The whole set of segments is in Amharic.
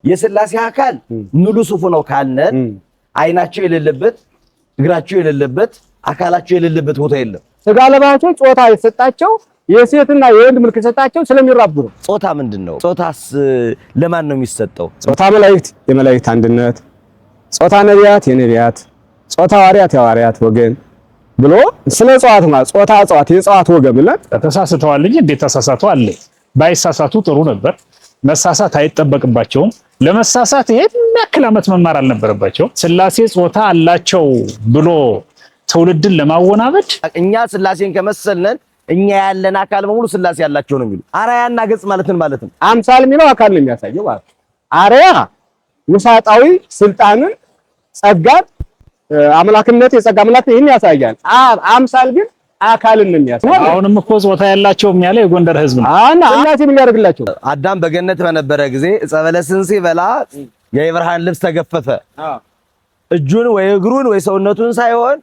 የሥላሴ አካል ሙሉ ሱፉ ነው ካልነ አይናቸው የሌለበት እግራቸው የሌለበት አካላቸው የሌለበት ቦታ የለም። ስጋ ለባሾች ጾታ የተሰጣቸው የሴትና የወንድ ምልክ የተሰጣቸው ስለሚራቡ ነው። ጾታ ምንድነው? ጾታስ ለማን ነው የሚሰጠው? ጾታ መላእክት የመላእክት አንድነት፣ ጾታ ነቢያት የነቢያት፣ ጾታ ሐዋርያት የሐዋርያት ወገን ብሎ ስለ ጾታ ማለት ጾታ ጾታ የጾታ ወገን ብለን ተሳስተዋል እንጂ እንዴት ተሳሳቱ አለ። ባይሳሳቱ ጥሩ ነበር። መሳሳት አይጠበቅባቸውም። ለመሳሳት ይሄን ያክል ዓመት መማር አልነበረባቸው። ሥላሴ ጾታ አላቸው ብሎ ትውልድን ለማወናበድ እኛ ሥላሴን ከመሰልነን እኛ ያለን አካል በሙሉ ሥላሴ ያላቸው ነው የሚሉ አራያና ገጽ ማለትን ማለት ነው። አምሳል የሚለው አካል ነው የሚያሳየው ማለት አራያ ውሳጣዊ ስልጣንን ጸጋን አምላክነት የጸጋ አምላክ ይሄን ያሳያል። አምሳል ግን አካልን ነው የሚያሳየው። አሁንም እኮ ጾታ ያላቸው የሚያለ የጎንደር ህዝብ ነው። ሥላሴ ምን ያደርግላቸው? አዳም በገነት በነበረ ጊዜ ዕፀ በለስን ሲበላ የብርሃን ልብስ ተገፈፈ። እጁን ወይ እግሩን ወይ ሰውነቱን ሳይሆን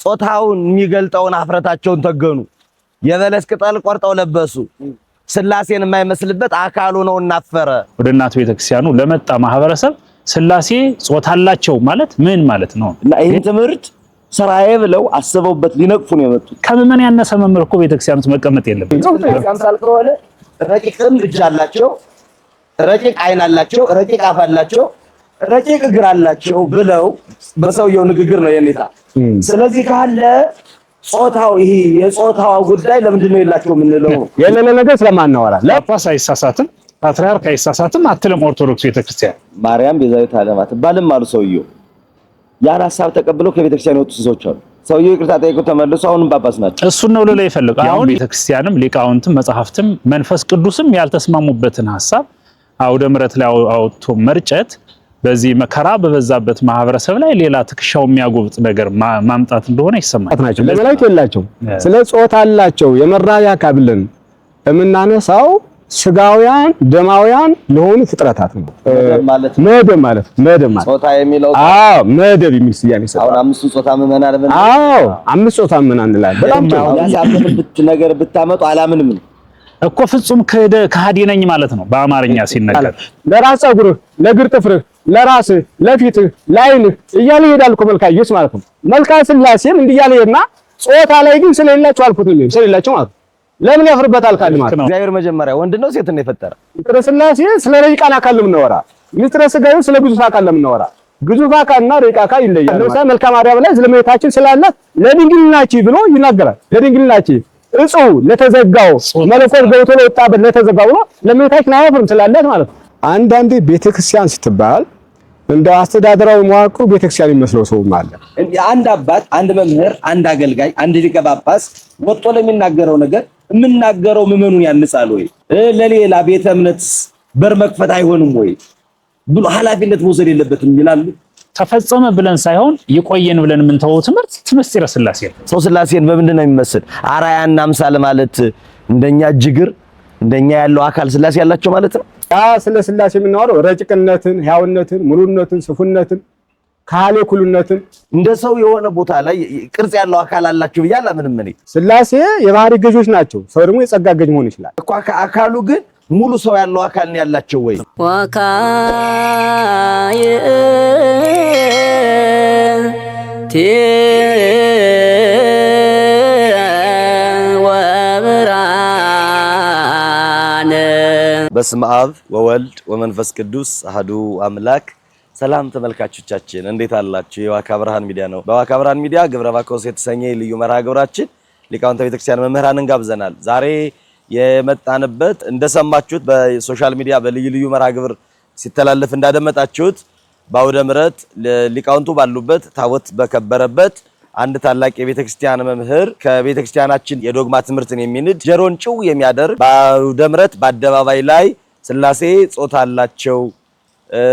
ጾታውን የሚገልጠውን አፍረታቸውን ተገኑ። የበለስ ቅጠል ቆርጠው ለበሱ። ሥላሴን የማይመስልበት አካሉ ነው እናፈረ። ወደ እናት ቤተክርስቲያኑ ለመጣ ማህበረሰብ ሥላሴ ጾታ አላቸው ማለት ምን ማለት ነው? እና ይሄን ትምህርት ስራዬ ብለው አስበውበት ሊነቅፉ ነው የመጡት። ከምን ያነሰ መምህር እኮ ቤተክርስቲያኑ መቀመጥ የለበትም። አምሳል ከሆነ ረቂቅም እጅ አላቸው፣ ረቂቅ አይን አላቸው፣ ረቂቅ አፍ አላቸው፣ ረቂቅ እግር አላቸው ብለው በሰውየው ንግግር ነው የኔታ። ስለዚህ ካለ ጾታው ይሄ የጾታው ጉዳይ ለምንድን ነው የላቸው የምንለው? የሌለ ነገር ስለማናወራ ጳጳስ አይሳሳትም፣ ፓትርያርክ አይሳሳትም አትልም ኦርቶዶክስ ቤተክርስቲያን። ማርያም ቤዛዊተ ዓለም አትባልም አሉ ሰውየው። ያን ሐሳብ ተቀብለው ከቤተክርስቲያን የወጡ ሰዎች አሉ። ሰውየው ይቅርታ ጠይቀው ተመልሶ አሁንም ጳጳስ ናቸው። እሱን ነው ለለ ይፈልጋል። አሁን ቤተክርስቲያንም ሊቃውንትም መጻሕፍትም መንፈስ ቅዱስም ያልተስማሙበትን ሐሳብ አውደ ምሕረት ላይ አውጥቶ መርጨት በዚህ መከራ በበዛበት ማህበረሰብ ላይ ሌላ ትክሻው የሚያጎብጥ ነገር ማምጣት እንደሆነ ይሰማል። ለመላእክት የላቸው ስለ ጾታ አላቸው የመራያ ካብልን የምናነሳው ስጋውያን ደማውያን ለሆኑ ፍጥረታት ነው። መደብ ማለት ጾታ የሚለው መደብ የሚል ስያሜ ይሰጣል። አሁን አምስቱ ጾታ ምዕመናን አይደል? አምስት ጾታ ምዕመናን እንላለን። በጣም ያሳምንብት ነገር ብታመጡ አላምንም እኮ ፍጹም ከሃዲ ነኝ ማለት ነው በአማርኛ ሲነገር። ለራስ ጸጉርህ፣ ለእግር ጥፍርህ፣ ለራስህ፣ ለፊትህ፣ ለዓይንህ እያለ ይሄዳል እኮ መልክዓ ኢየሱስ ማለት ነው። መልክዓ ሥላሴም እንዲህ እያለ ይሄድና ጾታ ላይ ግን ስለሌላቸው አልኩት ነው ስለሌላቸው ማለት ነው። ለምን ያፍርበታል ካል ማለት ነው። እግዚአብሔር መጀመሪያ ወንድ ነው ሴት ነው የፈጠረ። ምስጢረ ሥላሴ ስለ ረቂቃን አካል ነው የምናወራ። ምስጢረ ሥጋዌ ስለ ግዙፍ አካል ነው የምናወራ። ግዙፍ አካልና ረቂቅ አካል ይለያል። ለምሳሌ መልክዓ ማርያም ላይ ስለ እመቤታችን ስላለ ለድንግልናቺ ብሎ ይናገራል። ለድንግልናቺ እጹ ለተዘጋው መለኮት ገብቶ ለወጣበት ለተዘጋው ብሎ ለእመቤታችን አያፍርም ስላላት ማለት ነው። አንዳንዴ ቤተክርስቲያን ስትባል እንደ አስተዳደራዊ መዋቅሩ ቤተክርስቲያን የሚመስለው ሰውም አለ። አንድ አባት፣ አንድ መምህር፣ አንድ አገልጋይ፣ አንድ ሊቀ ጳጳስ ወጥቶ ለሚናገረው ነገር የምናገረው ምዕመኑን ያንጻል ወይ ለሌላ ቤተ እምነት በር መክፈት አይሆንም ወይ ብሎ ኃላፊነት መውሰድ የለበትም ይላሉ። ተፈጸመ ብለን ሳይሆን ይቆየን ብለን የምንተወው ትምህርት ምስጢረ ሥላሴ ነው። ሰው ሥላሴን በምንድን ነው የሚመስል? አራያና አምሳል ማለት እንደኛ እጅግር እንደኛ ያለው አካል ሥላሴ ያላቸው ማለት ነው። ስለ ሥላሴ የምናወራው ረቂቅነትን፣ ሕያውነትን፣ ሙሉነትን፣ ስፉነትን፣ ካህሌ ኩሉነትን እንደ ሰው የሆነ ቦታ ላይ ቅርጽ ያለው አካል አላቸው ብያለሁ። ምንም እኔ ሥላሴ የባህሪ ገዦች ናቸው። ሰው ደግሞ የጸጋ ገዥ መሆን ይችላል እኮ። አካሉ ግን ሙሉ ሰው ያለው አካል ነው ያላቸው ወይ? ወካይ ወብርሃን በስመ አብ ወወልድ ወመንፈስ ቅዱስ አሐዱ አምላክ። ሰላም ተመልካቾቻችን እንዴት አላችሁ? የዋካ ብርሃን ሚዲያ ነው። በዋካ ብርሃን ሚዲያ ግብረ ባኮስ የተሰኘ ልዩ መርሃ ግብራችን ሊቃውንተ ቤተክርስቲያን መምህራንን ጋብዘናል። ዛሬ የመጣንበት እንደሰማችሁት በሶሻል ሚዲያ በልዩ ልዩ መርሃ ግብር ሲተላለፍ እንዳደመጣችሁት በአውደ ምሕረት ሊቃውንቱ ባሉበት ታቦት በከበረበት አንድ ታላቅ የቤተክርስቲያን መምህር ከቤተክርስቲያናችን የዶግማ ትምህርትን የሚንድ ጀሮን ጭው የሚያደርግ በአውደ ምሕረት በአደባባይ ላይ ሥላሴ ጾታ አላቸው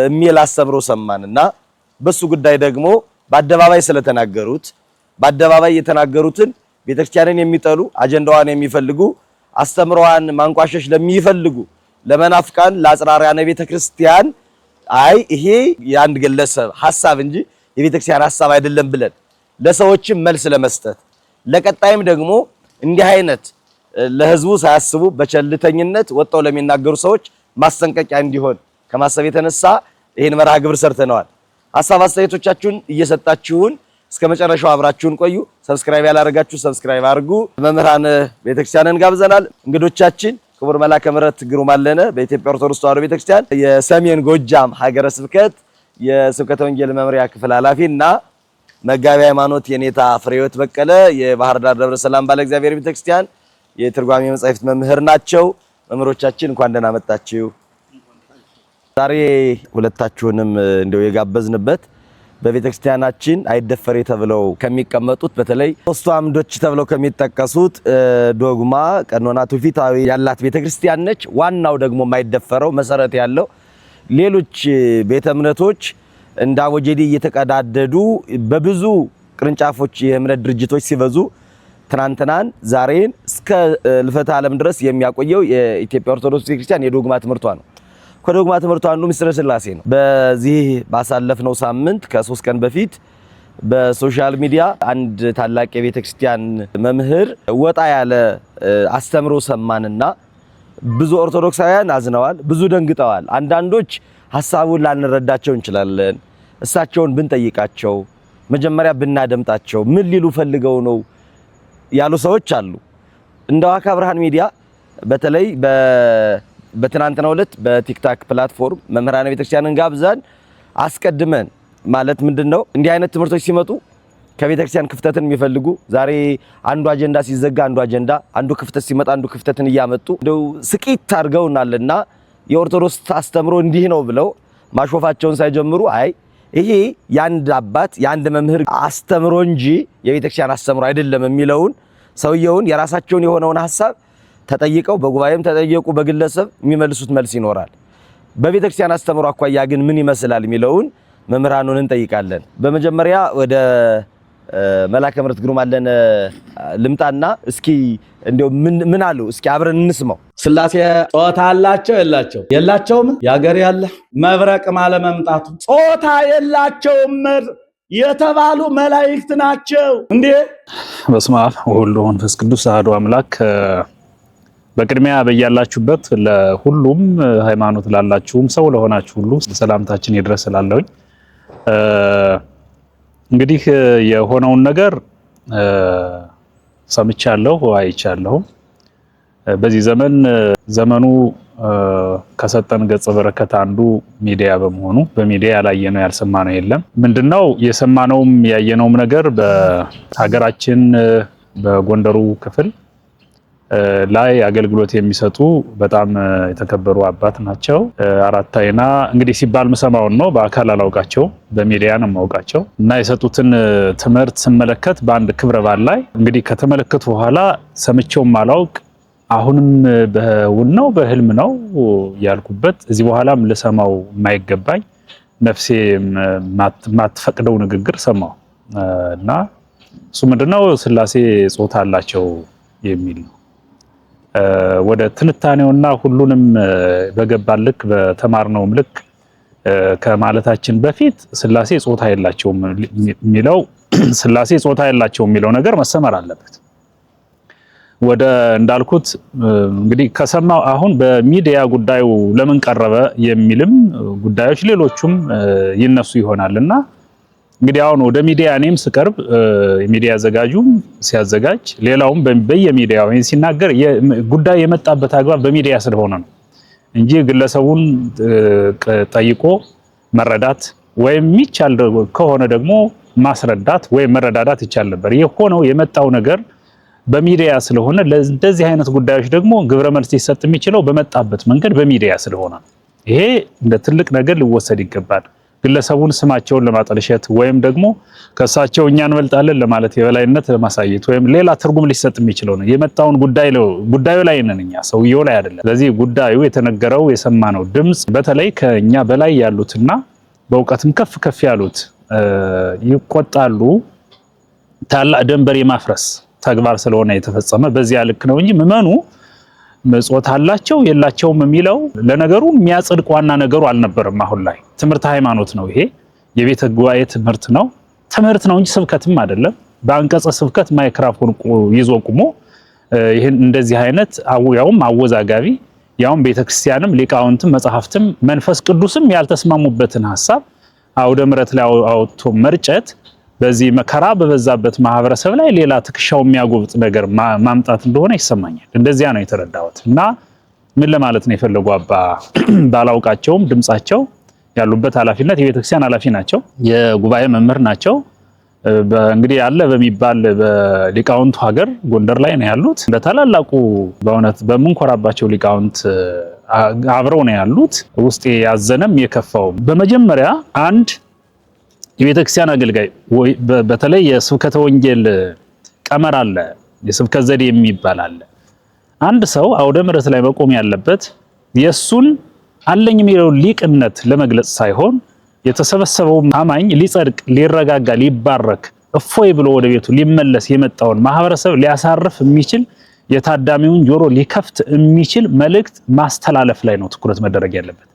የሚል አስተምሮ ሰማንና በሱ ጉዳይ ደግሞ በአደባባይ ስለተናገሩት በአደባባይ የተናገሩትን ቤተክርስቲያንን የሚጠሉ አጀንዳዋን የሚፈልጉ አስተምሮዋን ማንቋሸሽ ለሚፈልጉ ለመናፍቃን ለአጽራሪያነ ቤተክርስቲያን አይ ይሄ የአንድ ግለሰብ ሐሳብ እንጂ የቤተክርስቲያን ሐሳብ አይደለም ብለን ለሰዎችም መልስ ለመስጠት ለቀጣይም ደግሞ እንዲህ አይነት ለህዝቡ ሳያስቡ በቸልተኝነት ወጣው ለሚናገሩ ሰዎች ማስጠንቀቂያ እንዲሆን ከማሰብ የተነሳ ይሄን መርሃ ግብር ሰርተነዋል። ሐሳብ አስተያየቶቻችሁን እየሰጣችሁን እስከ መጨረሻው አብራችሁን ቆዩ። ሰብስክራይብ ያላደረጋችሁ ሰብስክራይብ አድርጉ። መምህራን ቤተክርስቲያንን ጋብዘናል። እንግዶቻችን ክቡር መላከ ምሕረት ግሩም አለነ በኢትዮጵያ ኦርቶዶክስ ተዋሕዶ ቤተክርስቲያን የሰሜን ጎጃም ሀገረ ስብከት የስብከተ ወንጌል መምሪያ ክፍል ኃላፊና መጋቢ ሃይማኖት የኔታ ፍሬህይወት በቀለ የባህር ዳር ደብረ ሰላም ባለ እግዚአብሔር ቤተክርስቲያን የትርጓሜ መጻሕፍት መምህር ናቸው። መምህሮቻችን እንኳን ደህና መጣችሁ። ዛሬ ሁለታችሁንም እንደው የጋበዝንበት በቤተክርስቲያናችን አይደፈሬ ተብለው ከሚቀመጡት በተለይ ሶስቱ አምዶች ተብለው ከሚጠቀሱት ዶግማ፣ ቀኖና፣ ትውፊታዊ ያላት ቤተክርስቲያን ነች። ዋናው ደግሞ የማይደፈረው መሰረት ያለው ሌሎች ቤተ እምነቶች እንደ አቦጀዲ እየተቀዳደዱ በብዙ ቅርንጫፎች የእምነት ድርጅቶች ሲበዙ ትናንትናን ዛሬን እስከ ልፈተ ዓለም ድረስ የሚያቆየው የኢትዮጵያ ኦርቶዶክስ ቤተክርስቲያን የዶግማ ትምህርቷ ነው። ከዶግማ ትምህርቷ አንዱ ምስጢረ ሥላሴ ነው። በዚህ ባሳለፍነው ሳምንት ከ3 ቀን በፊት በሶሻል ሚዲያ አንድ ታላቅ የቤተክርስቲያን መምህር ወጣ ያለ አስተምሮ ሰማንና ብዙ ኦርቶዶክሳውያን አዝነዋል፣ ብዙ ደንግጠዋል። አንዳንዶች ሐሳቡን ላንረዳቸው እንችላለን። እሳቸውን ብንጠይቃቸው መጀመሪያ ብናደምጣቸው ምን ሊሉ ፈልገው ነው ያሉ ሰዎች አሉ። እንደ ዋካ ብርሃን ሚዲያ በተለይ በትናንትናው ዕለት በቲክታክ ፕላትፎርም መምህራን ቤተክርስቲያንን ጋብዘን አስቀድመን ማለት ምንድነው እንዲህ አይነት ትምህርቶች ሲመጡ ከቤተክርስቲያን ክፍተትን የሚፈልጉ ዛሬ አንዱ አጀንዳ ሲዘጋ አንዱ አጀንዳ፣ አንዱ ክፍተት ሲመጣ አንዱ ክፍተትን እያመጡ እንደው ስቂት አድርገውናልና የኦርቶዶክስ አስተምሮ እንዲህ ነው ብለው ማሾፋቸውን ሳይጀምሩ አይ ይሄ የአንድ አባት የአንድ መምህር አስተምሮ እንጂ የቤተክርስቲያን አስተምሮ አይደለም የሚለውን ሰውየውን የራሳቸውን የሆነውን ሐሳብ ተጠይቀው በጉባኤም ተጠየቁ፣ በግለሰብ የሚመልሱት መልስ ይኖራል። በቤተክርስቲያን አስተምሮ አኳያ ግን ምን ይመስላል የሚለውን መምህራኑን እንጠይቃለን። በመጀመሪያ ወደ መላከ ምሕረት ግሩም አለነ ልምጣና እስኪ እንደው ምን አሉ እስኪ አብረን እንስማው። ሥላሴ ጾታ አላቸው የላቸው? የላቸውም። ያገር ያለ መብረቅ ማለመምጣቱ ጾታ የላቸውም የተባሉ መላእክት ናቸው እንዴ? በስመ አብ ወወልድ ወመንፈስ ቅዱስ አሐዱ አምላክ። በቅድሚያ በያላችሁበት ለሁሉም ሃይማኖት ላላችሁም ሰው ለሆናችሁ ሁሉ ሰላምታችን ይድረስ እላለሁኝ። እንግዲህ የሆነውን ነገር ሰምቻለሁ፣ አይቻለሁ። በዚህ ዘመኑ ከሰጠን ገጸ በረከት አንዱ ሚዲያ በመሆኑ በሚዲያ ያላየነው ያልሰማነው የለም። ምንድነው የሰማነውም ያየነውም ነገር በሀገራችን በጎንደሩ ክፍል ላይ አገልግሎት የሚሰጡ በጣም የተከበሩ አባት ናቸው። አራት አይና እንግዲህ ሲባል ምሰማውን ነው፣ በአካል አላውቃቸው፣ በሚዲያ ነው የማውቃቸው። እና የሰጡትን ትምህርት ስመለከት በአንድ ክብረ በዓል ላይ እንግዲህ ከተመለከቱ በኋላ ሰምቼውም አላውቅ አሁንም በውን ነው በህልም ነው ያልኩበት እዚህ በኋላም ልሰማው የማይገባኝ ነፍሴ ማትፈቅደው ንግግር ሰማው እና እሱ ምንድነው ሥላሴ ጾታ አላቸው የሚል ነው። ወደ ትንታኔውና ሁሉንም በገባን ልክ በተማርነውም ልክ ከማለታችን በፊት ሥላሴ ጾታ የላቸውም የሚለው ሥላሴ ጾታ የላቸውም የሚለው ነገር መሰመር አለበት። ወደ እንዳልኩት እንግዲህ ከሰማው አሁን በሚዲያ ጉዳዩ ለምን ቀረበ የሚልም ጉዳዮች ሌሎቹም ይነሱ ይሆናልና እንግዲህ አሁን ወደ ሚዲያ እኔም ስቀርብ የሚዲያ አዘጋጁም ሲያዘጋጅ ሌላውም በየሚዲያው ሲናገር ጉዳይ የመጣበት አግባብ በሚዲያ ስለሆነ ነው እንጂ ግለሰቡን ጠይቆ መረዳት ወይም የሚቻል ከሆነ ደግሞ ማስረዳት ወይም መረዳዳት ይቻል ነበር። የሆነው የመጣው ነገር በሚዲያ ስለሆነ ለዚህ አይነት ጉዳዮች ደግሞ ግብረ መልስ ሊሰጥ የሚችለው በመጣበት መንገድ በሚዲያ ስለሆነ ይሄ እንደ ትልቅ ነገር ሊወሰድ ይገባል። ግለሰቡን ስማቸውን ለማጠልሸት ወይም ደግሞ ከሳቸው እኛ እንበልጣለን ለማለት የበላይነት ለማሳየት ወይም ሌላ ትርጉም ሊሰጥ የሚችለው ነው የመጣውን ጉዳዩ ላይ ነን እኛ ሰውየው ላይ አይደለም። ስለዚህ ጉዳዩ የተነገረው የሰማነው ድምጽ በተለይ ከኛ በላይ ያሉትና በእውቀትም ከፍ ያሉት ይቆጣሉ። ታላቅ ደንበር የማፍረስ ተግባር ስለሆነ የተፈጸመ በዚያ ልክ ነው እንጂ ምመኑ ጾታ አላቸው የላቸውም የሚለው ለነገሩ የሚያጽድቅ ዋና ነገሩ አልነበረም። አሁን ላይ ትምህርት ሃይማኖት ነው። ይሄ የቤተ ጉባኤ ትምህርት ነው እንጂ ስብከትም አይደለም። በአንቀጸ ስብከት ማይክሮፎን ይዞ ቆሞ ይሄን እንደዚህ አይነት ያውም አወዛጋቢ ያውም ቤተክርስቲያንም ሊቃውንትም መጻሕፍትም መንፈስ ቅዱስም ያልተስማሙበትን ሐሳብ አውደ ምሕረት ላይ አውጥቶ መርጨት በዚህ መከራ በበዛበት ማህበረሰብ ላይ ሌላ ትክሻው የሚያጎብጥ ነገር ማምጣት እንደሆነ ይሰማኛል። እንደዚያ ነው የተረዳሁት። እና ምን ለማለት ነው የፈለጉ አባ ባላውቃቸውም ድምጻቸው ያሉበት ኃላፊነት የቤተክርስቲያን ኃላፊ ናቸው፣ የጉባኤ መምህር ናቸው። እንግዲህ ያለ በሚባል በሊቃውንቱ ሀገር ጎንደር ላይ ነው ያሉት። በታላላቁ በእውነት በመንኮራባቸው ሊቃውንት አብረው ነው ያሉት። ውስጤ ያዘነም የከፋው በመጀመሪያ አንድ የቤተክርስቲያን አገልጋይ በተለይ የስብከተ ወንጌል ቀመር አለ፣ የስብከት ዘዴ የሚባል አለ። አንድ ሰው አውደ ምሕረት ላይ መቆም ያለበት የሱን አለኝ የሚለው ሊቅነት ለመግለጽ ሳይሆን የተሰበሰበው አማኝ ሊጸድቅ፣ ሊረጋጋ፣ ሊባረክ እፎይ ብሎ ወደ ቤቱ ሊመለስ የመጣውን ማህበረሰብ ሊያሳርፍ የሚችል የታዳሚውን ጆሮ ሊከፍት የሚችል መልእክት ማስተላለፍ ላይ ነው ትኩረት መደረግ ያለበት።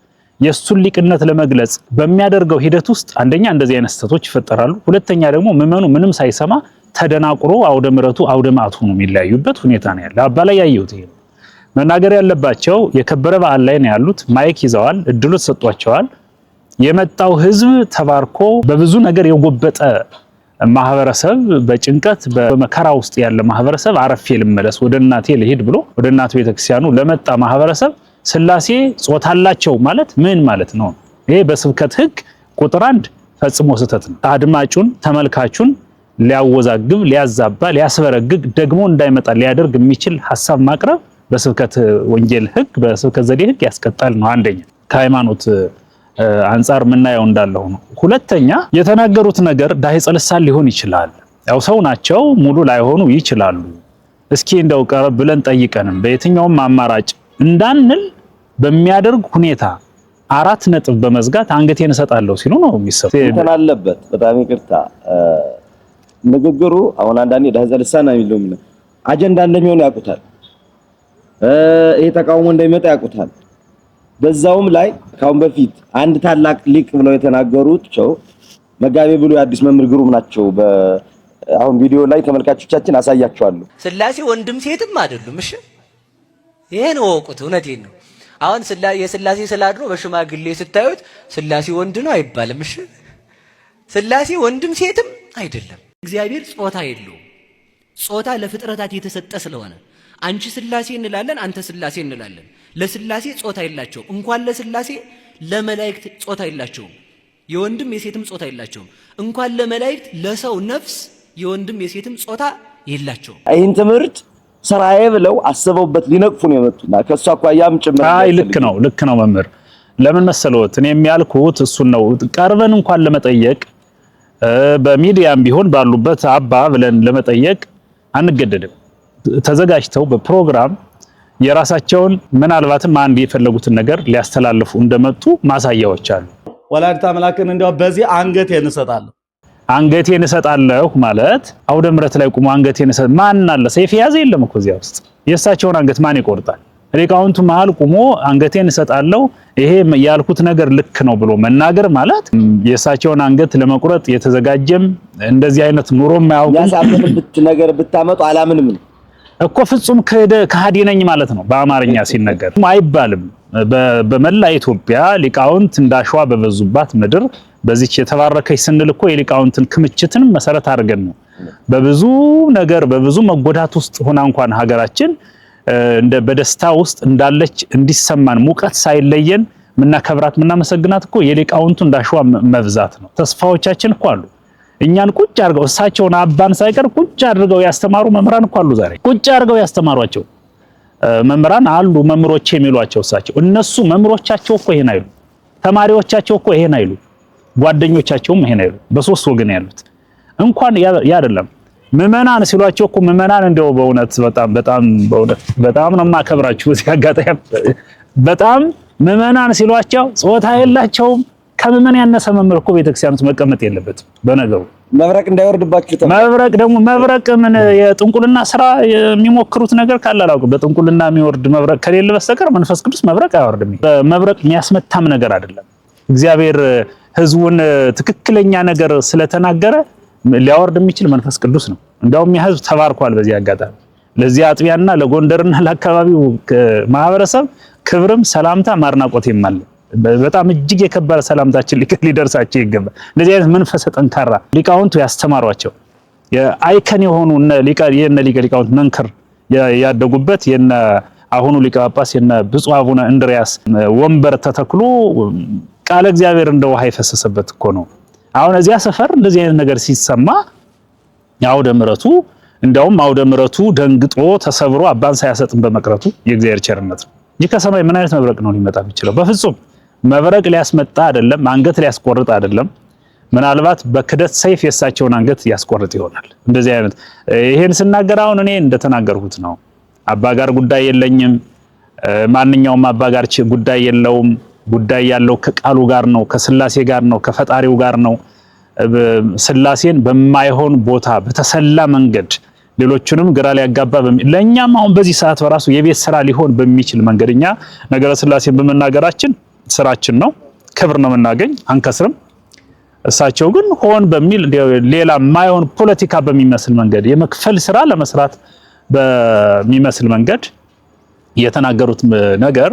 የሱን ሊቅነት ለመግለጽ በሚያደርገው ሂደት ውስጥ አንደኛ እንደዚህ አይነት ስህተቶች ይፈጠራሉ። ሁለተኛ ደግሞ ምዕመኑ ምንም ሳይሰማ ተደናቁሮ አውደ ምሕረቱ አውደ መዓቱ ነው የሚለያዩበት ሁኔታ ነው ያለ። አባ ላይ ያየሁት ይሄ ነው። መናገር ያለባቸው የከበረ በዓል ላይ ነው ያሉት። ማይክ ይዘዋል፣ እድሉ ተሰጥቷቸዋል። የመጣው ህዝብ ተባርኮ በብዙ ነገር የጎበጠ ማህበረሰብ፣ በጭንቀት በመከራ ውስጥ ያለ ማህበረሰብ አረፌ ልመለስ ወደ እናቴ ልሄድ ብሎ ወደ እናት ቤተክርስቲያኑ ለመጣ ማህበረሰብ ስላሴ ጾታ አላቸው ማለት ምን ማለት ነው? ይሄ በስብከት ህግ ቁጥር 1 ፈጽሞ ስህተት ነው። አድማጩን ተመልካቹን ሊያወዛግብ፣ ሊያዛባ፣ ሊያስበረግግ ደግሞ እንዳይመጣ ሊያደርግ የሚችል ሐሳብ ማቅረብ በስብከት ወንጌል ህግ በስብከት ዘዴ ህግ ያስቀጣል ነው። አንደኛ ከሃይማኖት አንፃር ምናየው እንዳለው ነው። ሁለተኛ የተናገሩት ነገር ዳሂፀ ልሳን ሊሆን ይችላል። ያው ሰው ናቸው፣ ሙሉ ላይሆኑ ይችላሉ። እስኪ እንደው ቀረብ ብለን ጠይቀንም በየትኛውም አማራጭ እንዳንል በሚያደርግ ሁኔታ 4 ነጥብ በመዝጋት አንገቴን እሰጣለሁ ሲሉ ነው የሚሰጥ አለበት። በጣም ይቅርታ ንግግሩ አሁን አንዳንዴ ዳሂፀ ልሳን አይሉም አጀንዳ እንደሚሆን ያውቁታል። ይሄ ተቃውሞ እንደሚመጣ ያውቁታል። በዛውም ላይ ካሁን በፊት አንድ ታላቅ ሊቅ ብለው የተናገሩት መጋቤ ብሉይ አዲስ መምህር ግሩም ናቸው። አሁን ቪዲዮ ላይ ተመልካቾቻችን አሳያቸዋለሁ። ስላሴ ወንድም ሴትም አይደሉም። እሺ ይሄን ወቁት። እውነቴን ነው። አሁን የስላሴ ስላድሮ በሽማግሌ ስታዩት ስላሴ ወንድ ነው አይባልም። እሺ ስላሴ ወንድም ሴትም አይደለም። እግዚአብሔር ጾታ የለውም። ጾታ ለፍጥረታት የተሰጠ ስለሆነ አንቺ ስላሴ እንላለን፣ አንተ ስላሴ እንላለን። ለስላሴ ጾታ የላቸውም። እንኳን ለስላሴ ለመላእክት ጾታ የላቸውም። የወንድም የሴትም ጾታ የላቸውም። እንኳን ለመላእክት ለሰው ነፍስ የወንድም የሴትም ጾታ የላቸውም። ይህን ትምህርት ስራዬ ብለው አስበውበት ሊነቅፉ ነው የመጡና ከሷ አኳያም ጭምር ልክ ነው መምህር። ለምን መሰለዎት እኔ የሚያልኩት እሱን ነው። ቀርበን እንኳን ለመጠየቅ በሚዲያም ቢሆን ባሉበት አባ ብለን ለመጠየቅ አንገደድም። ተዘጋጅተው በፕሮግራም የራሳቸውን ምናልባትም አንድ የፈለጉትን ነገር ሊያስተላልፉ እንደመጡ ማሳያዎች አሉ። ወላዲተ አምላክን እንደው በዚህ አንገቴን እሰጣለሁ ማለት አውደ ምሕረት ላይ ቆሞ አንገቴን ማን አለ? ሰይፍ ያዘ የለም እኮ እዚያ ውስጥ። የእሳቸውን አንገት ማን ይቆርጣል? ሊቃውንቱ መሃል ቆሞ አንገቴን እሰጣለሁ ይሄ ያልኩት ነገር ልክ ነው ብሎ መናገር ማለት የእሳቸውን አንገት ለመቁረጥ የተዘጋጀም እንደዚህ አይነት ኑሮ ማያውቁ ያሳፈንብት ነገር ብታመጡ አላምንም እኮ ፍጹም ከሃዲ ነኝ ማለት ነው። በአማርኛ ሲነገር አይባልም። በመላ ኢትዮጵያ ሊቃውንት እንዳሸዋ በበዙባት ምድር በዚች የተባረከች ስንል እኮ የሊቃውንትን ክምችትን መሰረት አድርገን ነው። በብዙ ነገር በብዙ መጎዳት ውስጥ ሆና እንኳን ሀገራችን እንደ በደስታ ውስጥ እንዳለች እንዲሰማን ሙቀት ሳይለየን ምናከብራት ምናመሰግናት እኮ የሊቃውንቱ እንዳሸዋ መብዛት ነው። ተስፋዎቻችን እኮ አሉ። እኛን ቁጭ አድርገው እሳቸውን አባን ሳይቀር ቁጭ አድርገው ያስተማሩ መምህራን እኮ አሉ። ዛሬ ቁጭ አድርገው ያስተማሯቸው መምህራን አሉ። መምህሮቼ የሚሏቸው እሳቸው እነሱ መምህሮቻቸው እኮ ይሄን አይሉ፣ ተማሪዎቻቸው እኮ ይሄን አይሉ፣ ጓደኞቻቸውም ይሄን አይሉ። በሶስት ወገን ያሉት እንኳን ያ አይደለም ምዕመናን ሲሏቸው እኮ ምዕመናን እንደው በእውነት በጣም ነው የማከብራችሁ። እዚህ አጋጣሚ በጣም ምዕመናን ሲሏቸው ጾታ የላቸውም። ከምዕመን ያነሰ መምህር እኮ ቤተክርስቲያን ውስጥ መቀመጥ የለበትም። በነገሩ መብረቅ እንዳይወርድባችሁ መብረቅ ምን የጥንቁልና ስራ የሚሞክሩት ነገር ካለ አላውቅም። በጥንቁልና የሚወርድ መብረቅ ከሌለ በስተቀር መንፈስ ቅዱስ መብረቅ አይወርድም። መብረቅ የሚያስመታም ነገር አይደለም። እግዚአብሔር ህዝቡን ትክክለኛ ነገር ስለተናገረ ሊያወርድ የሚችል መንፈስ ቅዱስ ነው። እንደውም የህዝብ ተባርኳል። በዚህ አጋጣሚ ለዚህ አጥቢያና ለጎንደርና ለአካባቢው ማህበረሰብ ክብርም ሰላምታ ማርናቆቴም አለ። በጣም እጅግ የከበረ ሰላምታችን ሊደርሳቸው ይገባል። እንደዚህ አይነት መንፈሰ ጠንካራ ሊቃውንቱ ያስተማሯቸው የአይከን የሆኑ የነ ሊቀ ሊቃውንት መንክር ያደጉበት የነ አሁኑ ሊቀ ጳጳስ የነ ብፁዕ አቡነ እንድሪያስ ወንበር ተተክሎ ቃለ እግዚአብሔር እንደ ውሃ የፈሰሰበት እኮ ነው። አሁን እዚያ ሰፈር እንደዚህ አይነት ነገር ሲሰማ አውደ ምሕረቱ እንደውም አውደ ምሕረቱ ደንግጦ ተሰብሮ አባን ሳያሰጥም በመቅረቱ የእግዚአብሔር ቸርነት ነው እንጂ ከሰማይ ምን አይነት መብረቅ ነው ሊመጣ የሚችለው? በፍጹም መብረቅ ሊያስመጣ አይደለም፣ አንገት ሊያስቆርጥ አይደለም። ምናልባት በክደት ሰይፍ የሳቸውን አንገት ያስቆርጥ ይሆናል። እንደዚህ አይነት ይሄን ስናገር አሁን እኔ እንደተናገርኩት ነው። አባ ጋር ጉዳይ የለኝም። ማንኛውም አባ ጋር ጉዳይ የለውም። ጉዳይ ያለው ከቃሉ ጋር ነው፣ ከስላሴ ጋር ነው፣ ከፈጣሪው ጋር ነው። ስላሴን በማይሆን ቦታ በተሰላ መንገድ ሌሎቹንም ግራ ሊያጋባ ለኛም አሁን በዚህ ሰዓት በራሱ የቤት ስራ ሊሆን በሚችል መንገድኛ ነገረ ስላሴን በመናገራችን ስራችን ነው፣ ክብር ነው የምናገኝ፣ አንከስርም። እሳቸው ግን ሆን በሚል ሌላ ማይሆን ፖለቲካ በሚመስል መንገድ የመክፈል ስራ ለመስራት በሚመስል መንገድ የተናገሩት ነገር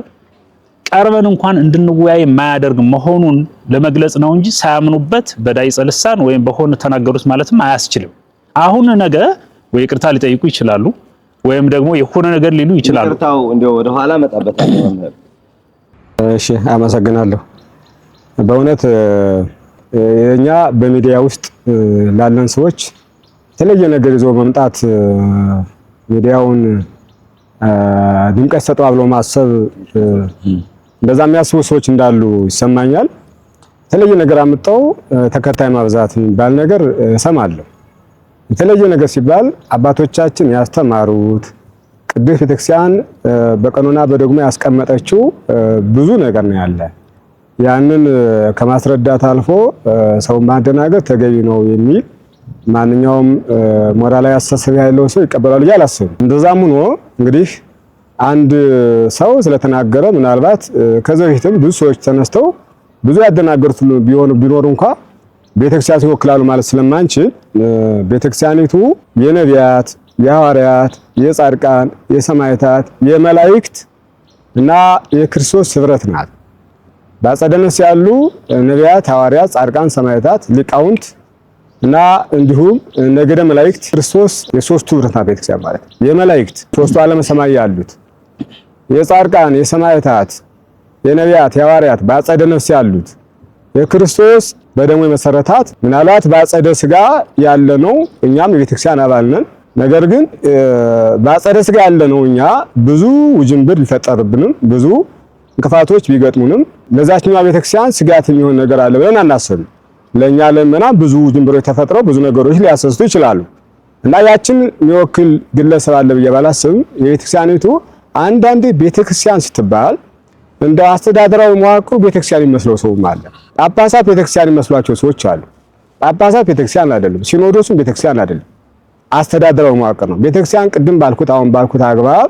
ቀርበን እንኳን እንድንወያይ የማያደርግ መሆኑን ለመግለጽ ነው እንጂ ሳያምኑበት በዳይጸ ልሳን ወይም በሆነ ተናገሩት ማለትም አያስችልም። አሁን ነገ ወይ ይቅርታ ሊጠይቁ ይችላሉ ወይም ደግሞ የሆነ ነገር ሊሉ ይችላሉ። ይቅርታው እንደው ወደ ኋላ መጣበታለሁ መምህር። እሺ አመሰግናለሁ። በእውነት እኛ በሚዲያ ውስጥ ላለን ሰዎች የተለየ ነገር ይዞ መምጣት ሚዲያውን ድምቀት ሰጠው ብሎ ማሰብ እንደዛ የሚያስቡ ሰዎች እንዳሉ ይሰማኛል። የተለየ ነገር አምጣው ተከታይ ማብዛት የሚባል ነገር እሰማለሁ። የተለየ ነገር ሲባል አባቶቻችን ያስተማሩት ቅዱስ ቤተክርስቲያን በቀኖና በዶግማ ያስቀመጠችው ብዙ ነገር ነው ያለ። ያንን ከማስረዳት አልፎ ሰው ማደናገር ተገቢ ነው የሚል ማንኛውም ሞራላዊ አስተሳሰብ ያለው ሰው ይቀበላል ብዬ አላስብም። እንደዛም ሆኖ እንግዲህ አንድ ሰው ስለተናገረ ምናልባት ከዚህ በፊትም ብዙ ሰዎች ተነስተው ብዙ ያደናገሩት ቢኖር እንኳን ቤተክርስቲያን ይወክላሉ ማለት ስለማንችል ቤተክርስቲያኒቱ የነቢያት፣ የሐዋርያት፣ የጻድቃን፣ የሰማዕታት፣ የመላእክት እና የክርስቶስ ህብረት ናት። በአጸደ ነፍስ ያሉ ነቢያት፣ ሐዋርያት፣ ጻድቃን፣ ሰማዕታት፣ ሊቃውንት እና እንዲሁም ነገደ መላእክት ክርስቶስ የሶስቱ ህብረት ናት ቤተክርስቲያን ማለት። የመላእክት ሶስቱ ዓለመ ሰማይ ያሉት፣ የጻድቃን፣ የሰማዕታት፣ የነቢያት፣ የሐዋርያት በአጸደ ነፍስ ያሉት፣ የክርስቶስ በደሙ የመሰረታት ምናልባት በአጸደ ስጋ ያለ ነው። እኛም የቤተክርስቲያን አባል ነን። ነገር ግን በአጸደ ስጋ ያለ ነው እኛ ብዙ ውጅንብር ሊፈጠርብንም ብዙ እንቅፋቶች ቢገጥሙንም ለዛችኛው ቤተክርስቲያን ስጋት የሚሆን ነገር አለ ብለን አናስብም። ለኛ ለምና ብዙ ውጅንብሮች ተፈጥረው ብዙ ነገሮች ሊያሰስቱ ይችላሉ እና ያችን የሚወክል ግለሰብ አለ ብዬ ባላስብም የቤተክርስቲያኒቱ አንዳንዴ ቤተክርስቲያን ስትባል እንደ አስተዳደራዊ መዋቅሩ ቤተክርስቲያን የሚመስለው ሰውም አለ። ጳጳሳት ቤተክርስቲያን የሚመስሏቸው ሰዎች አሉ። ጳጳሳት ቤተክርስቲያን አይደለም፣ ሲኖዶስም ቤተክርስቲያን አይደለም፣ አስተዳደራዊ መዋቅር ነው። ቤተክርስቲያን ቅድም ባልኩት አሁን ባልኩት አግባብ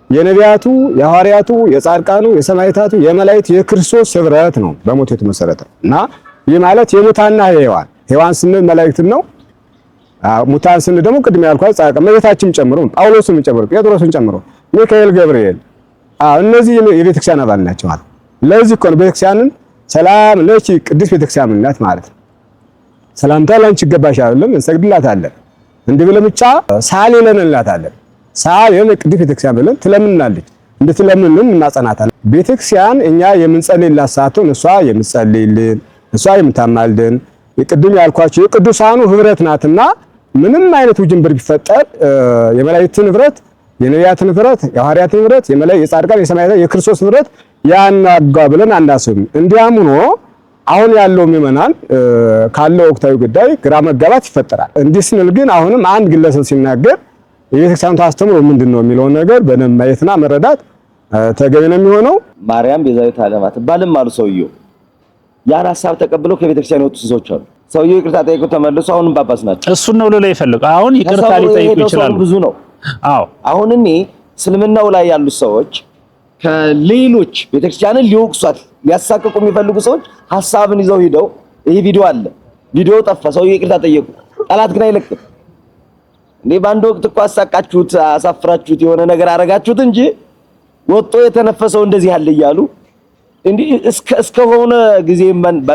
የነቢያቱ፣ የሐዋርያቱ፣ የጻድቃኑ፣ የሰማዕታቱ፣ የመላእክት የክርስቶስ ህብረት ነው በሞት የተመሰረተ እና ይህ ማለት የሙታንና የሕያዋን ሕያዋን ስንል መላእክትን ነው። ሙታን ስንል ደግሞ ቅድም ያልኳት ጻድቃን እመቤታችንን ጨምሮ ጳውሎስን ጨምሮ ጴጥሮስን ጨምሮ ሚካኤል፣ ገብርኤል እነዚህ የቤተክርስቲያን አባል ናቸው ማለት። ለዚህ እኮ ነው ቤተክርስቲያንን ሰላም ለኪ ቅድስት ቤተክርስቲያን ናት ማለት። ሰላምታ ላንቺ ይገባሻል እንሰግድላታለን፣ እንዲህ ብለን ብቻ ሳሊ ለንላታለን። ሳሊ ለቅድስት ቤተክርስቲያን ብለን ትለምናለች፣ እንድትለምንን እናጸናታለን። ቤተክርስቲያን እኛ የምንጸልይላት ሳትሆን እሷ የምትጸልይልን እሷ የምታማልደን የቅድም ያልኳቸው የቅዱሳኑ ህብረት ናትና ምንም አይነት ውጅንብር ቢፈጠር የመላእክትን ህብረት፣ የነቢያትን ህብረት፣ የሐዋርያትን ህብረት፣ የጻድቃን፣ የሰማዕታት፣ የክርስቶስ ህብረት ያናጋ ብለን አናስብም። እንዲያም ሆኖ አሁን ያለው ምዕመናን ካለው ወቅታዊ ጉዳይ ግራ መጋባት ይፈጠራል። እንዲህ ስንል ግን አሁንም አንድ ግለሰብ ሲናገር የቤተክርስቲያኑ አስተምሮ ምንድነው የሚለው ነገር በደንብ ማየትና መረዳት ተገቢ ነው የሚሆነው። ማርያም ቤዛዊተ ዓለም አትባልም አሉ ሰውየው። ያን ሐሳብ ተቀብለው ከቤተክርስቲያን የወጡ ሰዎች አሉ። ሰውየው ይቅርታ ጠይቀው ተመልሶ አሁንም ጳጳስ ናቸው። እሱን ነው ለላይ ይፈልግ አሁን ይቅርታ ሊጠይቁ ይችላሉ። ብዙ ነው። አዎ አሁን እኔ እስልምናው ላይ ያሉ ሰዎች ከሌሎች ቤተክርስቲያንን ሊወቅሷት ሊያሳቅቁ የሚፈልጉ ሰዎች ሐሳብን ይዘው ሄደው ይሄ ቪዲዮ አለ፣ ቪዲዮ ጠፋ፣ ሰውየው ይቅርታ ጠየቁ። ጠላት ግን አይለቅም። እንዴ ባንድ ወቅት እኮ አሳቃችሁት አሳፍራችሁት የሆነ ነገር አረጋችሁት እንጂ ወጦ የተነፈሰው እንደዚህ ያለ እያሉ እንዴ እስከሆነ ጊዜ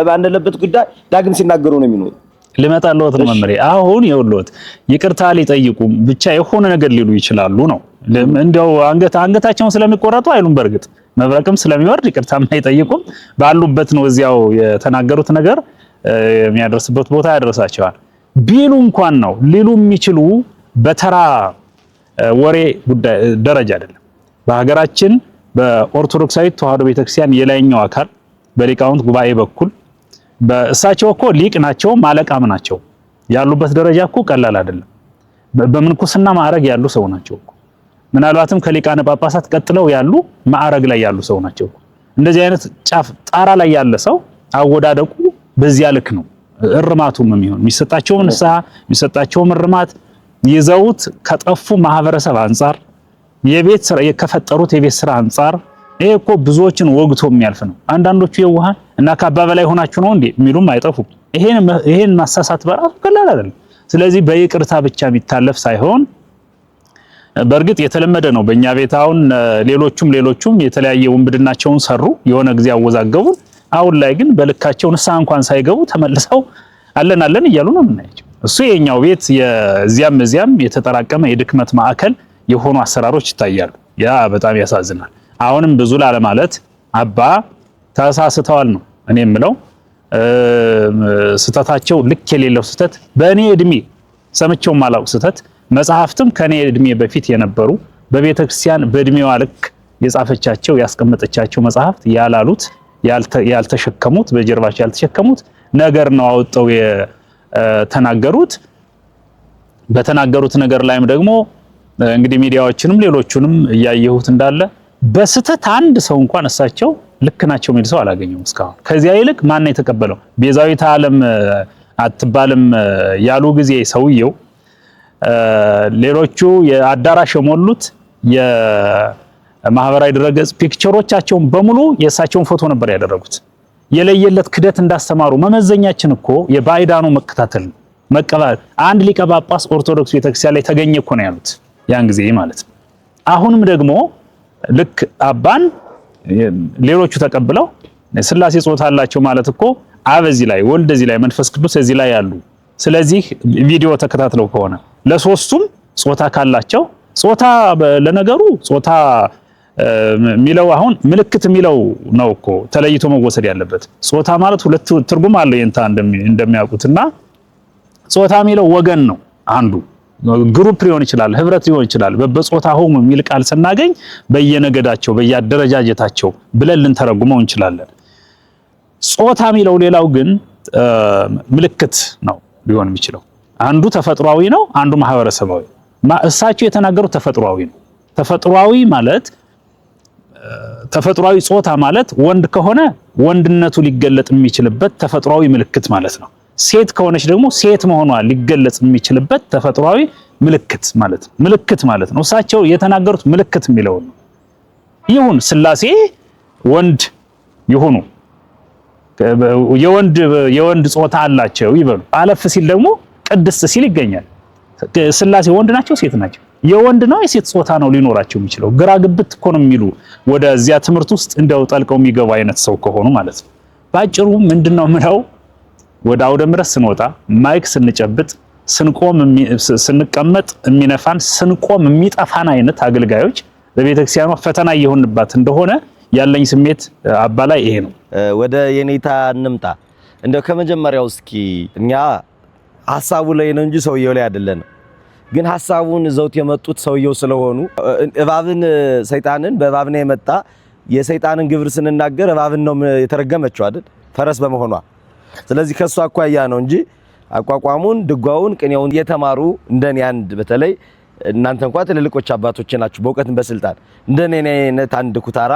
ባንለበት ጉዳይ ዳግም ሲናገሩ ነው የሚኖር። ልመጣልዎት ነው መምሬ። አሁን ይኸውልዎት ይቅርታ ሊጠይቁ ብቻ የሆነ ነገር ሊሉ ይችላሉ ነው እንደው አንገታቸውን ስለሚቆረጡ አይሉም። በርግጥ መብረቅም ስለሚወርድ ይቅርታም አይጠይቁም። ባሉበት ነው እዚያው የተናገሩት ነገር የሚያደርስበት ቦታ ያደርሳቸዋል። ቢሉ እንኳን ነው ሊሉ የሚችሉ በተራ ወሬ ጉዳይ ደረጃ አይደለም። በሀገራችን በኦርቶዶክሳዊት ተዋሕዶ ቤተክርስቲያን የላይኛው አካል በሊቃውንት ጉባኤ በኩል በእሳቸው እኮ ሊቅ ናቸው ማለቃም ናቸው። ያሉበት ደረጃ እኮ ቀላል አይደለም። በምንኩስና ማዕረግ ያሉ ሰው ናቸው እኮ። ምናልባትም ከሊቃነ ጳጳሳት ቀጥለው ያሉ ማዕረግ ላይ ያሉ ሰው ናቸው እኮ። እንደዚህ አይነት ጫፍ ጣራ ላይ ያለ ሰው አወዳደቁ በዚያ ልክ ነው። እርማቱም የሚሆን የሚሰጣቸውም ንስሐ የሚሰጣቸውም እርማት ይዘውት ከጠፉ ማህበረሰብ አንፃር የቤት ስራ የከፈጠሩት የቤት ስራ አንፃር ይሄ እኮ ብዙዎችን ወግቶ የሚያልፍ ነው። አንዳንዶቹ የዋሃን እና ከአባ በላይ ሆናችሁ ነው እንዴ የሚሉም አይጠፉም። ይሄን ማሳሳት በራሱ ቀላል አይደለም። ስለዚህ በይቅርታ ብቻ የሚታለፍ ሳይሆን በእርግጥ የተለመደ ነው በእኛ ቤት። አሁን ሌሎቹም የተለያየ ውንብድናቸውን ሰሩ፣ የሆነ ጊዜ አወዛገቡን። አሁን ላይ ግን በልካቸው ንስሐ እንኳን ሳይገቡ ተመልሰው አለን እያሉ ነው የምናያቸው። እሱ የኛው ቤት እዚያም የተጠራቀመ የድክመት ማዕከል የሆኑ አሰራሮች ይታያሉ። ያ በጣም ያሳዝናል። አሁንም ብዙ ላለማለት አባ ተሳስተዋል ነው እኔ የምለው። ስተታቸው ልክ የሌለው ስተት በእኔ እድሜ ሰምቼው ማላውቅ ስተት መጽሐፍትም ከኔ እድሜ በፊት የነበሩ በቤተ ክርስቲያን በእድሜዋ ልክ የጻፈቻቸው ያስቀመጠቻቸው መጽሐፍት ያላሉት ያልተሸከሙት በጀርባቸው ያልተሸከሙት ነገር ነው አውጥተው የተናገሩት። በተናገሩት ነገር ላይም ደግሞ እንግዲህ ሚዲያዎችንም ሌሎቹንም እያየሁት እንዳለ በስተት አንድ ሰው እንኳን እሳቸው ልክ ናቸው የሚል ሰው አላገኘሁም እስካሁን። ከዚያ ይልቅ ማን ነው የተቀበለው? ቤዛዊተ ዓለም አትባልም ያሉ ጊዜ ሰውየው ሌሎቹ የአዳራሽ የሞሉት የማህበራዊ ድረገጽ ፒክቸሮቻቸውን በሙሉ የእሳቸውን ፎቶ ነበር ያደረጉት። የለየለት ክደት እንዳስተማሩ መመዘኛችን እኮ የባይዳኑ መከታተል መቀበል። አንድ ሊቀ ጳጳስ ኦርቶዶክስ ቤተክርስቲያን ላይ ተገኘ እኮ ነው ያሉት ያን ጊዜ ማለት ነው። አሁንም ደግሞ ልክ አባን ሌሎቹ ተቀብለው ስላሴ ጾታ አላቸው ማለት እኮ አብ እዚህ ላይ ወልድ እዚህ ላይ መንፈስ ቅዱስ እዚህ ላይ ያሉ። ስለዚህ ቪዲዮ ተከታትለው ከሆነ ለሶስቱም ጾታ ካላቸው ጾታ ለነገሩ ጾታ ሚለው አሁን ምልክት ሚለው ነው እኮ ተለይቶ መወሰድ ያለበት። ጾታ ማለት ሁለት ትርጉም አለው የንታ እንደሚያውቁትና ጾታ ሚለው ወገን ነው። አንዱ ግሩፕ ሊሆን ይችላል፣ ህብረት ሊሆን ይችላል። በጾታ ሆም የሚል ቃል ስናገኝ በየነገዳቸው በየአደረጃጀታቸው ብለን ልንተረጉመው እንችላለን። ጾታ ሚለው ሌላው ግን ምልክት ነው ሊሆን የሚችለው። አንዱ ተፈጥሯዊ ነው፣ አንዱ ማህበረሰባዊ። እሳቸው የተናገሩት ተፈጥሯዊ ነው። ተፈጥሯዊ ማለት ተፈጥሯዊ ጾታ ማለት ወንድ ከሆነ ወንድነቱ ሊገለጥ የሚችልበት ተፈጥሯዊ ምልክት ማለት ነው። ሴት ከሆነች ደግሞ ሴት መሆኗ ሊገለጽ የሚችልበት ተፈጥሯዊ ምልክት ማለት ነው። ምልክት ማለት ነው። እሳቸው የተናገሩት ምልክት የሚለው ነው። ይሁን ስላሴ ወንድ ይሁኑ፣ የወንድ ጾታ አላቸው ይበሉ። አለፍ ሲል ደግሞ ቅድስት ሲል ይገኛል። ስላሴ ወንድ ናቸው ሴት ናቸው? የወንድ ነው የሴት ጾታ ነው ሊኖራቸው የሚችለው? ግራ ግብት እኮ ነው የሚሉ ወደዚያ ትምህርት ውስጥ እንደው ጠልቀው የሚገቡ አይነት ሰው ከሆኑ ማለት ነው። ባጭሩ ምንድነው ምለው ወደ አውደ ምሕረት ስንወጣ ማይክ ስንጨብጥ ስንቆም ስንቀመጥ የሚነፋን ስንቆም የሚጠፋን አይነት አገልጋዮች ለቤተክርስቲያኗ ፈተና እየሆንባት እንደሆነ ያለኝ ስሜት አባላይ ይሄ ነው። ወደ የኔታ እንምጣ። እንደው ከመጀመሪያው እስኪ እኛ ሐሳቡ ላይ ነው እንጂ ሰውየው ላይ አይደለም። ግን ሐሳቡን ዘውት የመጡት ሰውየው ስለሆኑ እባብን ሰይጣንን በእባብ ነው የመጣ የሰይጣንን ግብር ስንናገር እባብን ነው የተረገመችው አይደል ፈረስ በመሆኗ። ስለዚህ ከሱ አኳያ ነው እንጂ አቋቋሙን ድጓውን ቅኔውን የተማሩ እንደኔ አንድ በተለይ እናንተ እንኳን ትልልቆች አባቶች ናችሁ በእውቀትም በስልጣን እንደኔ አይነት አንድ ኩታራ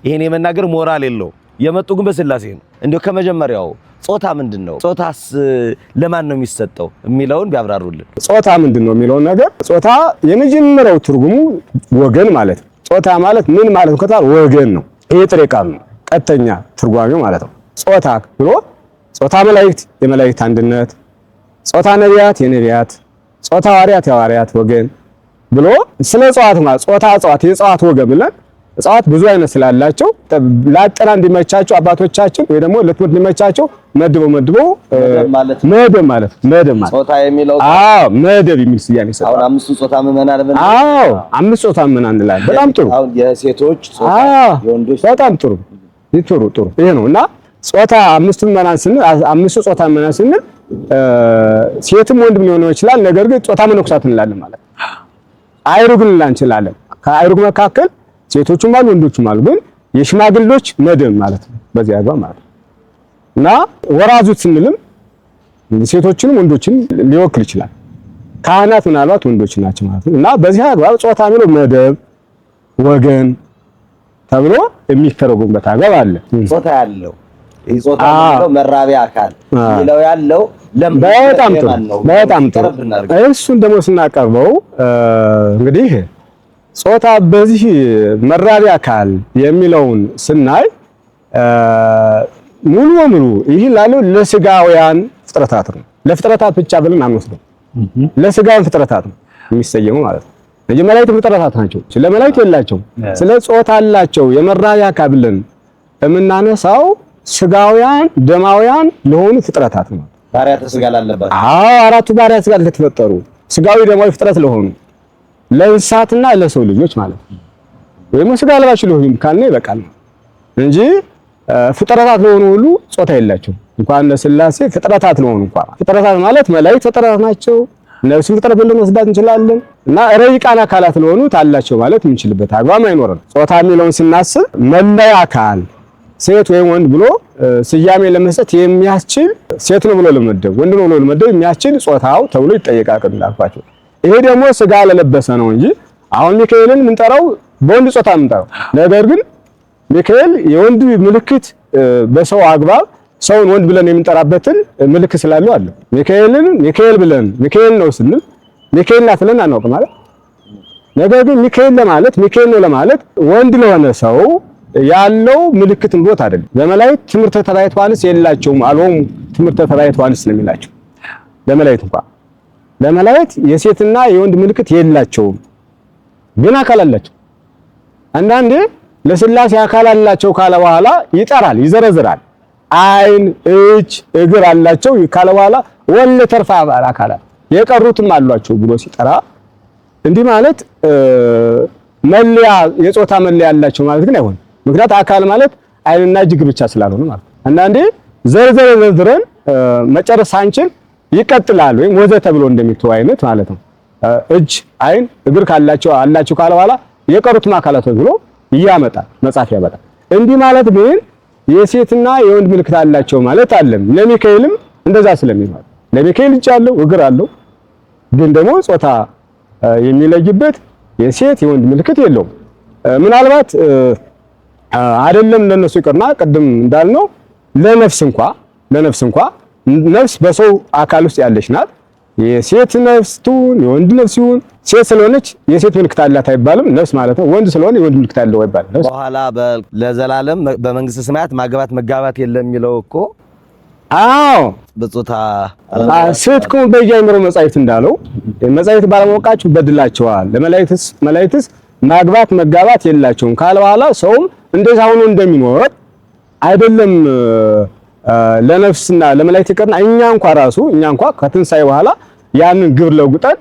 ይሄን የመናገር ሞራል የለው። የመጡ ግን በስላሴ ነው። እንደው ከመጀመሪያው ጾታ ምንድነው? ጾታስ ለማን ነው የሚሰጠው የሚለውን ቢያብራሩልን። ጾታ ምንድነው የሚለው ነገር ጾታ የመጀመሪያው ትርጉሙ ወገን ማለት ነው። ጾታ ማለት ምን ማለት ነው ከተባለ ወገን ነው። ይሄ ጥሬ ቃል ነው፣ ቀጥተኛ ትርጓሜው ማለት ነው። ጾታ ብሎ ጾታ መላእክት የመላእክት አንድነት፣ ጾታ ነቢያት የነቢያት፣ ጾታ ሐዋርያት የሐዋርያት ወገን ብሎ ስለ እጽዋት ማለት ጾታ እጽዋት የእጽዋት ወገን ብለን እጽዋት ብዙ አይነት ስላላቸው ለአጠና እንዲመቻቸው አባቶቻችን ወይ ደግሞ ለትምህርት እንዲመቻቸው መደብ ማለት ጾታ የሚለው መደብ የሚል ስያሜ ሰጠ። አሁን አምስቱ ጾታ ምዕመናን ብለን አምስቱ ጾታ ምዕመናን እንላለን። በጣም ጥሩ። አሁን የሴቶች ጾታ የወንዶች በጣም ጥሩ ይሄ ነው። እና ጾታ አምስቱ ምዕመናን ስንል አምስቱ ጾታ ምዕመናን ስንል ሴትም ወንድም ሊሆን ይችላል። ነገር ግን ጾታ መነኮሳት እንላለን ማለት አይሩግ እንላለን። ከአይሩግ መካከል ሴቶቹም አሉ ወንዶቹም አሉ። ግን የሽማግሌዎች መደብ ማለት ነው በዚህ አግባብ ማለት ነው። እና ወራዙት ስንልም ሴቶችንም ወንዶችንም ሊወክል ይችላል። ካህናት ምናልባት ወንዶች ናቸው ማለት ነው። እና በዚህ አግባብ ጾታ የሚለው መደብ ወገን ተብሎ የሚተረጎምበት አግባብ አለ። ጾታ ያለው ጾታ የሚለው መራቢያ አካል የሚለው ያለው በጣም ጥሩ። እሱን ደግሞ ስናቀርበው እንግዲህ ጾታ በዚህ መራቢያ አካል የሚለውን ስናይ ሙሉ በሙሉ ይህ ላለው ለስጋውያን ፍጥረታት ነው። ለፍጥረታት ብቻ ብለን አንወስደው። ለስጋውያን ፍጥረታት ነው የሚሰየመው ማለት ነው። የመላእክት ፍጥረታት ናቸው። ለመላእክት የላቸውም። ስለ ጾታ አላቸው የመራቢያ አካል ብለን የምናነሳው ስጋውያን ደማውያን ለሆኑ ፍጥረታት ነው። ባሪያተ ስጋ ላለበት አራቱ ባሪያተ ስጋ ለተፈጠሩ ስጋዊ ደማዊ ፍጥረት ለሆኑ ለእንስሳትና ለሰው ልጆች ማለት ነው። ወይም ስጋ ለባሽ ለሆኑ ካልን ይበቃል እንጂ ፍጥረታት ለሆኑ ሁሉ ጾታ የላቸውም። እንኳን ለሥላሴ ፍጥረታት ለሆኑ እንኳን ፍጥረታት ማለት መላእክት ፍጥረታት ናቸው። ነፍስ ፍጥረት ብለን ወስዳት እንችላለን። እና ረቂቃን አካላት ለሆኑ ታላቸው ማለት የምንችልበት አግባብ አይኖርም። ጾታ የሚለውን ስናስብ መለያ አካል ሴት ወይም ወንድ ብሎ ስያሜ ለመስጠት የሚያስችል ሴት ነው ብሎ ለመደብ ወንድ ነው ብሎ ለመደብ የሚያስችል ጾታው ተብሎ ይጠየቃል እንዳልኳቸው። ይሄ ደግሞ ስጋ ለለበሰ ነው እንጂ አሁን ሚካኤልን የምንጠራው በወንድ ጾታ የምንጠራው ነገር ግን ሚካኤል የወንድ ምልክት በሰው አግባብ ሰውን ወንድ ብለን የምንጠራበትን ምልክት ስላለው አለ። ሚካኤልን ሚካኤል ብለን ሚካኤል ነው ስንል ሚካኤል ናት ብለን አናውቅም ማለት። ነገር ግን ሚካኤል ለማለት ሚካኤል ነው ለማለት ወንድ ለሆነ ሰው ያለው ምልክት እንዶት አይደለም። በመላእክት ትምህርተ ተባይት ዋንስ የላቸውም አልሆም ትምህርተ ተባይት ዋንስ ስለሚላቸው ለመላእክት እንኳን ለመላእክት የሴትና የወንድ ምልክት የላቸውም፣ ግን አካል አላቸው። አንዳንዴ ለሥላሴ አካል አላቸው ካለ በኋላ ይጠራል፣ ይዘረዝራል። አይን፣ እጅ፣ እግር አላቸው ካለ በኋላ ወለ ተርፋ አካላት የቀሩትም አሏቸው ብሎ ሲጠራ እንዲህ ማለት መለያ የጾታ መለያ አላቸው ማለት ግን አይሆንም። ምክንያት አካል ማለት አይንና እጅ ብቻ ስላልሆነ ማለት አንዳንዴ ዘርዝረን መጨረስ አንችል ይቀጥላል ወይም ወዘ ተብሎ እንደሚተው አይነት ማለት ነው። እጅ፣ አይን፣ እግር አላቸው ካለ በኋላ የቀሩትም አካላት ብሎ ያመጣል መጻፍ ያመጣል። እንዲህ ማለት ግን የሴትና የወንድ ምልክት አላቸው ማለት አለም። ለሚካኤልም እንደዛ ስለሚባል ለሚካኤል እጅ አለው እግር አለው፣ ግን ደግሞ ጾታ የሚለይበት የሴት የወንድ ምልክት የለውም። ምናልባት አይደለም ለነሱ ይቀርና ቅድም እንዳልነው ለነፍስ እንኳ ነፍስ በሰው አካል ውስጥ ያለች ናት። የሴት ነፍስ ትሁን የወንድ ነፍስ ይሁን ሴት ስለሆነች የሴት ምልክት አላት አይባልም ነፍስ ማለት ነው። ወንድ ስለሆነ የወንድ ምልክት አለው አይባልም። በኋላ ለዘላለም በመንግስተ ሰማያት ማግባት መጋባት የለም የሚለው እኮ በጾታ ስትኩም በየአእምሮ መጻሕፍት እንዳለው መጻሕፍት ባለማወቃችሁ በድላቸዋል። ለመላእክትስ ማግባት መጋባት የላቸውም ካለ በኋላ ሰውም እንደዛ ሆኖ እንደሚኖር አይደለም ለነፍስና ለመላእክት ይቀርና እኛ እንኳን ከትንሳኤ በኋላ ያንን ግብር ለውጠን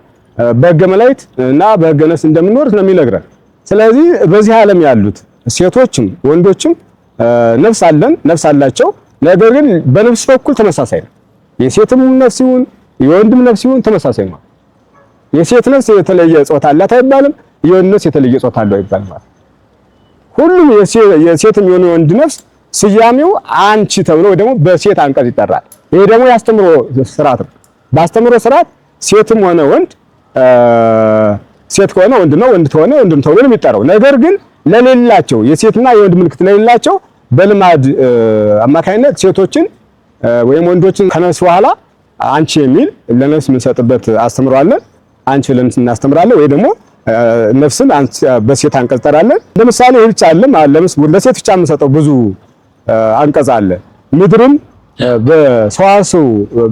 በሕገ መላእክት እና በሕገ ነፍስ እንደምንኖር ነው የሚነግረን። ስለዚህ በዚህ ዓለም ያሉት ሴቶችም ወንዶችም ነፍስ አላቸው። ነገር ግን በነፍስ በኩል ተመሳሳይ ነው። የሴትም ነፍስ ይሁን የወንድም ነፍስ ይሁን ተመሳሳይ ነው። የሴት ነፍስ የተለየ ጾታ አላት አይባልም፣ የወንድ ነፍስ የተለየ ጾታ አለው አይባልም። ሁሉም የሴትም የሆነ የወንድ ነፍስ ስያሜው አንቺ ተብሎ ደግሞ በሴት አንቀጽ ይጠራል። ይሄ ደግሞ ያስተምሮ ስርዓት ነው። ባስተምሮ ስርዓት ሴትም ሆነ ወንድ ሴት ከሆነ ወንድ ነው፣ ወንድ ከሆነ ወንድም ተብሎ ነው የሚጠራው። ነገር ግን ለሌላቸው የሴትና የወንድ ምልክት ለሌላቸው በልማድ አማካይነት ሴቶችን ወይም ወንዶችን ከነፍስ በኋላ አንቺ የሚል ለነፍስ የምንሰጥበት አስተምሯለን። አንቺ ብለን እናስተምራለን። ወይ ደግሞ ነፍስን በሴት አንቀጽ ጠራለን። ለምሳሌ ይህ ብቻ አይደለም። ለሴት ብቻ የምንሰጠው ብዙ አንቀጽ አለ። ምድርም በሰዋስው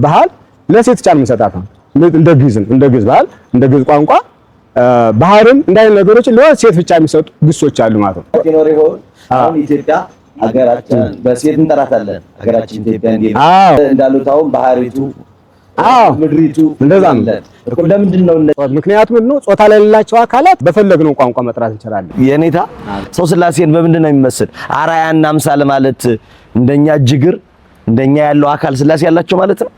ባህል ለሴት ብቻ የምንሰጣት ነው። እንደ ግዕዝ ባህል እንደ ግዕዝ ቋንቋ ባህርም እንዳይነት ነገሮችን ለሴት ብቻ የሚሰጡ ግሶች አሉ ማለት ነው። አሁን ኢትዮጵያ ሀገራችን በሴት እንጠራታለን። ሀገራችን ኢትዮጵያ እንዳሉት አሁን ባህሪቱ ምድሪቱ እንደዛ ነው። ለምንድን ነው? ምክንያቱም ነው ጾታ ላይ ያላቸው አካላት በፈለግነው ቋንቋ መጥራት እንችላለን። የኔታ ሰው ስላሴን በምንድን ነው የሚመስል? አራያና አምሳል ማለት እንደኛ እጅግር እንደኛ ያለው አካል ስላሴ ያላቸው ማለት ነው።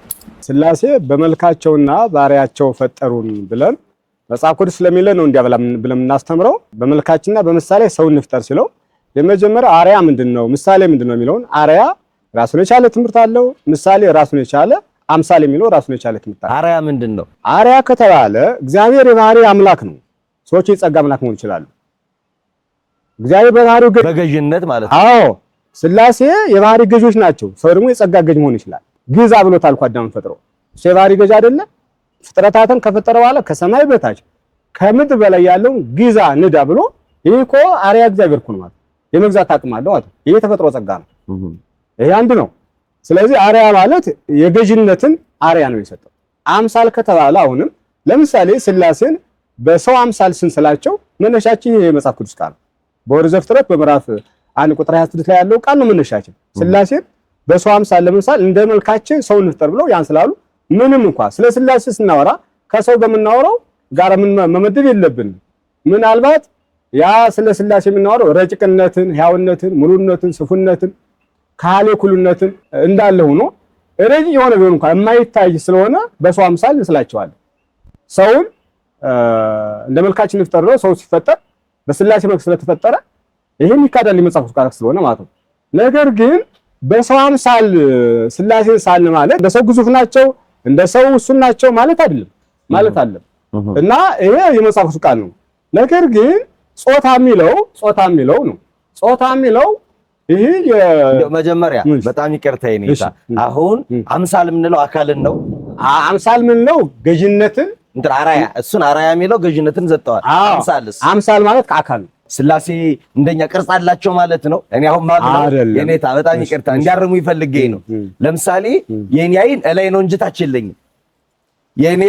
ስላሴ በመልካቸውና ባሪያቸው ፈጠሩን ብለን መጽሐፍ ቅዱስ ስለሚለን ነው እንዲያ ብለን እናስተምረው። በመልካችንና በምሳሌ ሰው እንፍጠር ሲለው የመጀመሪያ አርያ ምንድነው ምሳሌ ምንድነው የሚለውን አርያ ራሱን የቻለ ትምህርት አለው። ምሳሌ ራሱን የቻለ አምሳል የሚለው ራሱን የቻለ ትምህርት አለው። አርያ ምንድነው? አርያ ከተባለ እግዚአብሔር የባህሪ አምላክ ነው። ሰዎች የጸጋ አምላክ መሆን ይችላሉ። እግዚአብሔር በባህሪው በገዥነት ማለት ነው። አዎ ስላሴ የባህሪ ገዦች ናቸው። ሰው ደግሞ የጸጋ ገዥ መሆን ይችላል። ግዛ ብሎታል እኮ አዳምን ፈጥሮ እሱ የባህሪ ገዥ አይደለ? ፍጥረታትን ከፈጠረ በኋላ ከሰማይ በታች ከምድር በላይ ያለውን ግዛ ንዳ ብሎ ይሄ እኮ አርያ እግዚአብሔር እኮ ነው ማለት የመግዛት አቅም አለው ማለት ይሄ ተፈጥሮ ጸጋ ነው። ይሄ አንድ ነው። ስለዚህ አርያ ማለት የገዥነትን አርያ ነው የሰጠው። አምሳል ከተባለ አሁንም ለምሳሌ ስላሴን በሰው አምሳል ስንስላቸው መነሻችን ይሄ የመጽሐፍ ቅዱስ ቃል ነው። በኦሪት ዘፍጥረት በምዕራፍ 1 ቁጥር 26 ላይ ያለው ቃል ነው መነሻችን። ስላሴን በሰው አምሳል ለምሳሌ እንደ መልካችን ሰው እንፍጠር ብለው ያን ስላሉ ምንም እንኳን ስለ ስላሴ ስናወራ ከሰው በምናወራው ጋር ምን መመደብ የለብንም። ምናልባት ያ ስለ ስላሴ የምናወራው ረጭቅነትን፣ ሕያውነትን፣ ሙሉነትን፣ ስፉነትን፣ ካሌ ኩሉነትን እንዳለ ሆኖ ረጅ የሆነ ቢሆን እንኳን የማይታይ ስለሆነ በሰው አምሳል እንስላቸዋለን። ሰውን እንደ መልካችን እንፍጠር ነው ሰው ሲፈጠር በስላሴ መልክ ስለተፈጠረ ይሄን ይካዳል የመጽሐፍ ቃል ስለሆነ ማለት ነው። ነገር ግን በሰው አምሳል ስላሴን ሳልን ማለት እንደ ሰው ግዙፍ ናቸው እንደ ሰው እሱን ናቸው ማለት አይደለም እና ይሄ የመጽሐፍ ቃል ነው። ነገር ግን ጾታ የሚለው ነው። ጾታ የሚለው ይሄ መጀመሪያ በጣም ይቅርታ ይኔታ አሁን አምሳል የምንለው አካልን ነው። አምሳል የምንለው ገዥነትን እንትን አራያ እሱን አራያ የሚለው ገዥነትን ዘጠዋል። አምሳል ማለት ከአካል ነው። ስላሴ እንደኛ ቅርጽ አላቸው ማለት ነው። እኔ አሁን ማለት ነው የኔታ በጣም ይቅርታ እንዲያርሙ ይፈልገኝ ነው። ለምሳሌ የኔ አይን እላይ ነው እንጂ ታች የለኝም። የኔ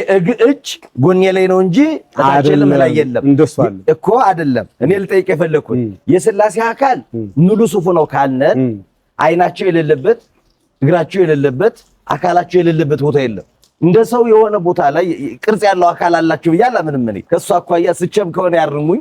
እጅ ጎኔ ላይ ነው እንጂ ታች ላይ የለም እኮ አይደለም። እኔ ልጠይቅ የፈለኩት የስላሴ አካል ሙሉ ሱፉ ነው ካልነን አይናቸው የሌለበት እግራቸው የሌለበት አካላቸው የሌለበት ቦታ የለም። እንደ ሰው የሆነ ቦታ ላይ ቅርጽ ያለው አካል አላቸው ብያለሁ። ምንም እኔ ከሱ አኳያ ስቸም ከሆነ ያርሙኝ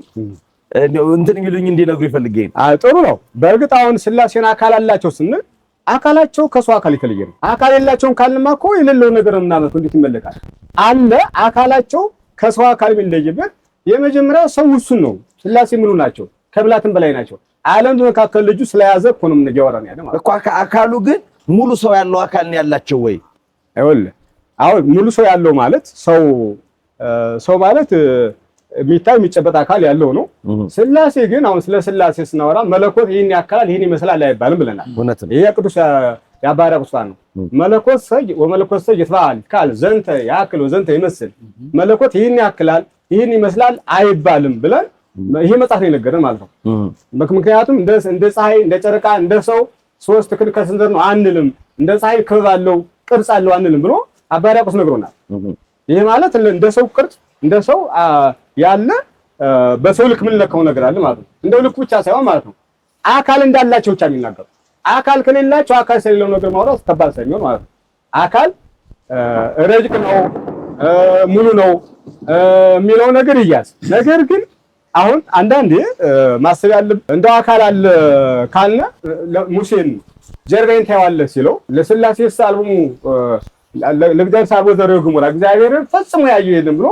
እንትን የሚሉኝ እንዲነግሩ ይፈልገኝ። ጥሩ ነው። በእርግጥ አሁን ስላሴን አካል አላቸው ስንል አካላቸው ከሱ አካል የተለየ ነው። አካል የላቸውም ካልንማ እኮ የሌለው ነገር እናመጣው እንዴት ይመለካል? አለ አካላቸው ከሰው አካል የሚለይበት የመጀመሪያው ሰው እሱን ነው። ስላሴ ምኑ ናቸው? ከብላትም በላይ ናቸው። ዓለም በመካከል ልጁ ስለያዘ እኮ ነው የምንገወራን ያለ ማለት እኮ። አካሉ ግን ሙሉ ሰው ያለው አካል ነው ያላቸው ወይ? አይወለ አሁን ሙሉ ሰው ያለው ማለት ሰው ማለት የሚታይ የሚጨበጥ አካል ያለው ነው። ስላሴ ግን አሁን ስለ ስላሴ ስናወራ መለኮት ይሄን ያካላል ይሄን ይመስላል አይባልም ብለናል። ይሄ ቅዱስ ያባራ ቁስጣን ነው። መለኮት ሰይ ወመለኮት ሰይ ይተባል ካል ዘንተ ያክል ወዘንተ ይመስል መለኮት ይሄን ያክላል ይሄን ይመስላል አይባልም ብለን ይሄ መጽሐፍ ነው የነገረን ማለት ነው። ምክንያቱም እንደ ፀሐይ እንደ ጨረቃ እንደ ሰው ሶስት ክንድ ከስንዘር ነው አንልም። እንደ ፀሐይ ክብ አለው ቅርጽ አለው አንልም ብሎ አባራ ቁስ ነግሮናል። ይሄ ማለት እንደ ሰው ቅርጽ እንደ ሰው ያለ በሰው ልክ ምን ለከው ነገር አለ ማለት ነው። እንደው ልክ ብቻ ሳይሆን ማለት ነው አካል እንዳላቸው ብቻ የሚናገሩ አካል ከሌላቸው አካል ስለሌለው ነገር ማውራት ከባድ ሳይሆን ማለት ነው። አካል ረጅቅ ነው ሙሉ ነው የሚለው ነገር ይያዝ። ነገር ግን አሁን አንዳንዴ ማሰብ ያለብን እንደው አካል አለ ካልነ ሙሴን ጀርባዬን ታያለህ ሲለው ለስላሴ ሳልሙ ለእግዚአብሔር ሳልቦ ዘረው ግሙራ እግዚአብሔር ፈጽሞ ያዩ የለም ብሎ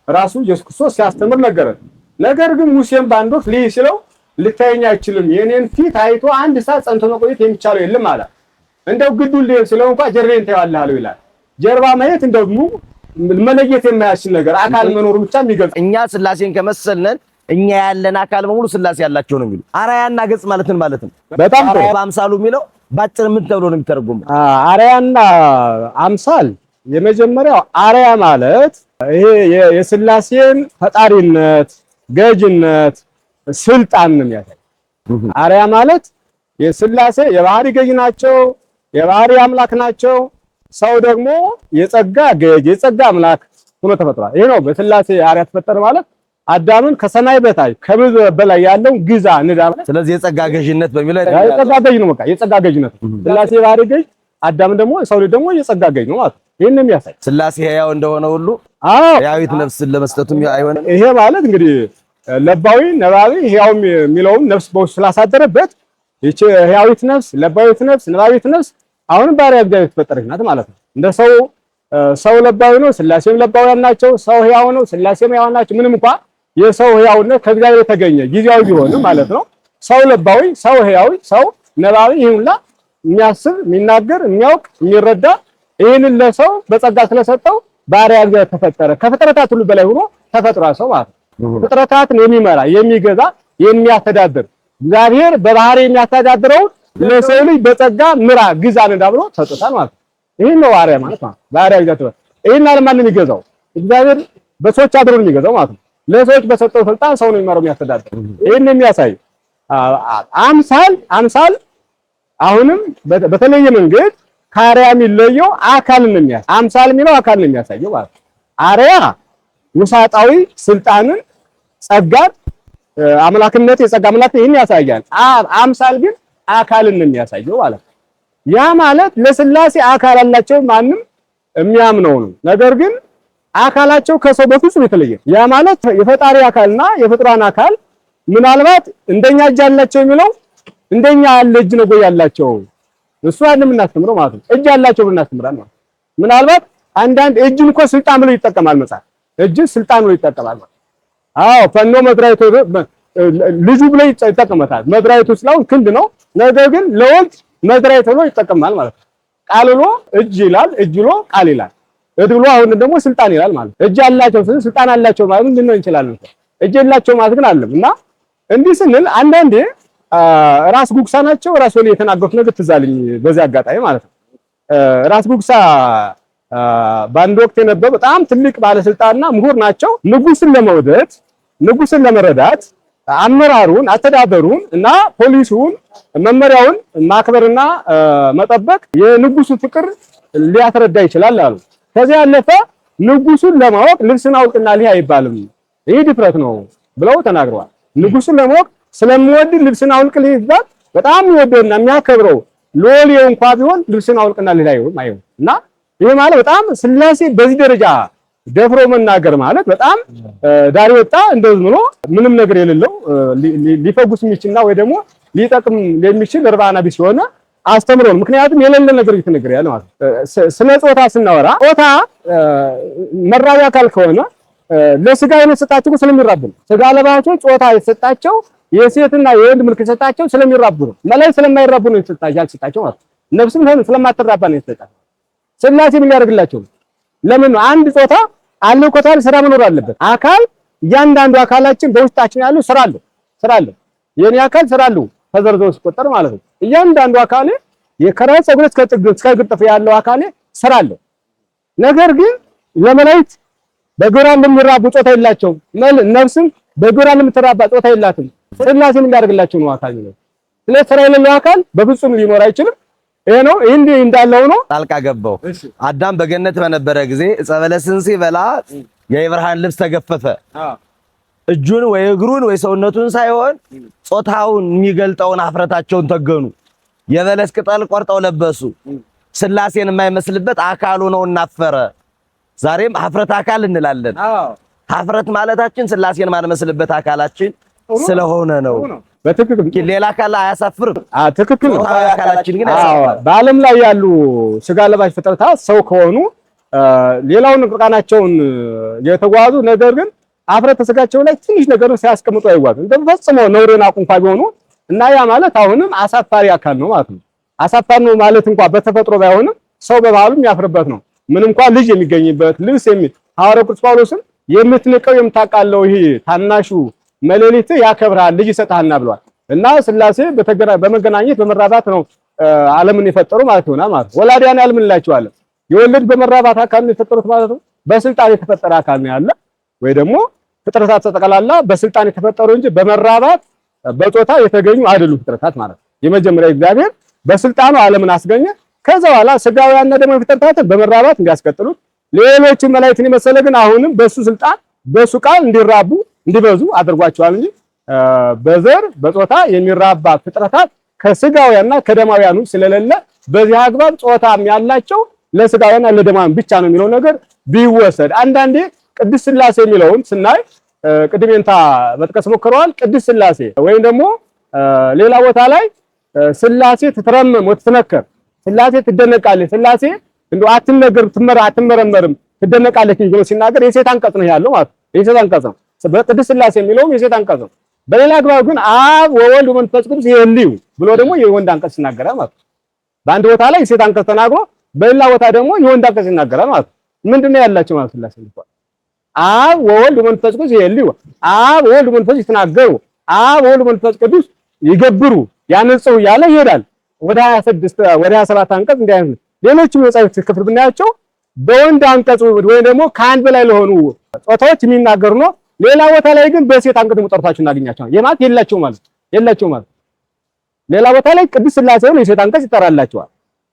ራሱ ኢየሱስ ክርስቶስ ሲያስተምር ነገረን። ነገር ግን ሙሴን ባንድ ወቅት ልይ ሲለው ልታየኝ አይችልም የኔን ፊት አይቶ አንድ ሰዓት ጸንቶ መቆየት የሚቻለው የለም አለ። እንደው ግዱል ልይ ሲለው እንኳን ጀርባዬን ታያለህ አለው ይላል። ጀርባ ማየት እንደው መለየት የማያስችል ነገር አካል መኖሩ ብቻ የሚገልጽ እኛ ስላሴን ከመሰልነን እኛ ያለን አካል በሙሉ ስላሴ ያላቸው ነው የሚሉ አራያና ገጽ ማለትን ማለት ነው። በጣም አራያ በአምሳሉ የሚለው ባጭር ምን ተብሎ ነው የሚተረጎመው? አራያና አምሳል የመጀመሪያው አርያ ማለት ይሄ የስላሴን ፈጣሪነት ገዥነት ስልጣን ነው የሚያሳይ። አርያ ማለት የስላሴ የባህሪ ገዥ ናቸው፣ የባህሪ አምላክ ናቸው። ሰው ደግሞ የጸጋ ገዥ የጸጋ አምላክ ሆኖ ተፈጥሯል። ይሄ ነው በስላሴ አርአያ ተፈጠረ ማለት አዳምን ከሰማይ በታች ከምድር በላይ ያለው ግዛ ንዳ ማለት። ስለዚህ የጸጋ ገዥነት በሚለው የጸጋ ገዥ ነው። በቃ የጸጋ ገዥነት ስላሴ ባህሪ ገዥ፣ አዳም ደግሞ ሰው ልጅ ደግሞ የጸጋ ገዥ ነው ማለት። ይሄን ነው የሚያሳይ ስላሴ ሕያው እንደሆነ ሁሉ ሕያዊት ነፍስን ለመስጠቱም አይሆንም። ይሄ ማለት እንግዲህ ለባዊ ነባቢ ሕያው የሚለውን ነፍስ በውስጥ ስላሳደረበት ይቺ ሕያዊት ነፍስ ለባዊት ነፍስ ነባቢት ነፍስ አሁንም ባህሪ እግዚአብሔር የተፈጠረች ናት ማለት ነው። እንደ ሰው ለባዊ ነው፣ ስላሴም ለባውያን ናቸው። ሰው ሕያው ነው፣ ስላሴም ሕያው ናቸው። ምንም እንኳን የሰው ሕያውነት ከእግዚአብሔር የተገኘ ጊዜያዊ ቢሆንም ማለት ነው። ሰው ለባዊ፣ ሰው ሕያዊ፣ ሰው ነባቢ ይሁንላ የሚያስብ የሚናገር የሚያውቅ የሚረዳ ይህንን ለሰው በጸጋ ስለሰጠው ባህሪያ እግዚአብሔር ተፈጠረ። ከፍጥረታት ሁሉ በላይ ሆኖ ተፈጥሯል ሰው ማለት ነው። ፍጥረታትን የሚመራ የሚገዛ የሚያስተዳድር እግዚአብሔር በባህሪ የሚያስተዳድረው ለሰው ልጅ በጸጋ ምራ ግዛ ንዳ ብሎ ሰጥቷል ማለት ነው። ይሄን ነው ባህሪያ ማለት ነው። ባህሪያ እግዚአብሔር ይሄን ዓለም የሚገዛው እግዚአብሔር በሰዎች አድሮ ነው የሚገዛው ማለት ነው። ለሰዎች በሰጠው ስልጣን ሰው ነው የሚመራው የሚያስተዳድር። ይሄን የሚያሳይ አምሳል አሁንም በተለየ መንገድ ከአርአያ የሚለየው አካልን ነው የሚያሳይ። አምሳል የሚለው አካልን ነው የሚያሳየው ማለት ነው። አርአያ ውሳጣዊ ስልጣንን ጸጋን አምላክነት የጸጋ አምላክ ይሄን ያሳያል። አምሳል ግን አካልን ነው የሚያሳየው ማለት ነው። ያ ማለት ለስላሴ አካል አላቸው ማንም የሚያምነው ነው። ነገር ግን አካላቸው ከሰው በፍጹም የተለየ ያ ማለት የፈጣሪ አካልና የፍጡራን አካል ምናልባት እንደኛ እጅ አላቸው የሚለው እንደኛ ያለ እጅ ነው ያላቸው እሱ አይደለም እናስተምረው ማለት ነው። እጅ አላቸው ብናስተምራለን ማለት ምናልባት አንዳንድ እጅን እኮ ስልጣን ብሎ ይጠቀማል መጽሐፍ እጅ ስልጣን ብሎ ይጠቀማል ማለት አዎ ፈኖ መድራይቶ ልጁ ብሎ ይጠቀማታል። መድራይቶ ስላው ክንድ ነው። ነገር ግን ለወልድ መድራይቶ ብሎ ይጠቀማል ማለት ነው። ቃል ብሎ እጅ ይላል፣ እጅ ብሎ ቃል ይላል፣ እድ ብሎ አሁን ደግሞ ስልጣን ይላል ማለት እጅ አላቸው ስልጣን አላቸው ማለት ምን ነው እንችላለን። እጅ የላቸው ማለት ግን አይደለም። እና እንዲህ ስንል አንዳንዴ ራስ ጉግሳ ናቸው ራስ ወሊ የተናገሩት ነገር ትዛልኝ በዚህ አጋጣሚ ማለት ነው። ራስ ጉግሳ በአንድ ወቅት የነበረ በጣም ትልቅ ባለስልጣንና ምሁር ናቸው። ንጉስን ለመውደድ ንጉስን ለመረዳት አመራሩን አስተዳደሩን እና ፖሊሱን መመሪያውን ማክበርና መጠበቅ የንጉሱ ፍቅር ሊያስረዳ ይችላል አሉ። ከዚያ ያለፈ ንጉሱን ለማወቅ ልብስን አውልቅና ልይ አይባልም፣ ይህ ድፍረት ነው ብለው ተናግረዋል። ንጉሱን ለማወቅ ስለሚወድ ልብስን አውልቅ ልይ ይባል በጣም የሚወደውና የሚያከብረው ሎሌው እንኳን ቢሆን ልብስን አውልቅና ልይ አይሆን እና ይሄ ማለት በጣም ስላሴ በዚህ ደረጃ ደፍሮ መናገር ማለት በጣም ዳሪ ወጣ እንደዚህ ብሎ ምንም ነገር የሌለው ሊፈጉስ የሚችልና ወይ ደግሞ ሊጠቅም የሚችል እርባና ቢስ ሆነ አስተምሮን። ምክንያቱም የሌለ ነገር እየተነገረ ያለ ማለት ስለ ጾታ ስናወራ ጾታ መራቢያ አካል ከሆነ ለስጋ የሰጣቸው ስለሚራቡ ነው። ስጋ ለባቸው ጾታ የሰጣቸው የሴትና የወንድ ምልክ የሰጣቸው ስለሚራቡ ነው። መላይ ስለማይራቡ ነው የሰጣቸው ማለት ነፍስም ስለማትራባ ነው የሰጣቸው። ስላሴ ምን ያደርግላቸው? ለምን ነው አንድ ጾታ አለው ኮታል ስራ መኖር አለበት። አካል እያንዳንዱ አካላችን በውስጣችን ያለው ስራ አለው። የኔ አካል ስራ አለው ተዘርዝሮ ሲቆጠር ማለት ነው። እያንዳንዱ አካሌ የከራስ ፀጉር እስከ ጥግ እስከ ግጥፍ ያለው አካሌ ስራ አለው። ነገር ግን ለመላእክት በግራ እንደሚራቡ ጾታ የላቸውም። ነፍስም በግራ እንደምትራባ ጾታ የላትም። ስላሴ ምን ያደርግላቸው ነው? አካል ነው። ስለዚህ ስራ የሌለው አካል በፍጹም ሊኖር አይችልም። ይሄ ነው እንዲህ እንዳለው ነው። ጣልቃ ገባው። አዳም በገነት በነበረ ጊዜ ዕፀ በለስን ሲበላ የብርሃን ልብስ ተገፈፈ። እጁን ወይ እግሩን ወይ ሰውነቱን ሳይሆን ጾታውን የሚገልጠውን አፍረታቸውን ተገኑ። የበለስ ቅጠል ቆርጠው ለበሱ። ስላሴን የማይመስልበት አካሉ ነው እናፈረ። ዛሬም ሀፍረት አካል እንላለን። ሀፍረት ማለታችን ስላሴን ማንመስልበት አካላችን ስለሆነ ነው። በትክክል ሌላ አካል አያሳፍርም። ትክክል ነው። አካላችን ግን ያሳፍራል። በዓለም ላይ ያሉ ስጋ ለባሽ ፍጥረታት ሰው ከሆኑ ሌላውን ርቃናቸውን የተጓዙ ነገር ግን አፍረተ ስጋቸው ላይ ትንሽ ነገር ሲያስቀምጡ አይዋጉ እንደፈጽመው ነውርን አቁንፋ ቢሆኑ እና ያ ማለት አሁንም አሳፋሪ አካል ነው ማለት ነው። አሳፋሪ ነው ማለት እንኳን በተፈጥሮ ባይሆንም ሰው በባህሉም ያፍርበት ነው። ምን እንኳን ልጅ የሚገኝበት ልብስ ሐዋርያው ቅዱስ ጳውሎስም የምትንቀው የምታቃለው ይሄ ታናሹ መለሊት ያከብራል ልጅ ይሰጣልና ብሏል። እና ስላሴ በመገናኘት በመራባት ነው ዓለምን የፈጠሩ ማለት ነው ማለት ወላዲያን ዓለም እንላቸዋለን። የወለድ በመራባት አካል ነው የፈጠሩት ማለት ነው። በስልጣን የተፈጠረ አካል ነው ያለ ወይ ደግሞ ፍጥረታት ተጠቅላላ በስልጣን የተፈጠሩ እንጂ በመራባት በጾታ የተገኙ አይደሉም ፍጥረታት ማለት ነው። የመጀመሪያ እግዚአብሔር በስልጣኑ ዓለምን አስገኘ። ከዛ በኋላ ስጋውያንና ደማዊ ፍጥረታትን በመራባት እንዲያስቀጥሉት ሌሎች መላእክትን የመሰለ ግን አሁንም በሱ ስልጣን በሱ ቃል እንዲራቡ እንዲበዙ አድርጓቸዋል እንጂ በዘር በጾታ የሚራባ ፍጥረታት ከስጋውያንና ከደማውያኑ ስለሌለ በዚህ አግባብ ጾታም ያላቸው ለስጋውያንና ለደማውያን ብቻ ነው የሚለው ነገር ቢወሰድ። አንዳንዴ ቅድስት ሥላሴ የሚለውን ስናይ ቅድሜንታ መጥቀስ ሞክረዋል። ቅድስት ሥላሴ ወይም ደግሞ ሌላ ቦታ ላይ ሥላሴ ትትረመም ወትትነከር፣ ሥላሴ ትደነቃለች፣ ሥላሴ እንደው አትነገር አትመረመርም ትደነቃለች ብሎ ሲናገር የሴት አንቀጽ ነው ያለው ማለት ነው። የሴት አንቀጽ ነው። በቅድስት ሥላሴ የሚለውም የሴት አንቀጽ ነው። በሌላ አግባብ ግን አብ ወወልድ ወመንፈስ ቅዱስ ይልዩ ብሎ ደግሞ የወንድ አንቀጽ ይናገራል ማለት ነው። በአንድ ቦታ ላይ የሴት አንቀጽ ተናግሮ በሌላ ቦታ ደግሞ የወንድ አንቀጽ ይናገራል ማለት ነው። ምንድነው ያላቸው ማለት ሥላሴ ይባላል። አብ ወወልድ ወመንፈስ ቅዱስ ይልዩ፣ አብ ወወልድ ወመንፈስ ይተናገሩ፣ አብ ወወልድ ወመንፈስ ቅዱስ ይገብሩ ያንጽሁ ያለ ይሄዳል። ወደ 26 ወደ 27 አንቀጽ እንዲያንስ ሌሎችም የመጻሕፍት ክፍል ብናያቸው በወንድ አንቀጽ ወይ ደግሞ ከአንድ በላይ ለሆኑ ጾታዎች የሚናገሩ ነው። ሌላ ቦታ ላይ ግን በሴት አንቀጽ ሙጠርታቸው እናገኛቸው የማት የላቸው ማለት ሌላ ቦታ ላይ ቅድስት ሥላሴ ነው የሴት አንቀጽ ይጠራላቸዋል።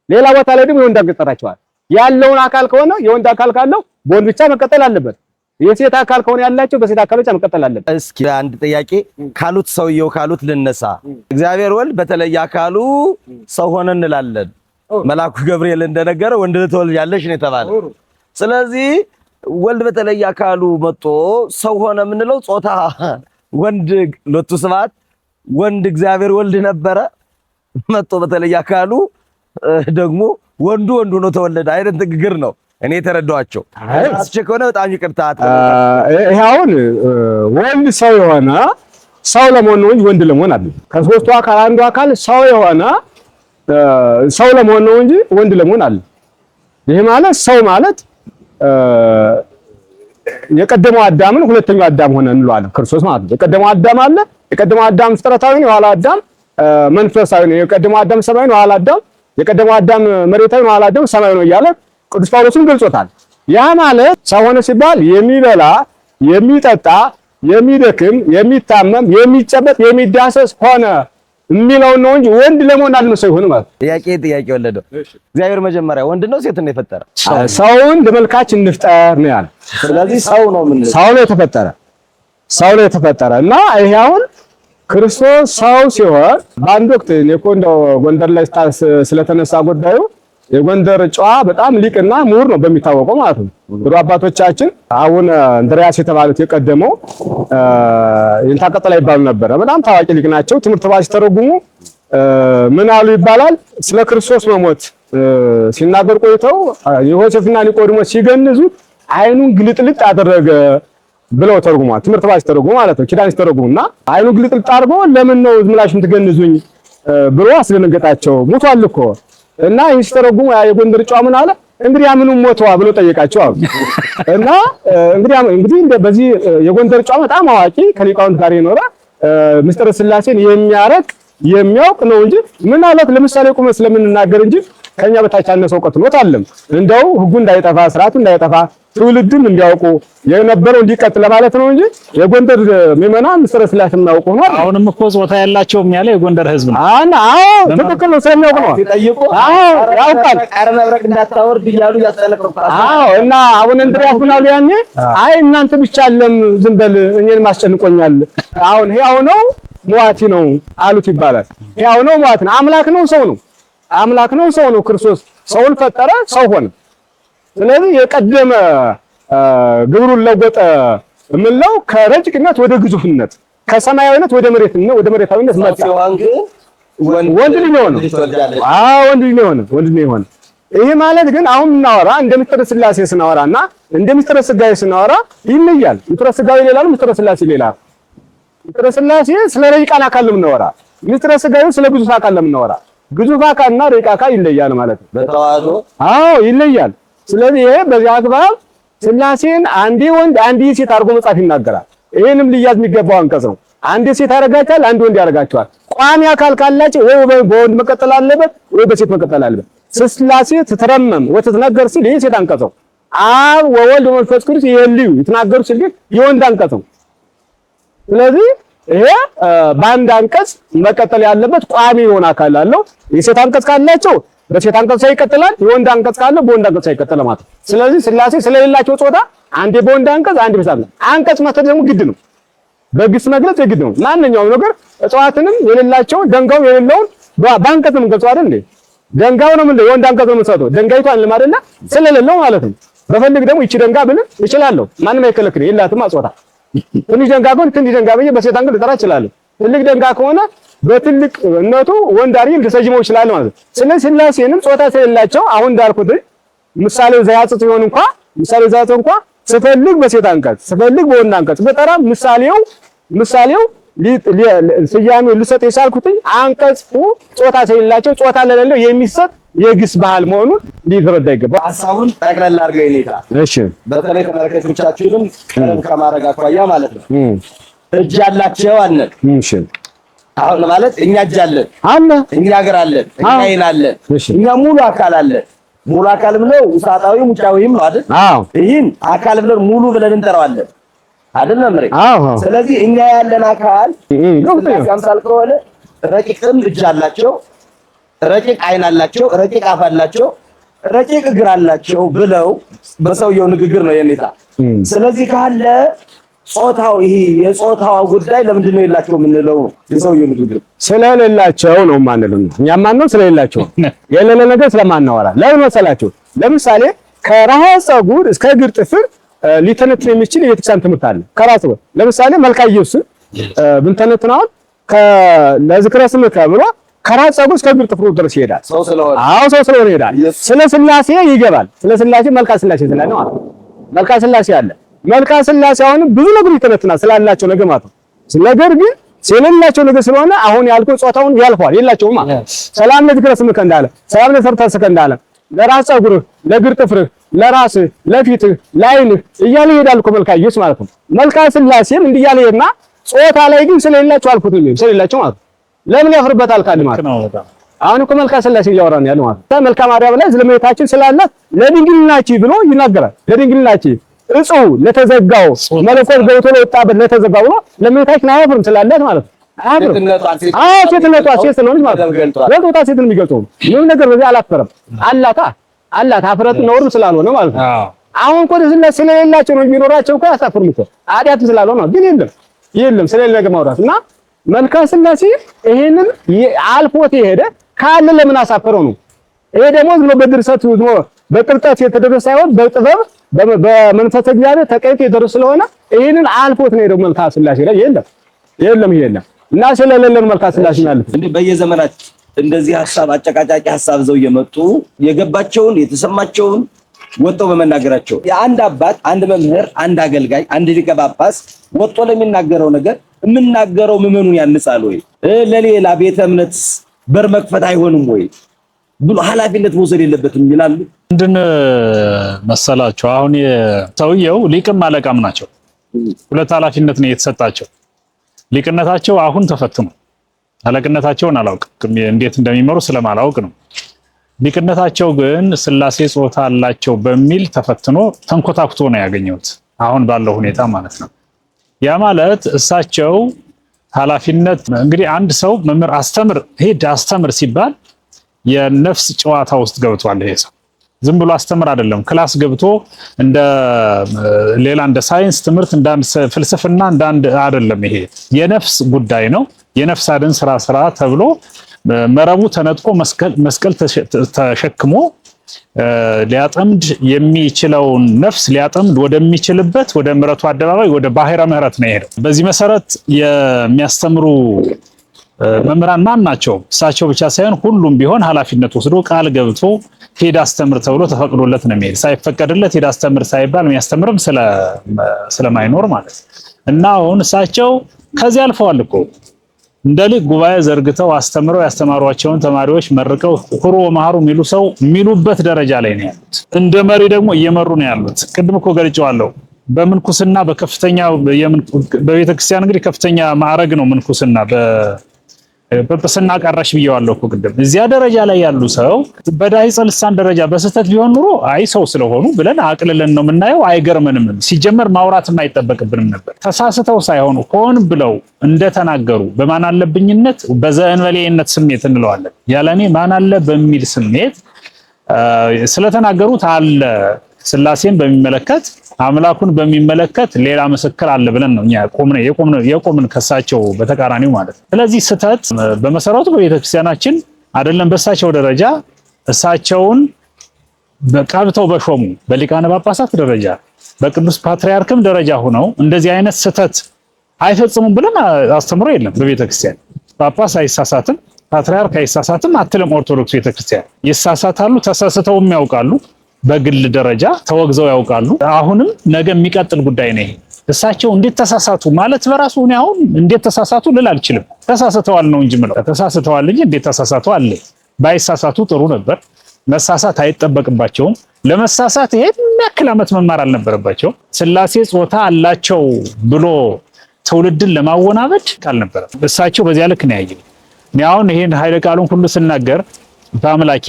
ሌላ ቦታ ላይ ደግሞ የወንድ አንቀጽ ይጠራቸዋል። ያለውን አካል ከሆነ የወንድ አካል ካለው በወንድ ብቻ መቀጠል አለበት። የሴት አካል ከሆነ ያላቸው በሴት አካል ብቻ መቀጠል አለበት። እስኪ አንድ ጥያቄ ካሉት ሰውየው ካሉት ልነሳ። እግዚአብሔር ወልድ በተለየ አካሉ ሰው ሆነ እንላለን። መልአኩ ገብርኤል እንደነገረ ወንድ ልትወልጃለሽ ነው የተባለ። ስለዚህ ወልድ በተለየ አካሉ መጥቶ ሰው ሆነ የምንለው ጾታ ወንድ ሎቱ ስብሐት ወንድ እግዚአብሔር ወልድ ነበረ፣ መጥቶ በተለየ አካሉ ደግሞ ወንዱ ነው ተወለደ አይነት ንግግር ነው እኔ ተረዳኋቸው። አስቸ ከሆነ በጣም ይቅርታ። ይሄውን ወንድ ሰው የሆነ ሰው ለመሆን ነው እንጂ ወንድ ለመሆን አይደለም። ከሶስቱ አካል አንዱ አካል ሰው የሆነ ሰው ለመሆን ነው እንጂ ወንድ ለመሆን አይደለም። ይሄ ማለት ሰው ማለት የቀደመው አዳምን ሁለተኛው አዳም ሆነ እንለዋለን ክርስቶስ ማለት ነው። የቀደመው አዳም አለ። የቀደመው አዳም ፍጥረታዊ ነው፣ የኋላ አዳም መንፈሳዊ ነው። የቀደመው አዳም ሰማያዊ ነው፣ የኋላ አዳም የቀደመው አዳም መሬታዊ ነው፣ የኋላ አዳም ሰማያዊ ነው እያለ ቅዱስ ጳውሎስም ገልጾታል። ያ ማለት ሰው ሆነ ሲባል የሚበላ የሚጠጣ የሚደክም የሚታመም የሚጨበጥ የሚዳሰስ ሆነ የሚለው ነው እንጂ ወንድ ለመሆን አልመሰለ ይሆን ማለት ጥያቄ ወለደው። እግዚአብሔር መጀመሪያ ወንድ ነው ሴት ነው የፈጠረ? ሰውን ለመልካችን እንፍጠር ነው ያለ። ስለዚህ ሰው ነው የተፈጠረ እና ይሄ አሁን ክርስቶስ ሰው ሲሆን በአንድ ወቅት እኔ እኮ እንደው ጎንደር ላይ ስለተነሳ ጉዳዩ የጎንደር ጨዋ በጣም ሊቅና ምሁር ነው በሚታወቀው ማለት ነው። ድሮ አባቶቻችን አቡነ እንድርያስ የተባሉት የቀደመው ይንታ ቀጠላ ይባሉ ነበር። በጣም ታዋቂ ሊቅ ናቸው። ትምህርት ባስ ተረጉሙ ምን አሉ ይባላል። ስለ ክርስቶስ መሞት ሲናገር ቆይተው ዮሴፍና ኒቆዲሞስ ሲገንዙ አይኑን ግልጥልጥ አደረገ ብለው ተርጉሟል። ትምህርት ባስ ተረጉሙ ማለት ነው። ኪዳን ሲተረጉሙና አይኑን ግልጥልጥ አድርጎ ለምን ነው ዝም ብላችሁ የምትገንዙኝ ብሎ አስደነገጣቸው። ሞቷል እኮ እና ይህን ሲተረጉሙ የጎንደር ጨዋ ምን አለ እንግዲህ ምኑ ሞተዋ ብሎ ጠየቃቸው አሉ። እና እንግዲህ በዚህ የጎንደር ጨዋ በጣም አዋቂ ከሊቃውንት ጋር የኖረ ምስጢረ ሥላሴን የሚያውቅ ነው እንጂ ምን አለት ለምሳሌ ቁመ ስለምንናገር እንጂ ከኛ በታች ያነሰ እውቀት ነው ታለም እንደው ህጉ እንዳይጠፋ ስርዓቱ እንዳይጠፋ ትውልድም እንዲያውቁ የነበረው እንዲቀጥል ለማለት ነው እንጂ የጎንደር ምዕመናን ምስጢረ ሥላሴን እናውቁ ነው። አሁንም እኮ ጾታ ያላቸውም ያለ የጎንደር ህዝብ ነው። አዎ ትክክል ነው። ስለሚያውቅ ነው ሲጠይቁ ያውቃል። መብረቅ እንዳታወርድ እያሉ ያስጠለቀቁ። እና አቡነ እንድርያስ ምን አሉ ያኔ አይ እናንተ ብቻ አለም ዝም በል እኔን ማስጨንቆኛል። አሁን ሕያው ነው ሟቲ ነው አሉት ይባላል። ሕያው ነው ሟቲ ነው። አምላክ ነው ሰው ነው። ክርስቶስ ሰውን ፈጠረ፣ ሰው ሆነ። ስለዚህ የቀደመ ግብሩን ለወጠ የምንለው ከረቂቅነት ወደ ግዙፍነት ከሰማያዊነት ወደ መሬታዊነት መጣ። ወንድ ልጅ ነው። ይሄ ማለት ግን አሁን እናወራ እንደ ምስጢረ ሥላሴ ስናወራና እንደ ምስጢረ ሥጋዌ ስናወራ ይለያል። ምስጢረ ሥጋዌ ሌላ ነው፣ ምስጢረ ሥላሴ ሌላ ነው። ምስጢረ ሥላሴ ስለ ረቂቃን አካል ነው የምናወራ። ምስጢረ ሥጋዌ ስለ ግዙፍ አካል ነው የምናወራ። ግዙፍ አካልና ረቂቅ አካል ይለያል ማለት ነው በተዋህዶ። ይለያል። ስለዚህ ይሄ በዚህ አግባብ ሥላሴን አንዴ ወንድ አንዴ ሴት አድርጎ መጽሐፍ ይናገራል። ይሄንም ልያዝ የሚገባው አንቀጽ ነው። አንዴ ሴት ያደርጋቸዋል፣ አንድ ወንድ ያደርጋቸዋል። ቋሚ አካል ካላቸው ወይ በወንድ መቀጠል አለበት ወይ በሴት መቀጠል አለበት። ሥላሴ ትትረመም ወትትነገር ሲል ይሄ ሴት አንቀጽ ነው። አብ ወወልድ ወመንፈስ ቅዱስ ይልዩ ይትናገሩ ሲል ግን የወንድ አንቀጽ ነው። ስለዚህ ይሄ በአንድ አንቀጽ መቀጠል ያለበት ቋሚ የሆነ አካል አለው። የሴት አንቀጽ ካላቸው በሴት አንቀጽ ይቀጥላል። የወንድ አንቀጽ ካለ በወንድ አንቀጽ ይቀጥላል ማለት ነው። ስለዚህ ሥላሴ ስለሌላቸው ጾታ አንዴ በወንድ አንቀጽ አንዴ በሴት አንቀጽ መስጠት ደግሞ ግድ ነው። በግስ መግለጽ የግድ ነው። ማንኛውም ነገር እጽዋትንም የሌላቸው ደንጋው የሌለውን በአንቀጽ ነው የምንገልጸው አይደል እንዴ? ደንጋው ነው ምንድነው የወንድ አንቀጽ ነው የምንሰጠው። ደንጋይቷን ለማደላ ስለሌለው ማለት ነው። በፈልግ ደግሞ ይቺ ደንጋ ብለን እችላለሁ። ማንም አይከለክል የላትም ጾታ። ትንሽ ደንጋ ከሆነ ትንሽ ደንጋ ብዬ በሴት አንቀጽ ልጠራ እችላለሁ። ትልቅ ደንጋ ከሆነ በትልቅነቱ ወንድ አድርጌ ልሰይመው ይችላል ማለት ነው። ስለዚህ ሥላሴንም ጾታ ስለሌላቸው አሁን እንዳልኩት ምሳሌው ዘያጽጽ ይሆን እንኳን ምሳሌው ዘያጽጽ እንኳን ስፈልግ በሴት አንቀጽ ስፈልግ በወንድ አንቀጽ በጠራ ምሳሌው ስያሜው ልሰጥ የቻልኩት አንቀጹ ጾታ ስለሌላቸው ጾታ ለሌለው የሚሰጥ የግስ ባህል መሆኑን ሊረዳ ይገባል። ሐሳቡን ጠቅለል አድርገው ይኔታ። እሺ በተለይ ተመልካቾቻችንም ከማረጋ አኳያ ማለት ነው እጅ ያላቸው አለን። እሺ አሁን ማለት እኛ እጅ አለን አለ እኛ እግር አለን እኛ ዓይን አለን እኛ ሙሉ አካል አለን። ሙሉ አካል ብለው ውሳጣዊም ውጫዊም ነው አይደል? አዎ ይህን አካል ብለን ሙሉ ብለን እንጠራዋለን አይደል መምሬ? አዎ ስለዚህ እኛ ያለን አካል አምሳል ከሆነ ረቂቅም እጅ አላቸው፣ ረቂቅ ዓይን አላቸው፣ ረቂቅ አፍ አላቸው፣ ረቂቅ እግር አላቸው ብለው በሰውየው ንግግር ነው የኔታ። ስለዚህ ካለ ጾታው ይሄ የጾታው ጉዳይ ለምንድን ነው የላቸው የምንለው? የሰውየው ንግግር ስለሌላቸው ነው ማንነው። እኛም ማንነው ስለሌላቸው የሌለ ነገር ስለማናወራ ለምን መሰላቸው? ለምሳሌ ከራስ ፀጉር እስከ እግር ጥፍር ሊተነትን የሚችል የቤተክርስቲያን ትምህርት አለ። ከራስ ፀጉር ለምሳሌ መልካ ኢየሱስ ብንተነትነው ለዝክረ ስምከ ብሎ ከራስ ፀጉር እስከ እግር ጥፍሩ ድረስ ይሄዳል። ሰው ስለሆነ ሰው ስለሆነ ይሄዳል። ስለ ሥላሴ ይገባል። ስለ ሥላሴ መልካ ሥላሴ ስላለ ነው። መልካ ሥላሴ አለ። መልካ ሥላሴ አሁን ብዙ ነገር ይተነትናል ስላላቸው ነገር ማለት ነው። ነገር ግን ስለሌላቸው ነገር ስለሆነ አሁን ያልኩት ጾታውን ያልፈዋል። የላቸውም ማለት ሰላም ለዝክረ ስምከ እንዳለ ሰላም ለሰርተስከ እንዳለ ለራስ ፀጉርህ፣ ለእግር ጥፍርህ፣ ለራስህ፣ ለፊትህ፣ ለዓይንህ እያለ ይሄዳል እኮ መልካ ኢየሱስ ማለት ነው። መልካ ሥላሴም እንዲህ እያለ ይሄድና ጾታ ላይ ግን ስለሌላቸው አልኩት ነው ስለሌላቸው ማለት ነው። ለምን ያፍርበታል ካል ማለት ነው። አሁን እኮ መልካ ሥላሴ እያወራን ያለው ማለት ነው። መልካ ማርያም ላይ ስለመቤታችን ስላላት ለድንግልናቺ ብሎ ይናገራል። ለድንግልናቺ እጹ ለተዘጋው መለኮት ገብቶ ለወጣበት ለተዘጋው ብሎ ለመቤታችን አያፍርም ስላላት ማለት ነው። አያፍርም። ሴትነቷ ሴት ስለሆነች ማለት ነው። ለጦታ ሴትን የሚገልጸው ምንም ነገር በዚህ አላፈረም። አላት አፍረት ነውር ስላልሆነ ማለት ነው። አሁን እኮ ሥላሴ ስለሌላቸው ነው የሚኖራቸው እኮ አያሳፍርም እኮ አዲያት ስላልሆነ ነው። ግን የለም ስለሌለ ነገር ማውራት እና መልካ ሥላሴ ይሄንን አልፎት የሄደ ካለ ለምን አሳፈረው ነው። ይሄ ደግሞ ዝም ብሎ በድርሰት ዝም ብሎ በቅርጠት የተደረሰ ሳይሆን በጥበብ በመንፈስ እግዚአብሔር ተቀይቶ የደረሰ ስለሆነ ይሄንን አልፎት ነው የሄደው መልካ ሥላሴ ላይ የለም እና ስለሌለን መልካ ሥላሴ ማለት እንዴ በየዘመናት እንደዚህ ሐሳብ አጨቃጫቂ ሐሳብ ዘው እየመጡ የገባቸውን የተሰማቸውን ወጥቶ በመናገራቸው የአንድ አባት አንድ መምህር አንድ አገልጋይ አንድ ሊቀ ጳጳስ ወጥቶ ለሚናገረው ነገር የምናገረው ምዕመኑን ያንጻል ወይ ለሌላ ቤተ እምነት በር መክፈት አይሆንም ወይ ብሎ ኃላፊነት መውሰድ የለበትም ይላሉ። ምንድን መሰላቸው አሁን ሰውየው ሊቅም አለቃም ናቸው። ሁለት ኃላፊነት ነው የተሰጣቸው። ሊቅነታቸው አሁን ተፈትኖ አለቅነታቸውን አላውቅም እንዴት እንደሚመሩ ስለማላውቅ ነው። ሊቅነታቸው ግን ሥላሴ ጾታ አላቸው በሚል ተፈትኖ ተንኮታኩቶ ነው ያገኘሁት አሁን ባለው ሁኔታ ማለት ነው። ያ ማለት እሳቸው ኃላፊነት እንግዲህ አንድ ሰው መምህር አስተምር ሲባል የነፍስ ጨዋታ ውስጥ ገብቷል። ይሄ ሰው ዝም ብሎ አስተምር አይደለም። ክላስ ገብቶ እንደ ሌላ እንደ ሳይንስ ትምህርት እንደ ፍልስፍና እንደ አይደለም። ይሄ የነፍስ ጉዳይ ነው። የነፍስ አድን ስራ ተብሎ መረቡ ተነጥቆ መስቀል ተሸክሞ ሊያጠምድ የሚችለውን ነፍስ ሊያጠምድ ወደሚችልበት ወደ ምሕረቱ አደባባይ ወደ ባሕረ ምሕረት ነው የሄደው። በዚህ መሰረት የሚያስተምሩ መምህራን ማን ናቸው? እሳቸው ብቻ ሳይሆን ሁሉም ቢሆን ኃላፊነት ወስዶ ቃል ገብቶ ሄድ አስተምር ተብሎ ተፈቅዶለት ነው የሚሄድ። ሳይፈቀድለት ሄድ አስተምር ሳይባል የሚያስተምርም ስለማይኖር ማለት እና አሁን እሳቸው ከዚህ አልፈዋል እኮ እንደ ሊቅ ጉባኤ ዘርግተው አስተምረው ያስተማሯቸውን ተማሪዎች መርቀው ኩሩ ወመሃሩ የሚሉበት ደረጃ ላይ ነው ያሉት። እንደ መሪ ደግሞ እየመሩ ነው ያሉት። ቅድም እኮ ገልጬዋለሁ። በምንኩስና በከፍተኛ በቤተ ክርስቲያን እንግዲህ ከፍተኛ ማዕረግ ነው ምንኩስና ጵጵስና ቀረሽ ብየዋለሁ እኮ ቅድም። እዚያ ደረጃ ላይ ያሉ ሰው በዳይጸ ልሳን ደረጃ በስተት ቢሆን ኑሮ አይ ሰው ስለሆኑ ብለን አቅልለን ነው የምናየው፣ አይገርምንም። ሲጀመር ማውራትም አይጠበቅብንም ነበር። ተሳስተው ሳይሆኑ ሆን ብለው እንደተናገሩ በማን አለብኝነት በዘእንበሌነት ስሜት እንለዋለን። ያለኔ ማን አለ በሚል ስሜት ስለተናገሩት አለ ሥላሴን በሚመለከት አምላኩን በሚመለከት ሌላ ምስክር አለ ብለን ነው እኛ የቆምን ከሳቸው በተቃራኒው ማለት ነው። ስለዚህ ስተት በመሰረቱ በቤተክርስቲያናችን አይደለም በሳቸው ደረጃ እሳቸውን በቀብተው በሾሙ በሊቃነ ጳጳሳት ደረጃ በቅዱስ ፓትርያርክም ደረጃ ሆነው እንደዚህ አይነት ስተት አይፈጽሙም ብለን አስተምሮ የለም በቤተክርስቲያን። ጳጳስ አይሳሳትም፣ ፓትርያርክ አይሳሳትም አትልም ኦርቶዶክስ ቤተክርስቲያን። ይሳሳታሉ፣ ተሳስተውም ያውቃሉ። በግል ደረጃ ተወግዘው ያውቃሉ። አሁንም ነገ የሚቀጥል ጉዳይ ነው። እሳቸው እንዴት ተሳሳቱ ማለት በራሱ ነው። አሁን እንዴት ተሳሳቱ ልል አልችልም። ተሳስተዋል ነው እንጂ ምለው ተሳስተዋል እንጂ እንዴት ተሳሳቱ አለ። ባይሳሳቱ ጥሩ ነበር። መሳሳት አይጠበቅባቸውም። ለመሳሳት ይሄን ያክል ዓመት መማር አልነበረባቸው። ሥላሴ ጾታ አላቸው ብሎ ትውልድን ለማወናበድ ካልነበረ እሳቸው በዚያ ልክ ነው ያየው። እኔ አሁን ይሄን ኃይለ ቃሉን ሁሉ ስናገር በአምላኬ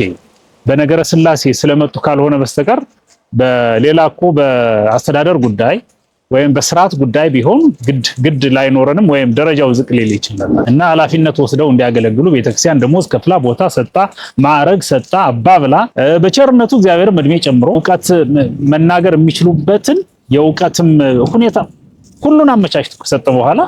በነገረ ሥላሴ ስለመጡ ካልሆነ በስተቀር በሌላ እኮ በአስተዳደር ጉዳይ ወይም በስርዓት ጉዳይ ቢሆን ግድ ላይኖረንም ወይም ደረጃው ዝቅ ሊል ይችላል እና ኃላፊነት ወስደው እንዲያገለግሉ ቤተክርስቲያን ደሞዝ ከፍላ ቦታ ሰጣ ማዕረግ ሰጣ አባብላ በቸርነቱ እግዚአብሔር እድሜ ጨምሮ ዕውቀት መናገር የሚችሉበትን የዕውቀትም ሁኔታ ሁሉን አመቻችቶ ከሰጠ በኋላ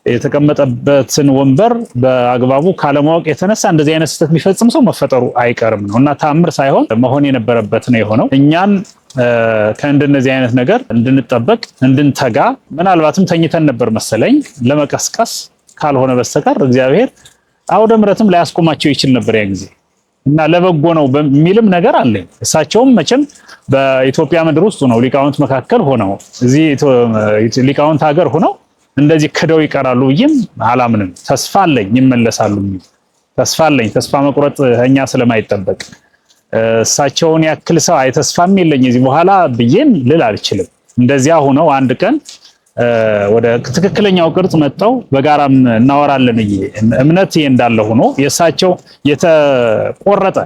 የተቀመጠበትን ወንበር በአግባቡ ካለማወቅ የተነሳ እንደዚህ አይነት ስህተት የሚፈጽም ሰው መፈጠሩ አይቀርም ነው እና ታምር ሳይሆን መሆን የነበረበት ነው የሆነው። እኛን ከእንደነዚህ አይነት ነገር እንድንጠበቅ እንድንተጋ ምናልባትም ተኝተን ነበር መሰለኝ ለመቀስቀስ ካልሆነ በስተቀር እግዚአብሔር አውደ ምሕረትም ላያስቆማቸው ይችል ነበር ያ ጊዜ እና ለበጎ ነው በሚልም ነገር አለ። እሳቸውም መቼም በኢትዮጵያ ምድር ውስጥ ነው ሊቃውንት መካከል ሆነው እዚህ ሊቃውንት ሀገር ሆነው እንደዚህ ክደው ይቀራሉ ብዬም አላምንም። ተስፋ አለኝ ይመለሳሉ። ተስፋ አለኝ። ተስፋ መቁረጥ እኛ ስለማይጠበቅ እሳቸውን ያክል ሰው አይተስፋም የለኝ እዚህ በኋላ ብዬም ልል አልችልም። እንደዚያ ሆነው አንድ ቀን ወደ ትክክለኛው ቅርጽ መጣው በጋራም እናወራለን እምነት እንዳለ ሆኖ የእሳቸው የተቆረጠ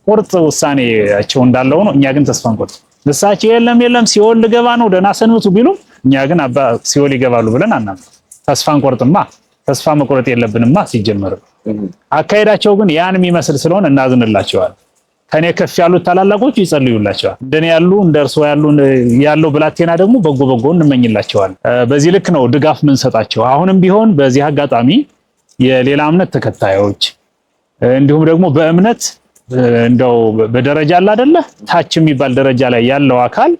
ቁርጥ ውሳኔያቸው እንዳለ ሆኖ እኛ ግን ተስፋ እንቆርጥ እሳቸው የለም ሲኦል ልገባ ነው ደህና ሰንብቱ ቢሉ እኛ ግን አባ ሲኦል ይገባሉ ብለን አናምንም። ተስፋ እንቆርጥማ ተስፋ መቁረጥ የለብንማ ሲጀመር። አካሄዳቸው ግን ያን የሚመስል ስለሆነ እናዝንላቸዋል። ከኔ ከፍ ያሉት ታላላቆቹ ይጸልዩላቸዋል። እንደኔ ያሉ እንደርሶ ያለው ብላቴና ደግሞ በጎ እንመኝላቸዋል። በዚህ ልክ ነው ድጋፍ ምን ሰጣቸው። አሁንም ቢሆን በዚህ አጋጣሚ የሌላ እምነት ተከታዮች እንዲሁም ደግሞ በእምነት እንደው በደረጃ አለ አይደለ ታች የሚባል ደረጃ ላይ ያለው አካል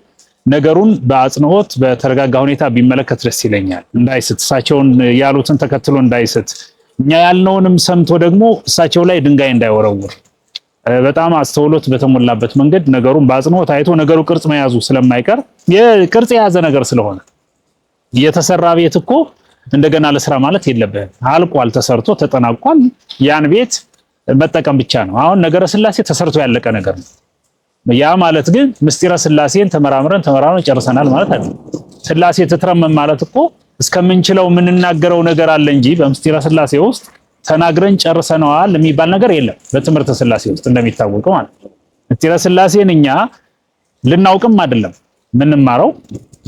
ነገሩን በአጽንኦት በተረጋጋ ሁኔታ ቢመለከት ደስ ይለኛል። እንዳይስት እሳቸውን ያሉትን ተከትሎ እንዳይስት እኛ ያልነውንም ሰምቶ ደግሞ እሳቸው ላይ ድንጋይ እንዳይወረውር በጣም አስተውሎት በተሞላበት መንገድ ነገሩን በአጽንኦት አይቶ ነገሩ ቅርጽ መያዙ ስለማይቀር የቅርጽ የያዘ ነገር ስለሆነ የተሰራ ቤት እኮ እንደገና ለስራ ማለት የለብህም። አልቋል፣ ተሰርቶ ተጠናቋል። ያን ቤት መጠቀም ብቻ ነው። አሁን ነገረ ሥላሴ ተሰርቶ ያለቀ ነገር ነው። ያ ማለት ግን ምስጢረ ሥላሴን ተመራምረን ጨርሰናል ማለት አይደለም። ሥላሴ ተትረመም ማለት እኮ እስከምንችለው የምንናገረው ነገር አለ እንጂ በምስጢረ ሥላሴ ውስጥ ተናግረን ጨርሰናል የሚባል ነገር የለም። በትምህርተ ሥላሴ ውስጥ እንደሚታወቀው ማለት ነው። ምስጢረ ሥላሴን እኛ ልናውቅም አይደለም የምንማረው፣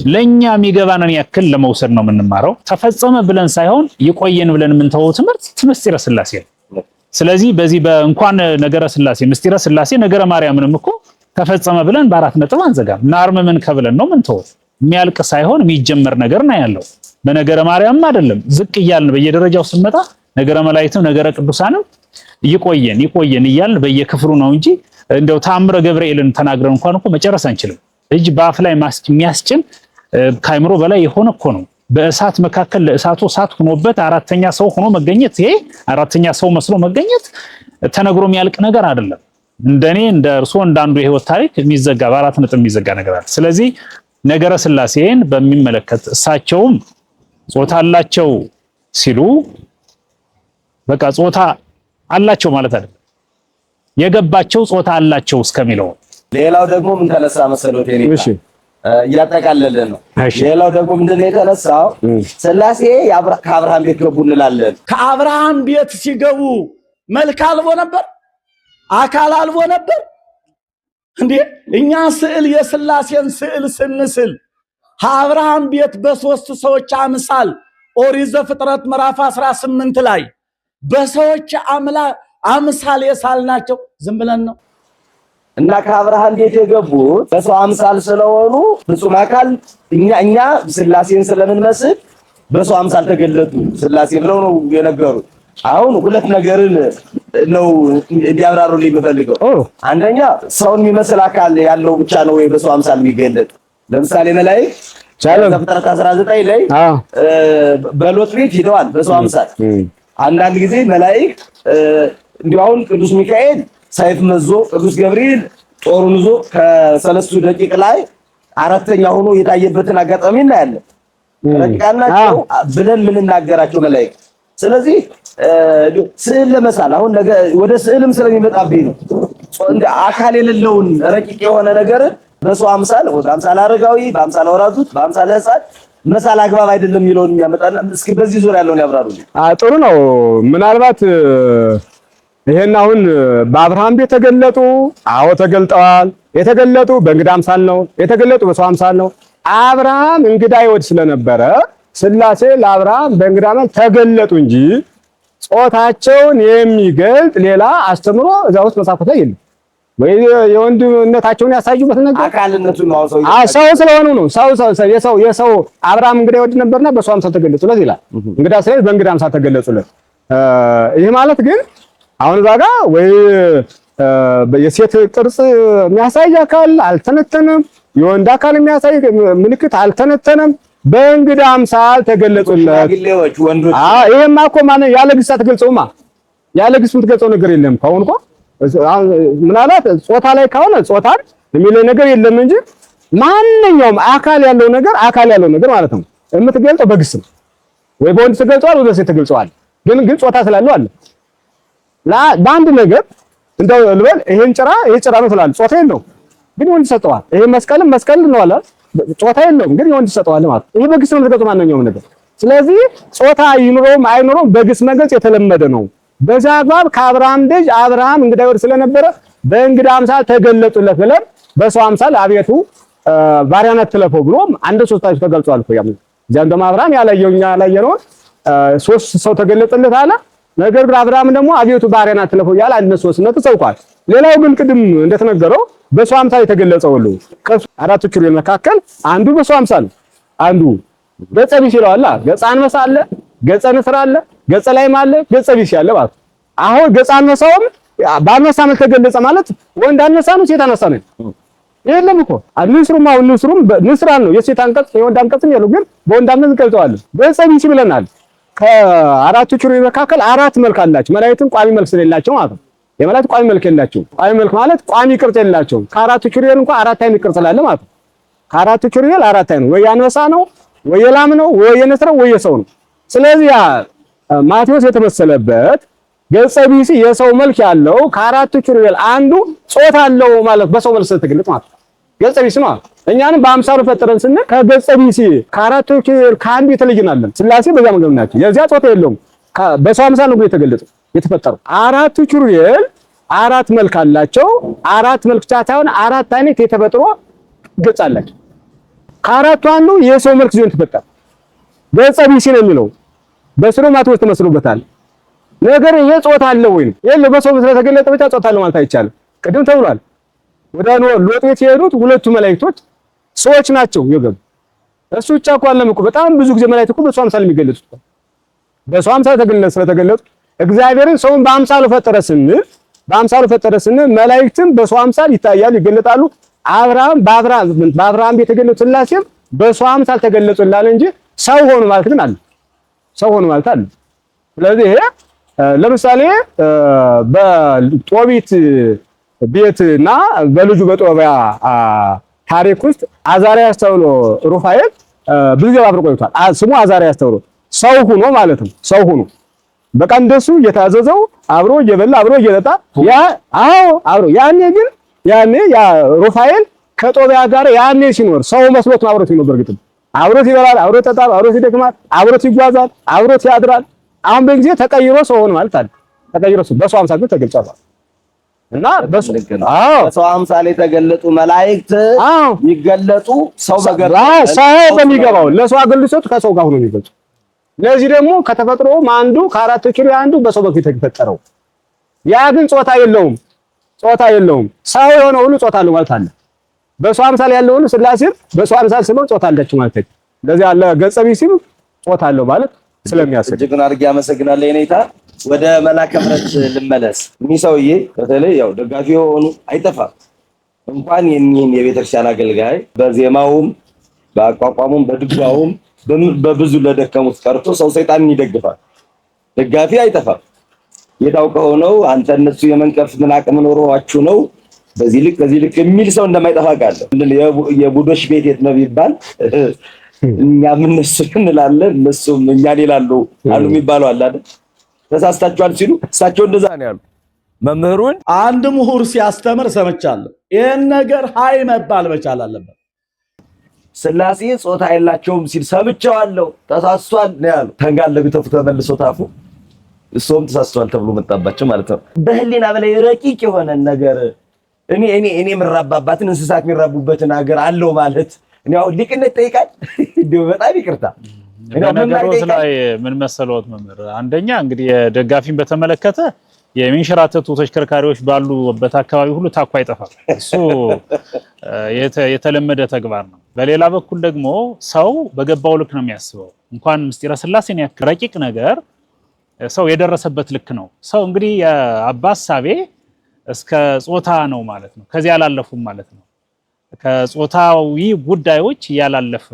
ለኛ የሚገባንን ያክል ለመውሰድ ነው የምንማረው። ተፈጸመ ብለን ሳይሆን ይቆየን ብለን የምንተወው ትምህርት ምስጢረ ሥላሴ ነው። ስለዚህ በዚህ በእንኳን ነገረ ሥላሴ ምስጢረ ሥላሴ ነገረ ማርያምንም እኮ ተፈጸመ ብለን በአራት ነጥብ አንዘጋም። ናርመምን ከብለን ነው ምንተው። የሚያልቅ ሳይሆን የሚጀመር ነገር ነው ያለው። በነገረ ማርያም አይደለም ዝቅ እያልን በየደረጃው ስንመጣ ነገረ መላእክትም ነገረ ቅዱሳንም ይቆየን እያልን በየክፍሉ ነው እንጂ እንደው ታምረ ገብርኤልን ተናግረን እንኳን እኮ መጨረስ አንችልም። እጅ በአፍ ላይ የሚያስጭን ካይምሮ በላይ የሆነ እኮ ነው። በእሳት መካከል ለእሳቱ እሳት ሆኖበት አራተኛ ሰው ሆኖ መገኘት፣ ይሄ አራተኛ ሰው መስሎ መገኘት ተነግሮ የሚያልቅ ነገር አይደለም። እንደኔ እንደ እርሶ እንዳንዱ የህይወት ታሪክ የሚዘጋ በአራት ነጥብ የሚዘጋ ነገር አለ። ስለዚህ ነገረ ሥላሴን በሚመለከት እሳቸውም ጾታ አላቸው ሲሉ በቃ ጾታ አላቸው ማለት አይደለም፣ የገባቸው ጾታ አላቸው እስከሚለው። ሌላው ደግሞ ምን ተነሳ መሰሎት? እሺ እያጠቃለለ ነው። ሌላው ደግሞ ምንድነው የተነሳው ሥላሴ ከአብርሃም ቤት ገቡ እንላለን። ከአብርሃም ቤት ሲገቡ መልክ አልቦ ነበር? አካል አልቦ ነበር እንዴ? እኛ ስዕል የሥላሴን ስዕል ስንስል ከአብርሃም ቤት በሶስት ሰዎች አምሳል ኦሪት ዘፍጥረት ምዕራፍ 18 ላይ በሰዎች አምሳል የሳልናቸው ዝም ብለን ነው። እና ከአብርሃም ቤት የገቡት በሰው አምሳል ስለሆኑ ፍጹም አካል እኛ ሥላሴን ስለምንመስል በሰው አምሳል ተገለጡ ሥላሴ ብለው ነው የነገሩት። አሁን ሁለት ነገርን ነው እንዲያብራሩልኝ የምፈልገው። አንደኛ ሰውን የሚመስል አካል ያለው ብቻ ነው ወይ በሰው አምሳል የሚገለጥ? ለምሳሌ መላእክት ዘፍጥረት 19 ላይ በሎጥ ቤት ሄደዋል በሰው አምሳል። አንዳንድ ጊዜ መላእክት እንዲያው አሁን ቅዱስ ሚካኤል ሰይፍ መዞ ቅዱስ ገብርኤል ጦሩን ይዞ ከሰለስቱ ደቂቅ ላይ አራተኛ ሆኖ የታየበትን አጋጣሚ እናያለን። ረቂቃን ናቸው ብለን የምንናገራቸው መላእክት። ስለዚህ ስዕል ለመሳል አሁን ወደ ስዕልም ስለሚመጣብኝ ነው እንደ አካል የሌለውን ረቂቅ የሆነ ነገር በሰው አምሳል በአምሳል አረጋዊ በአምሳል ወራዙት በአምሳል ሕፃን መሳል አግባብ አይደለም የሚለውን የሚያመጣና እስኪ በዚህ ዙሪያ ያለውን ያብራሩልኝ። ጥሩ ነው። ምናልባት ይሄን አሁን በአብርሃም ቤት ተገለጡ። አዎ ተገልጠዋል። የተገለጡ በእንግዳ አምሳል ነው። የተገለጡ በሰው አምሳል ነው። አብርሃም እንግዳ ይወድ ስለነበረ ሥላሴ ለአብርሃም በእንግዳ መልክ ተገለጡ እንጂ ጾታቸውን የሚገልጥ ሌላ አስተምሮ እዛ ውስጥ መጽሐፍ ላይ የለም። ወይ የወንድነታቸውን ያሳዩበት ነገር አካልነቱ ነው። ሰው ስለሆኑ ነው። የሰው አብርሃም እንግዳ ይወድ ነበርና በሰው አምሳል ተገለጹለት ይላል። እንግዳ ስለዚህ በእንግዳ አምሳል ተገለጹለት። ይህ ማለት ግን አሁን እዛ ጋር ወይ የሴት ቅርጽ የሚያሳይ አካል አልተነተነም፣ የወንድ አካል የሚያሳይ ምልክት አልተነተነም። በእንግዳ አምሳል ተገለጹለት። ይሄማ እኮ ማለት ያለ ግስ አትገልጸውማ። ያለ ግስ የምትገልጸው ነገር የለም። ከአሁን እኮ ምናልባት ጾታ ላይ ከሆነ ጾታን የሚለው ነገር የለም እንጂ ማንኛውም አካል ያለው ነገር ማለት ነው የምትገልጸው በግስ ነው። ወይ በወንድ ተገልጿል ወይ በሴት ተገልጿል። ግን ጾታ ስላለው አለ በአንድ ነገር እንደው ልበል ይሄን ጭራ ነው ስላለ ጾታ የለውም፣ ግን ወንድ ሰጠዋል። ይሄ መስቀል ነው አለ ጾታ የለውም፣ ግን ወንድ ሰጠዋል ማለት ይሄ በግስ ነው ተገልጾ ማንኛውም ነገር። ስለዚህ ጾታ ይኑረውም አይኑረውም በግስ መግለጽ የተለመደ ነው። በዛ አግባብ ከአብርሃም ልጅ አብርሃም እንግዳ ይወድ ስለነበረ በእንግዳ አምሳል ተገለጡለት ብለን በሰው አምሳል አቤቱ ባሪያን አትለፈው ብሎ አንድ ሶስታችሁ ተገልጿል እኮ ያም ጃን ደማ አብርሃም ያላየውኛ ያላየነው ሶስት ሰው ተገለጠለት አለ። ነገር ግን አብርሃም ደግሞ አቤቱ ባሪያን አትለፈው ያለ አንድ ሶስትነት ተሰውቋል። ሌላው ግን ቅድም እንደተነገረው በሰው አምሳል የተገለጸው ሁሉ ከአራቱ ኪሩቤል መካከል አንዱ በሰው አምሳል አንዱ ገጸ ቢስ ይለዋል። ገጸ አንበሳ አለ፣ ገጸ ንስር አለ፣ ገጸ ላይም አለ፣ ገጸ ቢስ ያለ ማለት አሁን ገጸ አንበሳውም በአንበሳ መልክ ተገለጸ ማለት ወንድ አንበሳ ነው ሴት አንበሳ ነው የለም እኮ ንስሩም ንስራን ነው የሴት አንቀጽ የወንድ አንቀጽም ያለው ግን በወንድ አንቀጽ ገልጸዋል። ገጸ ቢስ ብለናል። ከአራቱ ኪሩቤል መካከል አራት መልክ አላቸው። መላእክትም ቋሚ መልክ ስለሌላቸው ማለት ነው። የመላእክት ቋሚ መልክ የላቸውም። ቋሚ መልክ ማለት ቋሚ ቅርጽ የላቸውም። ከአራቱ ኪሩቤል እንኳን አራት አይነት ቅርጽ ስላለ ማለት ነው። ከአራቱ ኪሩቤል አራት አይነት ወይ አንበሳ ነው ወይ የላም ነው ወይ የንስር ወይ የሰው ነው። ስለዚህ ማቴዎስ የተመሰለበት ገጸ ቢስ የሰው መልክ ያለው ከአራቱ ኪሩቤል አንዱ ጾታ አለው ማለት በሰው መልክ ስለተገለጠ ማለት ነው። ገጸ ቢስ ነው። እኛንም በአምሳሉ ፈጠረን ስንል ከገጸ ቢስ ከአራቱ ኪሩቤል ከአንዱ የተለየናለን። ሥላሴ በዛ መንገድ ናቸው። የዚያ ጾታ የለውም። በሰው አምሳል ነው የተገለጠው የተፈጠረው። አራቱ ኪሩቤል አራት መልክ አላቸው። አራት መልክ ሳይሆን አራት አይነት የተፈጥሮ ገጽ አላቸው። ከአራቱ አንዱ የሰው መልክ ሲሆን ተፈጠረ። ገጸ ቢስ ነው የሚለው በስሩ ማቴዎስ ተመስሎበታል። ነገር ይሄ ጾታ አለው ወይ የለም? በሰው ስለተገለጠ ብቻ ጾታ አለው ማለት አይቻልም። ቅድም ተብሏል። ወደ ሎጥ ቤት የሄዱት ሁለቱ መላእክቶች ሰዎች ናቸው የገቡ። እሱ ብቻ እኮ አለም እኮ በጣም ብዙ ጊዜ መላእክት እኮ በሰው አምሳል የሚገለጹት በሰው አምሳል ስለተገለጡ እግዚአብሔርን ሰውን በአምሳሉ ፈጠረ ስንል መላእክትም በሰው አምሳል ይታያሉ ይገለጣሉ። በአብርሃም ቤት የተገለጹ ሥላሴም በሰው አምሳል ተገለጹላል እንጂ ሰው ሆኑ ማለት ግን አለ ሰው ሆኑ ማለት አለ። ስለዚህ ለምሳሌ በጦቢት ቤትና በልጁ በጦቢያ ታሪክ ውስጥ አዛርያስ ተብሎ ሩፋኤል ብዙ አብሮ ቆይቷል። ስሙ አዛርያስ ተብሎ ሰው ሆኖ ማለት ነው። ሰው ሆኖ በቃ እንደሱ እየታዘዘው አብሮ እየበላ አብሮ እየጠጣ አብሮ ያኔ ያ ሩፋኤል ከጦቢያ ጋር ያኔ ሲኖር ሰው መስሎት ነው አብሮት ይኖር። በርግጥ አብሮት ይበላል፣ አብሮት ይጠጣል፣ አብሮት ይደክማል፣ አብሮት ይጓዛል፣ አብሮት ያድራል። አሁን በጊዜ ተቀይሮ ሰው ሆነ ማለት አለ። ተቀይሮ ሰው በሰው አምሳል ግን ተገልጿል እና በሰው አምሳል የተገለጡ መላእክት ይገለጡ ሰው ሰው በሚገባው ለሰው አገልግሎት ከሰው ጋር ሆኖ የሚገልጹ። ለዚህ ደግሞ ከተፈጥሮ አንዱ ከአራት ኪሎ አንዱ በሰው በፊት የተፈጠረው ያ ግን ጾታ የለውም። ሰው የሆነ ሁሉ ጾታ አለው ማለት አለ። በሰው አምሳል ያለው ሁሉ ሥላሴ በሰው አምሳል ስለው ጾታ አለችው ማለት ነው። ለዚህ አለ ገጸ ቢሲም ጾታ አለው ማለት ስለሚያስብ እጅጉን አድርጌ አመሰግናለሁ። የኔታ ወደ መላከ ምሕረት ልመለስ። እኚህ ሰውዬ በተለይ ያው ደጋፊ የሆኑ አይጠፋም። እንኳን የኒህን የቤተክርስቲያን አገልጋይ በዜማውም በአቋቋሙም በድጓውም በብዙ ለደከሙት ቀርቶ ሰው ሰይጣንን ይደግፋል። ደጋፊ አይጠፋም። የታውቀው ነው አንተ እነሱ የመንቀፍ ምን አቅም ኖሯችሁ ነው በዚህ ልክ የሚል ሰው እንደማይጠፋ ቃለሁ። የቡዶሽ ቤት የት ነው ቢባል እኛም እነሱን እንላለን እነሱም እኛን ይላሉ አሉ የሚባለው አለ አይደል? ተሳስታችኋል ሲሉ እሳቸው እንደዛ ነው ያሉ። መምህሩን አንድ ምሁር ሲያስተምር ሰምቻለሁ። ይሄን ነገር ሃይ መባል መቻል አለበት። ሥላሴ ጾታ የላቸውም ሲል ሰምቻለሁ። ተሳስቷል ነው ያሉ። ተንጋለ ቢተፉ ተመልሶ ታፉ እሱም ተሳስቷል ተብሎ መጣባቸው ማለት ነው። በህሊና በላይ ረቂቅ የሆነ ነገር እኔ የምራባባትን እንስሳት የሚራቡበትን ሀገር አለው ማለት እኔ አሁን ሊቅነት ጠይቃል። በጣም ይቅርታ ነገሮች ላይ ምን መሰለዎት መምህር፣ አንደኛ እንግዲህ የደጋፊን በተመለከተ የሚንሸራተቱ ተሽከርካሪዎች ባሉበት አካባቢ ሁሉ ታኳ አይጠፋም። እሱ የተለመደ ተግባር ነው። በሌላ በኩል ደግሞ ሰው በገባው ልክ ነው የሚያስበው። እንኳን ምስጢረ ሥላሴን ያክል ረቂቅ ነገር ሰው የደረሰበት ልክ ነው። ሰው እንግዲህ የአባስ ሳቤ እስከ ጾታ ነው ማለት ነው። ከዚህ ያላለፉም ማለት ነው። ከጾታዊ ጉዳዮች ያላለፈ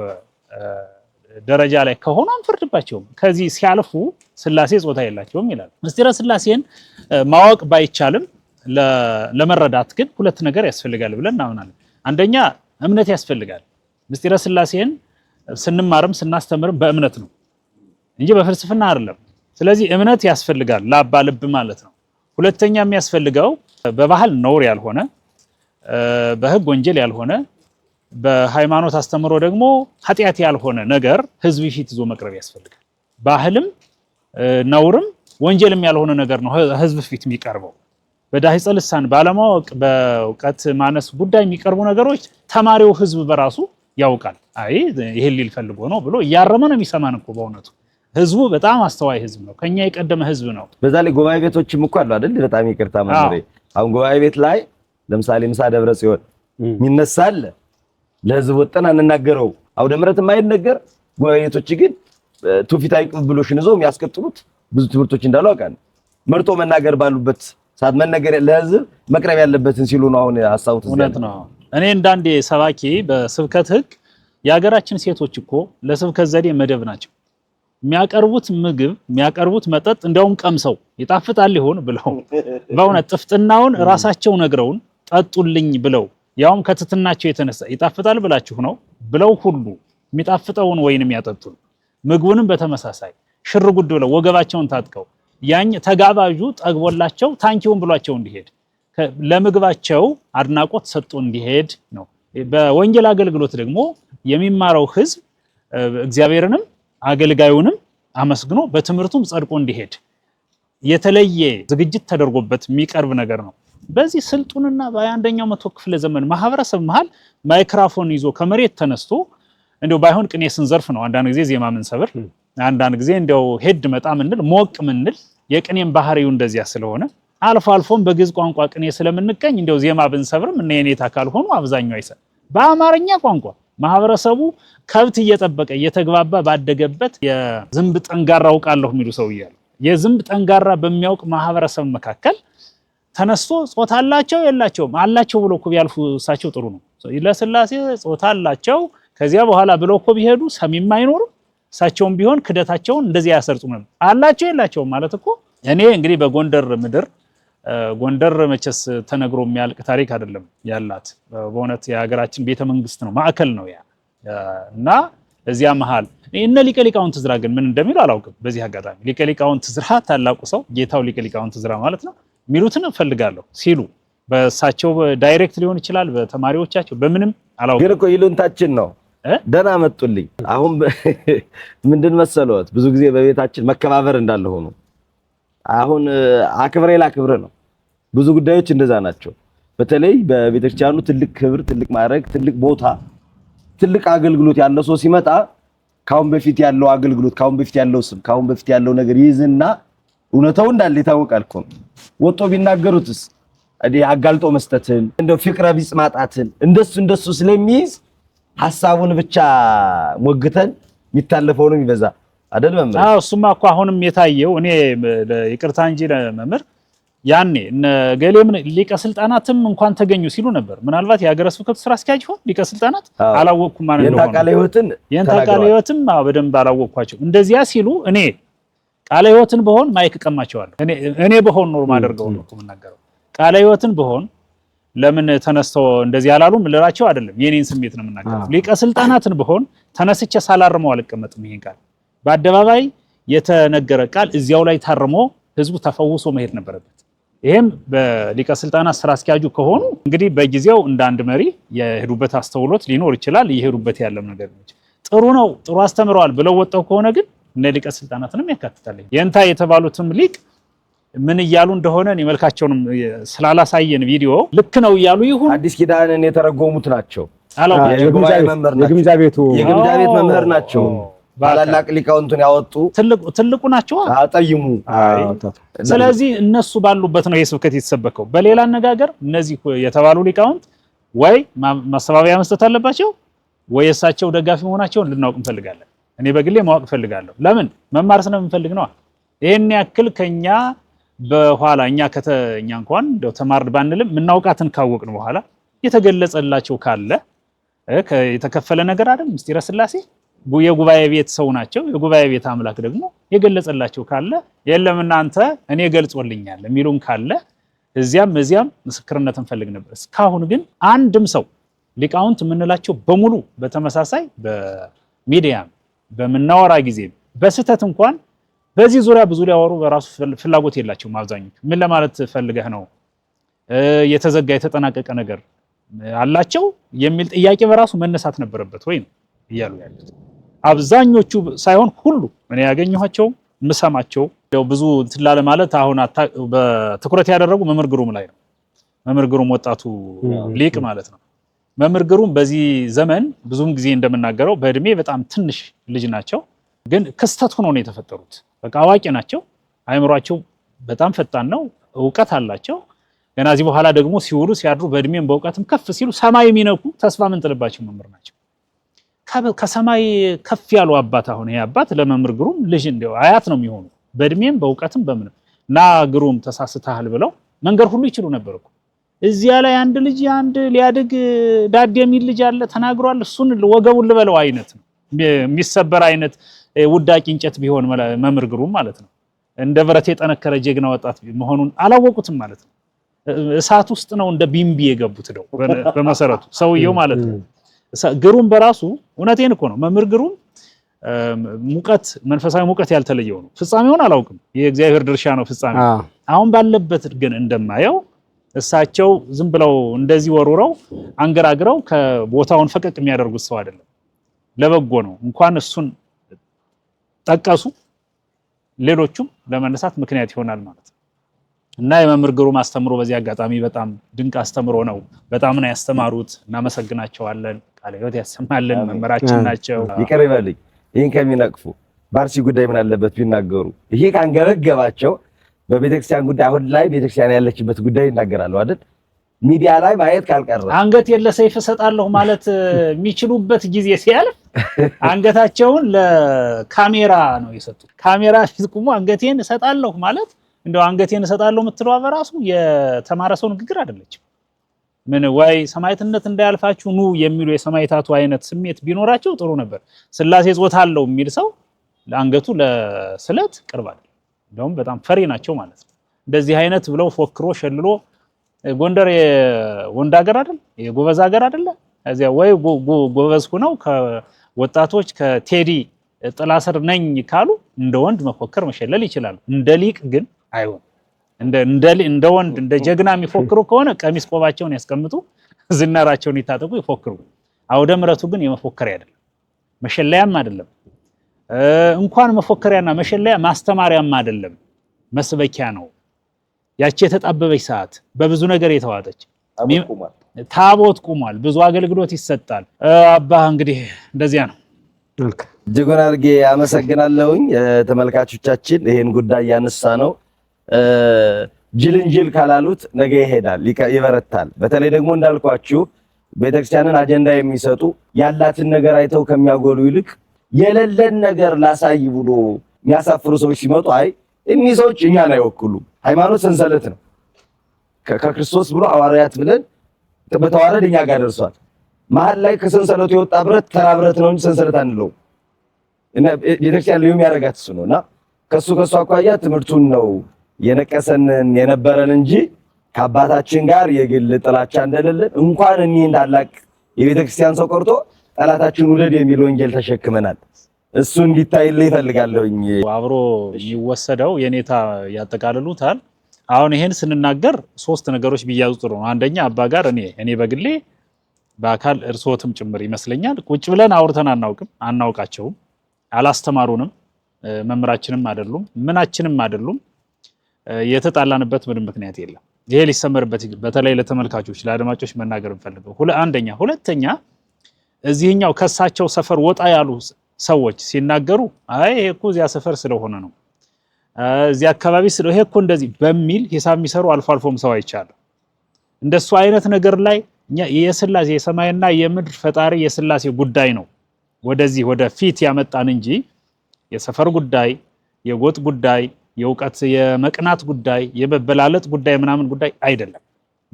ደረጃ ላይ ከሆኑ አንፈርድባቸውም። ከዚህ ሲያልፉ ሥላሴ ጾታ የላቸውም ይላል። ምስጢረ ሥላሴን ማወቅ ባይቻልም ለመረዳት ግን ሁለት ነገር ያስፈልጋል ብለን እናምናለን። አንደኛ እምነት ያስፈልጋል። ምስጢረ ሥላሴን ስንማርም ስናስተምርም በእምነት ነው እንጂ በፍልስፍና አይደለም። ስለዚህ እምነት ያስፈልጋል ለአባ ልብ ማለት ነው። ሁለተኛ የሚያስፈልገው በባህል ነውር ያልሆነ በሕግ ወንጀል ያልሆነ በሃይማኖት አስተምሮ ደግሞ ኃጢአት ያልሆነ ነገር ሕዝብ ፊት ይዞ መቅረብ ያስፈልጋል። ባህልም ነውርም ወንጀልም ያልሆነ ነገር ነው ሕዝብ ፊት የሚቀርበው። በዳሂፀ ልሳን ባለማወቅ በእውቀት ማነስ ጉዳይ የሚቀርቡ ነገሮች ተማሪው ሕዝብ በራሱ ያውቃል። አይ ይሄን ሊል ፈልጎ ነው ብሎ እያረመ ነው የሚሰማን እኮ በእውነቱ ህዝቡ በጣም አስተዋይ ህዝብ ነው። ከኛ የቀደመ ህዝብ ነው። በዛ ላይ ጉባኤ ቤቶችም እኮ አሉ አይደል? በጣም ይቅርታ መምህሬ፣ አሁን ጉባኤ ቤት ላይ ለምሳሌ ምሳ ደብረ ጽዮን የሚነሳል ለህዝብ ወጠን አንናገረው አውደ ምሕረት የማይነገር ጉባኤ ቤቶች ግን ትውፊታዊ ቅብብሎሽን ይዘው የሚያስቀጥሉት ብዙ ትምህርቶች እንዳሉ አውቃለሁ። መርጦ መናገር ባሉበት ሰዓት መናገር ለህዝብ መቅረብ ያለበትን ሲሉ ነው አሁን ሐሳቡት። እውነት ነው። እኔ እንዳንዴ ሰባኪ በስብከት ህግ የሀገራችን ሴቶች እኮ ለስብከት ዘዴ መደብ ናቸው። የሚያቀርቡት ምግብ የሚያቀርቡት መጠጥ እንደውም ቀምሰው ይጣፍጣል ይሆን ብለው በእውነት ጥፍጥናውን ራሳቸው ነግረውን ጠጡልኝ ብለው ያውም ከትትናቸው የተነሳ ይጣፍጣል ብላችሁ ነው ብለው ሁሉ የሚጣፍጠውን ወይንም ያጠጡን ምግቡንም በተመሳሳይ ሽር ጉድ ብለው ወገባቸውን ታጥቀው ያኝ ተጋባዡ ጠግቦላቸው ታንኪውን ብሏቸው እንዲሄድ ለምግባቸው አድናቆት ሰጥቶ እንዲሄድ ነው። በወንጌል አገልግሎት ደግሞ የሚማረው ህዝብ እግዚአብሔርንም አገልጋዩንም አመስግኖ በትምህርቱም ጸድቆ እንዲሄድ የተለየ ዝግጅት ተደርጎበት የሚቀርብ ነገር ነው። በዚህ ስልጡንና በ21ኛው መቶ ክፍለ ዘመን ማህበረሰብ መሃል ማይክሮፎን ይዞ ከመሬት ተነስቶ እንደው ባይሆን ቅኔ ስንዘርፍ ነው አንዳንድ ጊዜ ዜማ ምን ሰብር አንዳንድ ጊዜ እንደው ሄድ መጣ ምንል ሞቅ ምንል የቅኔም ባህሪው እንደዚያ ስለሆነ አልፎ አልፎም በግዕዝ ቋንቋ ቅኔ ስለምንቀኝ እንደው ዜማ ብንሰብርም እነ የኔታ ካልሆኑ አብዛኛው አይሰ በአማርኛ ቋንቋ ማህበረሰቡ ከብት እየጠበቀ እየተግባባ ባደገበት የዝንብ ጠንጋራ አውቃለሁ የሚሉ ሰው ይያሉ የዝንብ ጠንጋራ በሚያውቅ ማህበረሰብ መካከል ተነስቶ ጾታ አላቸው የላቸውም አላቸው ብሎ እኮ ቢያልፉ እሳቸው ጥሩ ነው። ለሥላሴ ጾታ አላቸው ከዚያ በኋላ ብሎ እኮ ቢሄዱ ሰሚም አይኖርም። እሳቸውም ቢሆን ክደታቸውን እንደዚህ ያሰርጹም ነበር። አላቸው የላቸውም ማለት እኮ እኔ እንግዲህ በጎንደር ምድር ጎንደር መቸስ ተነግሮ የሚያልቅ ታሪክ አይደለም ያላት በእውነት የሀገራችን ቤተ መንግስት ነው ማዕከል ነው ያ እና እዚያ መሃል እነ ሊቀ ሊቃውንት ዕዝራ ግን ምን እንደሚሉ አላውቅም። በዚህ አጋጣሚ ሊቀ ሊቃውንት ዕዝራ ታላቁ ሰው ጌታው ሊቀ ሊቃውንት ዕዝራ ማለት ነው የሚሉትን እፈልጋለሁ ሲሉ በእሳቸው ዳይሬክት ሊሆን ይችላል በተማሪዎቻቸው በምንም አላውቅም። ግን እኮ ይሉንታችን ነው ደህና መጡልኝ። አሁን ምንድን መሰለዎት ብዙ ጊዜ በቤታችን መከባበር እንዳለ ሆኖ አሁን አክብሬ ላክብር ነው። ብዙ ጉዳዮች እንደዛ ናቸው። በተለይ በቤተክርስቲያኑ ትልቅ ክብር፣ ትልቅ ማዕረግ፣ ትልቅ ቦታ፣ ትልቅ አገልግሎት ያለው ሰው ሲመጣ ካሁን በፊት ያለው አገልግሎት፣ ካሁን በፊት ያለው ስም፣ ካሁን በፊት ያለው ነገር ይዝና እውነታው እንዳለ ይታወቃል እኮ ወጥቶ ቢናገሩትስ አጋልጦ መስጠትን እንደው ፍቅረ ቢጽ ማጣትን እንደሱ ስለሚይዝ ሐሳቡን ብቻ ሞግተን የሚታለፈው ነው ይበዛ አይደል መምህር? አዎ እሱማ እኮ አሁንም የታየው እኔ ይቅርታ እንጂ ለመምህር ያኔ እነ ገሌም ሊቀ ስልጣናትም እንኳን ተገኙ ሲሉ ነበር። ምናልባት የሀገረ ስብከቱ ስራ አስኪያጅ ሆን ሊቀ ስልጣናት አላወቅኩም ማለት ነው። የእንታ ቃለ ሕይወትም በደንብ አላወቅኳቸው። እንደዚያ ሲሉ እኔ ቃለ ሕይወትን በሆን ማይክ ቀማቸዋለሁ። እኔ በሆን ኖር ማደርገው ነው የምናገረው። ቃለ ሕይወትን በሆን ለምን ተነስተው እንደዚህ ያላሉም ልራቸው አይደለም፣ የኔን ስሜት ነው የምናገረው። ሊቀ ስልጣናትን በሆን ተነስቼ ሳላርመው አልቀመጥም። ይሄን ቃል በአደባባይ የተነገረ ቃል እዚያው ላይ ታርሞ ህዝቡ ተፈውሶ መሄድ ነበረበት። ይሄም በሊቀ ስልጣናት ስራ አስኪያጁ ከሆኑ እንግዲህ በጊዜው እንደ አንድ መሪ የሄዱበት አስተውሎት ሊኖር ይችላል። የሄዱበት ያለም ነገር ነው። ጥሩ ነው ጥሩ አስተምረዋል ብለው ወጣው ከሆነ ግን እነ ሊቀ ስልጣናትንም ያካትታል። የእንታ የተባሉትም ሊቅ ምን እያሉ እንደሆነ እኔ መልካቸውንም ስላላሳየን ቪዲዮ ልክ ነው እያሉ ይሁን አዲስ ኪዳንን የተረጎሙት ናቸው። የግምጃ ቤት መምህር ናቸው። ባላላቅ ሊቃውንቱን ያወጡ ትልቁ ናቸው አጠይሙ። ስለዚህ እነሱ ባሉበት ነው የስብከት የተሰበከው። በሌላ አነጋገር እነዚህ የተባሉ ሊቃውንት ወይ ማስተባበያ መስጠት አለባቸው ወይ እሳቸው ደጋፊ መሆናቸውን ልናውቅ እንፈልጋለን። እኔ በግሌ ማወቅ ፈልጋለሁ። ለምን መማር ስለምንፈልግ ነው። ይሄን ያክል ከኛ በኋላ እኛ እንኳን እንደው ተማር ባንልም ምናውቃትን ካወቅን በኋላ የተገለጸላቸው ካለ የተከፈለ ነገር አይደል ምስጢረ ሥላሴ የጉባኤ ቤት ሰው ናቸው። የጉባኤ ቤት አምላክ ደግሞ የገለጸላቸው ካለ የለም እናንተ እኔ ገልጾልኛል የሚሉን ካለ እዚያም ምስክርነት እንፈልግ ነበር። እስካሁን ግን አንድም ሰው ሊቃውንት የምንላቸው በሙሉ በተመሳሳይ በሚዲያም በመናወራ ጊዜ በስተት እንኳን በዚህ ዙሪያ ብዙ ሊያወሩ በራሱ ፍላጎት የላቸውም። አብዛኞቹ ምን ለማለት ፈልገህ ነው የተዘጋ የተጠናቀቀ ነገር አላቸው የሚል ጥያቄ በራሱ መነሳት ነበረበት ወይ ነው እያሉ ያሉት። አብዛኞቹ ሳይሆን ሁሉ እኔ ያገኘኋቸው ምሰማቸው ያው ብዙ ትላለ ማለት አሁን በትኩረት ያደረጉ መምህር ግሩም ላይ ነው። መምህር ግሩም ወጣቱ ሊቅ ማለት ነው። መምህር ግሩም በዚህ ዘመን ብዙም ጊዜ እንደምናገረው በእድሜ በጣም ትንሽ ልጅ ናቸው፣ ግን ክስተት ሆኖ ነው የተፈጠሩት። በቃ አዋቂ ናቸው። አእምሯቸው በጣም ፈጣን ነው። ዕውቀት አላቸው። ገና እዚህ በኋላ ደግሞ ሲውሉ ሲያድሩ በእድሜም በዕውቀትም ከፍ ሲሉ ሰማይ የሚነኩ ተስፋ ምንጥልባቸው መምህር ናቸው። ከሰማይ ከፍ ያሉ አባት አሁን ይሄ አባት ለመምህር ግሩም ልጅ እንደው አያት ነው የሚሆኑ በእድሜም በዕውቀትም በምንም ና ግሩም ተሳስተሃል ብለው መንገር ሁሉ ይችሉ ነበር እኮ። እዚያ ላይ አንድ ልጅ አንድ ሊያድግ ዳድ የሚል ልጅ አለ ተናግሯል። እሱን ወገቡን ልበለው አይነት ነው የሚሰበር አይነት ውዳቂ እንጨት ቢሆን መምህር ግሩም ማለት ነው እንደ ብረት የጠነከረ ጀግና ወጣት መሆኑን አላወቁትም ማለት ነው። እሳት ውስጥ ነው እንደ ቢምቢ የገቡት ነው በመሰረቱ ሰውየው ማለት ነው። ግሩም በራሱ እውነቴን እኮ ነው መምህር ግሩም ሙቀት መንፈሳዊ ሙቀት ያልተለየው ነው። ፍጻሜውን አላውቅም። የእግዚአብሔር ድርሻ ነው ፍጻሜ። አሁን ባለበት ግን እንደማየው እሳቸው ዝም ብለው እንደዚህ ወሩረው አንገራግረው ከቦታውን ፈቀቅ የሚያደርጉት ሰው አይደለም። ለበጎ ነው። እንኳን እሱን ጠቀሱ ሌሎቹም ለመነሳት ምክንያት ይሆናል ማለት ነው። እና የመምህር ግሩም አስተምሮ በዚህ አጋጣሚ በጣም ድንቅ አስተምሮ ነው። በጣም ነው ያስተማሩት። እናመሰግናቸዋለን። ቃለ ሕይወት ያሰማልን መምህራችን ናቸው። ይቅር ይበልኝ ይህን ከሚነቅፉ በአርሲ ጉዳይ ምን አለበት ቢናገሩ። ይሄ ካንገበገባቸው በቤተክርስቲያን ጉዳይ አሁን ላይ ቤተክርስቲያን ያለችበት ጉዳይ ይናገራሉ አይደል? ሚዲያ ላይ ማየት ካልቀረ አንገት ለሰይፍ እሰጣለሁ ማለት የሚችሉበት ጊዜ ሲያልፍ አንገታቸውን ለካሜራ ነው የሰጡት። ካሜራ ፊት ቆሞ አንገቴን እሰጣለሁ ማለት እንደው አንገቴን እሰጣለሁ የምትለው በራሱ የተማረ ሰው ንግግር አይደለችም። ምን ወይ ሰማዕትነት እንዳያልፋችሁ ኑ የሚሉ የሰማዕታቱ አይነት ስሜት ቢኖራቸው ጥሩ ነበር። ሥላሴ ጾታ አለው የሚል ሰው ለአንገቱ ለስለት ቅርብ አይደል። እንደውም በጣም ፈሪ ናቸው ማለት ነው። እንደዚህ አይነት ብለው ፎክሮ ሸልሎ ጎንደር የወንድ ሀገር አይደል የጎበዝ ሀገር አይደል? እዚያ ወይ ጎበዝ ሆነው ከወጣቶች ከቴዲ ጥላ ስር ነኝ ካሉ እንደ ወንድ መፎከር መሸለል ይችላሉ። እንደ ሊቅ ግን አይሆን። እንደ ወንድ እንደ ጀግና የሚፎክሩ ከሆነ ቀሚስ ቆባቸውን ያስቀምጡ፣ ዝናራቸውን ይታጠቁ፣ ይፎክሩ። አውደ ምሕረቱ ግን የመፎከሪያ አይደለም፣ መሸለያም አይደለም። እንኳን መፎከሪያና መሸለያ ማስተማሪያም አይደለም፣ መስበኪያ ነው። ያቺ የተጣበበች ሰዓት በብዙ ነገር የተዋጠች ታቦት ቁሟል፣ ብዙ አገልግሎት ይሰጣል። አባ እንግዲህ እንደዚያ ነው። እጅጉን አድርጌ አመሰግናለሁኝ። ተመልካቾቻችን ይሄን ጉዳይ ያነሳ ነው ጅልንጅል ካላሉት ነገ ይሄዳል፣ ይበረታል። በተለይ ደግሞ እንዳልኳችሁ ቤተክርስቲያንን አጀንዳ የሚሰጡ ያላትን ነገር አይተው ከሚያጎሉ ይልቅ የሌለን ነገር ላሳይ ብሎ የሚያሳፍሩ ሰዎች ሲመጡ አይ እኒህ ሰዎች እኛን አይወክሉም። ሃይማኖት ሰንሰለት ነው። ከክርስቶስ ብሎ ሐዋርያት ብለን በተዋረድ እኛ ጋር ደርሷል። መሀል ላይ ከሰንሰለቱ የወጣ ብረት ተራ ብረት ነው እንጂ ሰንሰለት አንለውም። እና ቤተክርስቲያን ልዩ የሚያደርጋት እሱ ነው። እና ከሱ አኳያ ትምህርቱን ነው የነቀሰንን የነበረን እንጂ ከአባታችን ጋር የግል ጥላቻ እንደሌለን እንኳን እኒህን ታላቅ የቤተክርስቲያን ሰው ቀርቶ ጠላታችን ውለድ የሚል ወንጌል ተሸክመናል። እሱ እንዲታይልኝ እፈልጋለሁኝ። አብሮ የሚወሰደው የኔታ ያጠቃልሉታል። አሁን ይሄን ስንናገር ሶስት ነገሮች ቢያዙ ጥሩ ነው። አንደኛ አባ ጋር እኔ በግሌ በአካል እርሶትም ጭምር ይመስለኛል ቁጭ ብለን አውርተን አናውቃቸውም፣ አላስተማሩንም፣ መምህራችንም አይደሉም፣ ምናችንም አይደሉም። የተጣላንበት ምንም ምክንያት የለም። ይሄ ሊሰመርበት በተለይ ለተመልካቾች ለአድማጮች መናገር እንፈልገው አንደኛ። ሁለተኛ እዚህኛው ከሳቸው ሰፈር ወጣ ያሉ ሰዎች ሲናገሩ አይ ይሄ እኮ እዚያ ሰፈር ስለሆነ ነው እዚህ አካባቢ ይሄ እኮ እንደዚህ በሚል ሂሳብ የሚሰሩ አልፎ አልፎም ሰው አይቻለሁ። እንደሱ አይነት ነገር ላይ እኛ የሥላሴ የሰማይና የምድር ፈጣሪ የሥላሴ ጉዳይ ነው ወደዚህ ወደ ፊት ያመጣን እንጂ የሰፈር ጉዳይ፣ የጎጥ ጉዳይ፣ የእውቀት የመቅናት ጉዳይ፣ የመበላለጥ ጉዳይ ምናምን ጉዳይ አይደለም።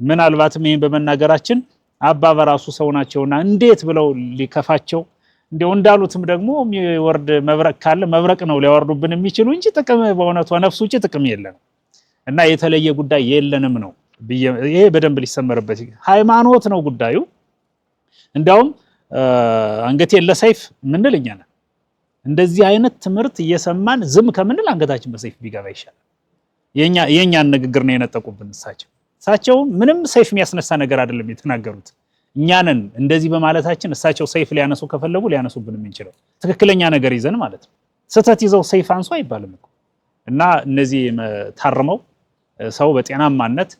ምናልባትም ይሄን በመናገራችን አባ በራሱ ሰው ናቸውና እንዴት ብለው ሊከፋቸው እንደው እንዳሉትም ደግሞ የሚወርድ መብረቅ ካለ መብረቅ ነው ሊያወርዱብን የሚችሉ እንጂ ጥቅም በእውነቱ ነፍስ ውጪ ጥቅም የለንም እና የተለየ ጉዳይ የለንም ነው። ይሄ በደንብ ሊሰመርበት ሃይማኖት ነው ጉዳዩ። እንዳውም አንገቴን ለሰይፍ ምንል እኛ ነን። እንደዚህ አይነት ትምህርት እየሰማን ዝም ከምንል አንገታችን በሰይፍ ቢገባ ይሻላል። የኛን ንግግር ነው የነጠቁብን እሳቸው ምንም ሰይፍ የሚያስነሳ ነገር አይደለም የተናገሩት። እኛንን እንደዚህ በማለታችን እሳቸው ሰይፍ ሊያነሱ ከፈለጉ ሊያነሱብን የምንችለው ትክክለኛ ነገር ይዘን ማለት ነው። ስተት ይዘው ሰይፍ አንሱ አይባልም እኮ እና እነዚህ ታርመው ሰው በጤናማነት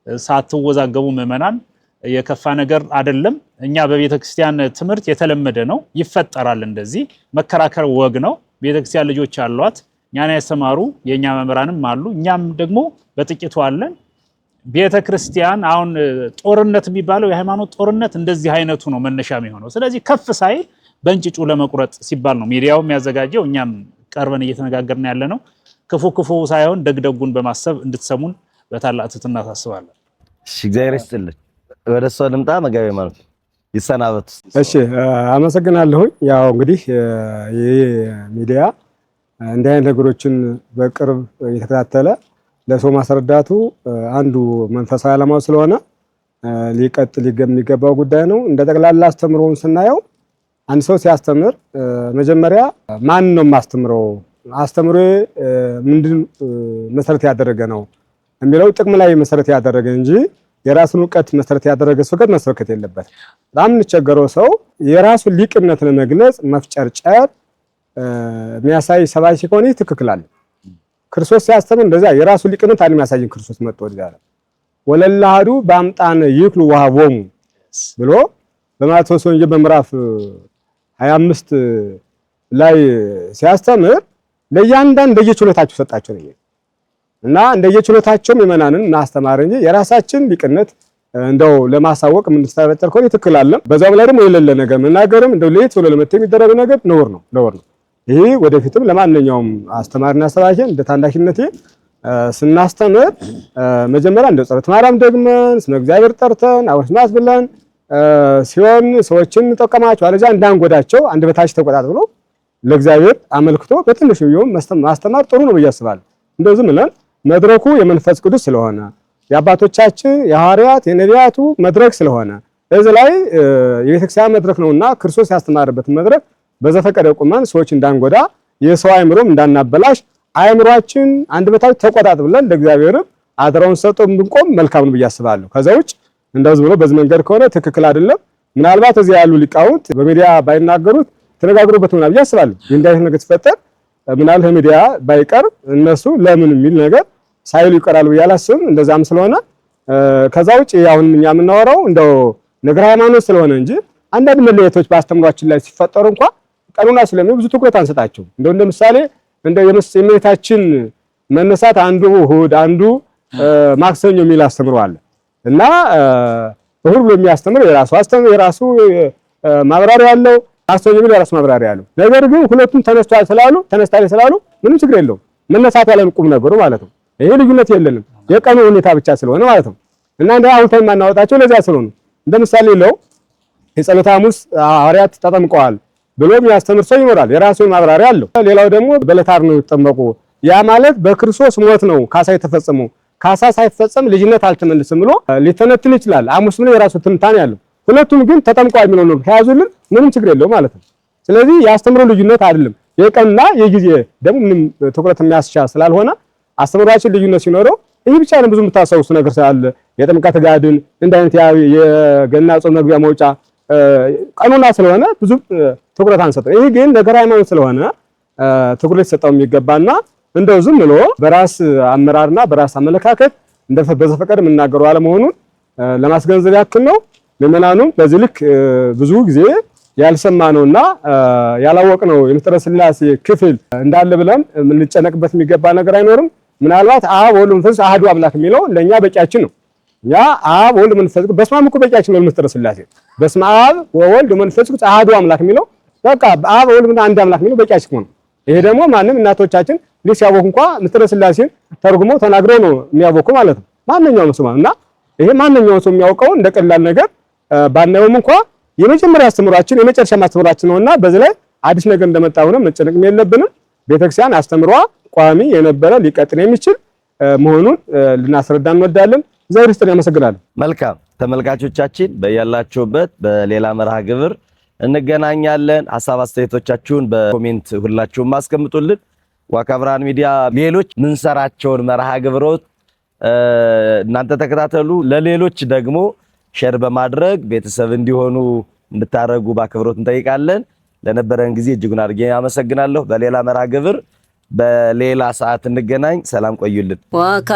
ሳትወዛገቡ ምዕመናን የከፋ ነገር አይደለም። እኛ በቤተክርስቲያን ትምህርት የተለመደ ነው፣ ይፈጠራል። እንደዚህ መከራከር ወግ ነው። ቤተክርስቲያን ልጆች አሏት፣ እኛን ያስተማሩ የኛ መምህራንም አሉ፣ እኛም ደግሞ በጥቂቱ አለን። ቤተክርስቲያን አሁን ጦርነት የሚባለው የሃይማኖት ጦርነት እንደዚህ አይነቱ ነው መነሻ የሚሆነው። ስለዚህ ከፍ ሳይል በእንጭጩ ለመቁረጥ ሲባል ነው ሚዲያው የሚያዘጋጀው። እኛም ቀርበን እየተነጋገርን ያለ ነው። ክፉ ሳይሆን ደግደጉን በማሰብ እንድትሰሙን በታላቅ ትሕትና ታስባለን። እሺ፣ እግዚአብሔር ይስጥልን። ወደ እሷ ልምጣ። መጋቤ ማለት ይሰናበቱ። እሺ፣ አመሰግናለሁ። ያው እንግዲህ ይሄ ሚዲያ እንዲህ አይነት ነገሮችን በቅርብ እየተከታተለ ለሰው ማስረዳቱ አንዱ መንፈሳዊ ዓላማው ስለሆነ ሊቀጥል የሚገባው ጉዳይ ነው። እንደ ጠቅላላ አስተምሮውን ስናየው አንድ ሰው ሲያስተምር መጀመሪያ ማን ነው ማስተምረው፣ አስተምሮ ምንድን መሰረት ያደረገ ነው የሚለው ጥቅም ላይ መሰረት ያደረገ እንጂ የራሱን ዕውቀት መሰረት ያደረገ ስብከት መስበከት የለበት። በጣም እንቸገረው ሰው የራሱን ሊቅነት ለመግለጽ መፍጨርጨር የሚያሳይ ሰባኪ ሲሆን ትክክል አለ። ክርስቶስ ሲያስተምር እንደዛ የራሱ ሊቅነት አንድ የሚያሳይን ክርስቶስ መጥቶ ወዲያለ ወለላሃዱ በአምጣነ ይክሉ ወሃቦሙ ብሎ በማቴዎስ ወንጌል በምዕራፍ 25 ላይ ሲያስተምር ለእያንዳንዱ እንደየችሎታቸው ሰጣቸው ነው እና እንደየችሎታቸው ምዕመናንን ማስተማር እንጂ የራሳችን ሊቅነት እንደው ለማሳወቅ የምንስተረጨር ከሆነ ትክክል አለ። በዛው ላይ ደግሞ የሌለ ነገር መናገርም እንደው ለየት ብሎ ለመተም የሚደረግ ነገር ነውር ነው። ይሄ ወደፊትም ለማንኛውም አስተማሪና ሰባኪ እንደ ታናሽነቴ ስናስተምር መጀመሪያ እንደ ጸሎተ ማርያም ደግመን ስመ እግዚአብሔር ጠርተን አውስማት ብለን ሲሆን ሰዎችን ተጠቀማቸው አለዛ እንዳንጎዳቸው አንደበታቸው ተቆጣጥ ብሎ ለእግዚአብሔር አመልክቶ በትንሹ ቢሆን ማስተማር ጥሩ ነው ብዬ አስባለሁ። እንደው ዝም ብለን መድረኩ የመንፈስ ቅዱስ ስለሆነ የአባቶቻችን የሐዋርያት የነቢያቱ መድረክ ስለሆነ እዚህ ላይ የቤተክርስቲያን መድረክ ነውና ክርስቶስ ያስተማረበት መድረክ በዘፈቀደ ቁመን ሰዎች እንዳንጎዳ የሰው አእምሮም እንዳናበላሽ አእምሮአችን አንደበታችን ተቆጣጥ ብለን ለእግዚአብሔር አድራውን ሰጥቶ ብንቆም መልካም ነው ብዬ አስባለሁ። ከዛ ውጭ እንደዚህ ብሎ በዚህ መንገድ ከሆነ ትክክል አይደለም። ምናልባት እዚህ ያሉ ሊቃውንት በሚዲያ ባይናገሩት ተነጋግሮበት ምናምን ብዬ አስባለሁ። እንዲህ ነገር ሲፈጠር ምናልባት ሚዲያ ባይቀር እነሱ ለምን የሚል ነገር ሳይሉ ይቀራሉ ብዬ አላስብም። እንደዛም ስለሆነ ከዛ ውጭ አሁን እኛ የምናወራው እንደው ነገር ሃይማኖት ስለሆነ እንጂ አንዳንድ መለየቶች በአስተምሯችን ላይ ሲፈጠሩ እንኳን ቀኑና ስለሚው ብዙ ትኩረት አንሰጣቸው። እንደ ምሳሌ እንደ የእመቤታችን መነሳት አንዱ እሑድ አንዱ ማክሰኞ የሚል አስተምሮ አለ እና እሑድ ብሎ የሚያስተምር የራሱ ማብራሪያ ያለው፣ ማክሰኞ የሚል የራሱ ማብራሪያ ያለው። ነገር ግን ሁለቱም ተነስቷል ስላሉ ምንም ችግር የለውም። መነሳት ያለን ቁም ነገሩ ማለት ነው። ይሄ ልዩነት የለንም የቀኑ ሁኔታ ብቻ ስለሆነ ማለት ነው። እና እንደ አውልተን የማናወጣቸው ለዚያ ስለሆነ እንደ ምሳሌ ለው የጸሎተ ሐሙስ ሐዋርያት ተጠምቀዋል ብሎ የሚያስተምር ሰው ይኖራል። የራሱን ማብራሪያ አለው። ሌላው ደግሞ በዕለተ ዓርብ ነው የተጠመቁ። ያ ማለት በክርስቶስ ሞት ነው ካሳ የተፈጸመው። ካሳ ሳይፈጸም ልጅነት አልተመለሰም ብሎ ሊተነትን ይችላል። ሐሙስ ምን የራሱ ትንታኔ ያለው። ሁለቱም ግን ተጠምቀዋል የሚለው ነው ከያዙልን ምንም ችግር የለው ማለት ነው። ስለዚህ ያስተምረው ልዩነት አይደለም። የቀንና የጊዜ ደግሞ ምንም ትኩረት የሚያስቻ ስላልሆነ አስተምሯችን ልዩነት ሲኖረው ይህ ብቻ ነው። ብዙ የምታሰውሱ ነገር ስላለ የጥምቀት ጋድን እንደ አይነት የገና ጾም መግቢያ መውጫ ቀኑና ስለሆነ ብዙ ትኩረት አንሰጠው። ይሄ ግን ነገር ሃይማኖት ስለሆነ ትኩረት ሰጠው የሚገባና እንደው ዝም ብሎ በራስ አመራርና በራስ አመለካከት በዘፈቀድ የምናገረው አለመሆኑን ለማስገንዘብ ያክል ነው። ምዕመናኑም በዚህ ልክ ብዙ ጊዜ ያልሰማነውና ያላወቅነው የምስጢረ ሥላሴ ክፍል እንዳለ ብለን የምንጨነቅበት የሚገባ ነገር አይኖርም። ምናልባት አብ ወልድ መንፈስ አሐዱ አምላክ የሚለው ለኛ በቂያችን ነው። ያ አብ ወልድ መንፈስ በስመ አብ እኮ በቂያችን ነው። ምስጢረ ሥላሴ በስመ አብ ወወልድ መንፈስ ቅዱስ አሐዱ አምላክ የሚለው በቃ አብ ወልድ አንድ አምላክ የሚለው በቂያችን ነው። ይሄ ደግሞ ማንም እናቶቻችን ልጅ ሲያወኩ እንኳን ምስጢረ ሥላሴን ተርጉመው ተናግረው ነው የሚያወኩ ማለት ነው። ማንኛውም ሰው እና ይሄ ማንኛውም ሰው የሚያውቀው እንደ ቀላል ነገር ባናየውም እንኳን የመጀመሪያ አስተምሯችን የመጨረሻ ማስተምሯችን ነውና በዚህ ላይ አዲስ ነገር እንደመጣ ሆነ መጨነቅ የለብንም። ቤተክርስቲያን አስተምሯ ቋሚ የነበረ ሊቀጥል የሚችል መሆኑን ልናስረዳ እንወዳለን። እግዚአብሔር ይስጥልን። ያመሰግናለሁ። መልካም ተመልካቾቻችን፣ በያላችሁበት በሌላ መርሃ ግብር እንገናኛለን። ሐሳብ አስተያየቶቻችሁን በኮሜንት ሁላችሁም አስቀምጡልን። ዋካ ብርሃን ሚዲያ ሌሎች ምንሰራቸውን መርሃ ግብሮች እናንተ ተከታተሉ። ለሌሎች ደግሞ ሼር በማድረግ ቤተሰብ እንዲሆኑ እንድታረጉ በአክብሮት እንጠይቃለን። ለነበረን ጊዜ እጅጉን አድርጌ አመሰግናለሁ። በሌላ መርሃ ግብር በሌላ ሰዓት እንገናኝ። ሰላም ቆዩልን። ዋካ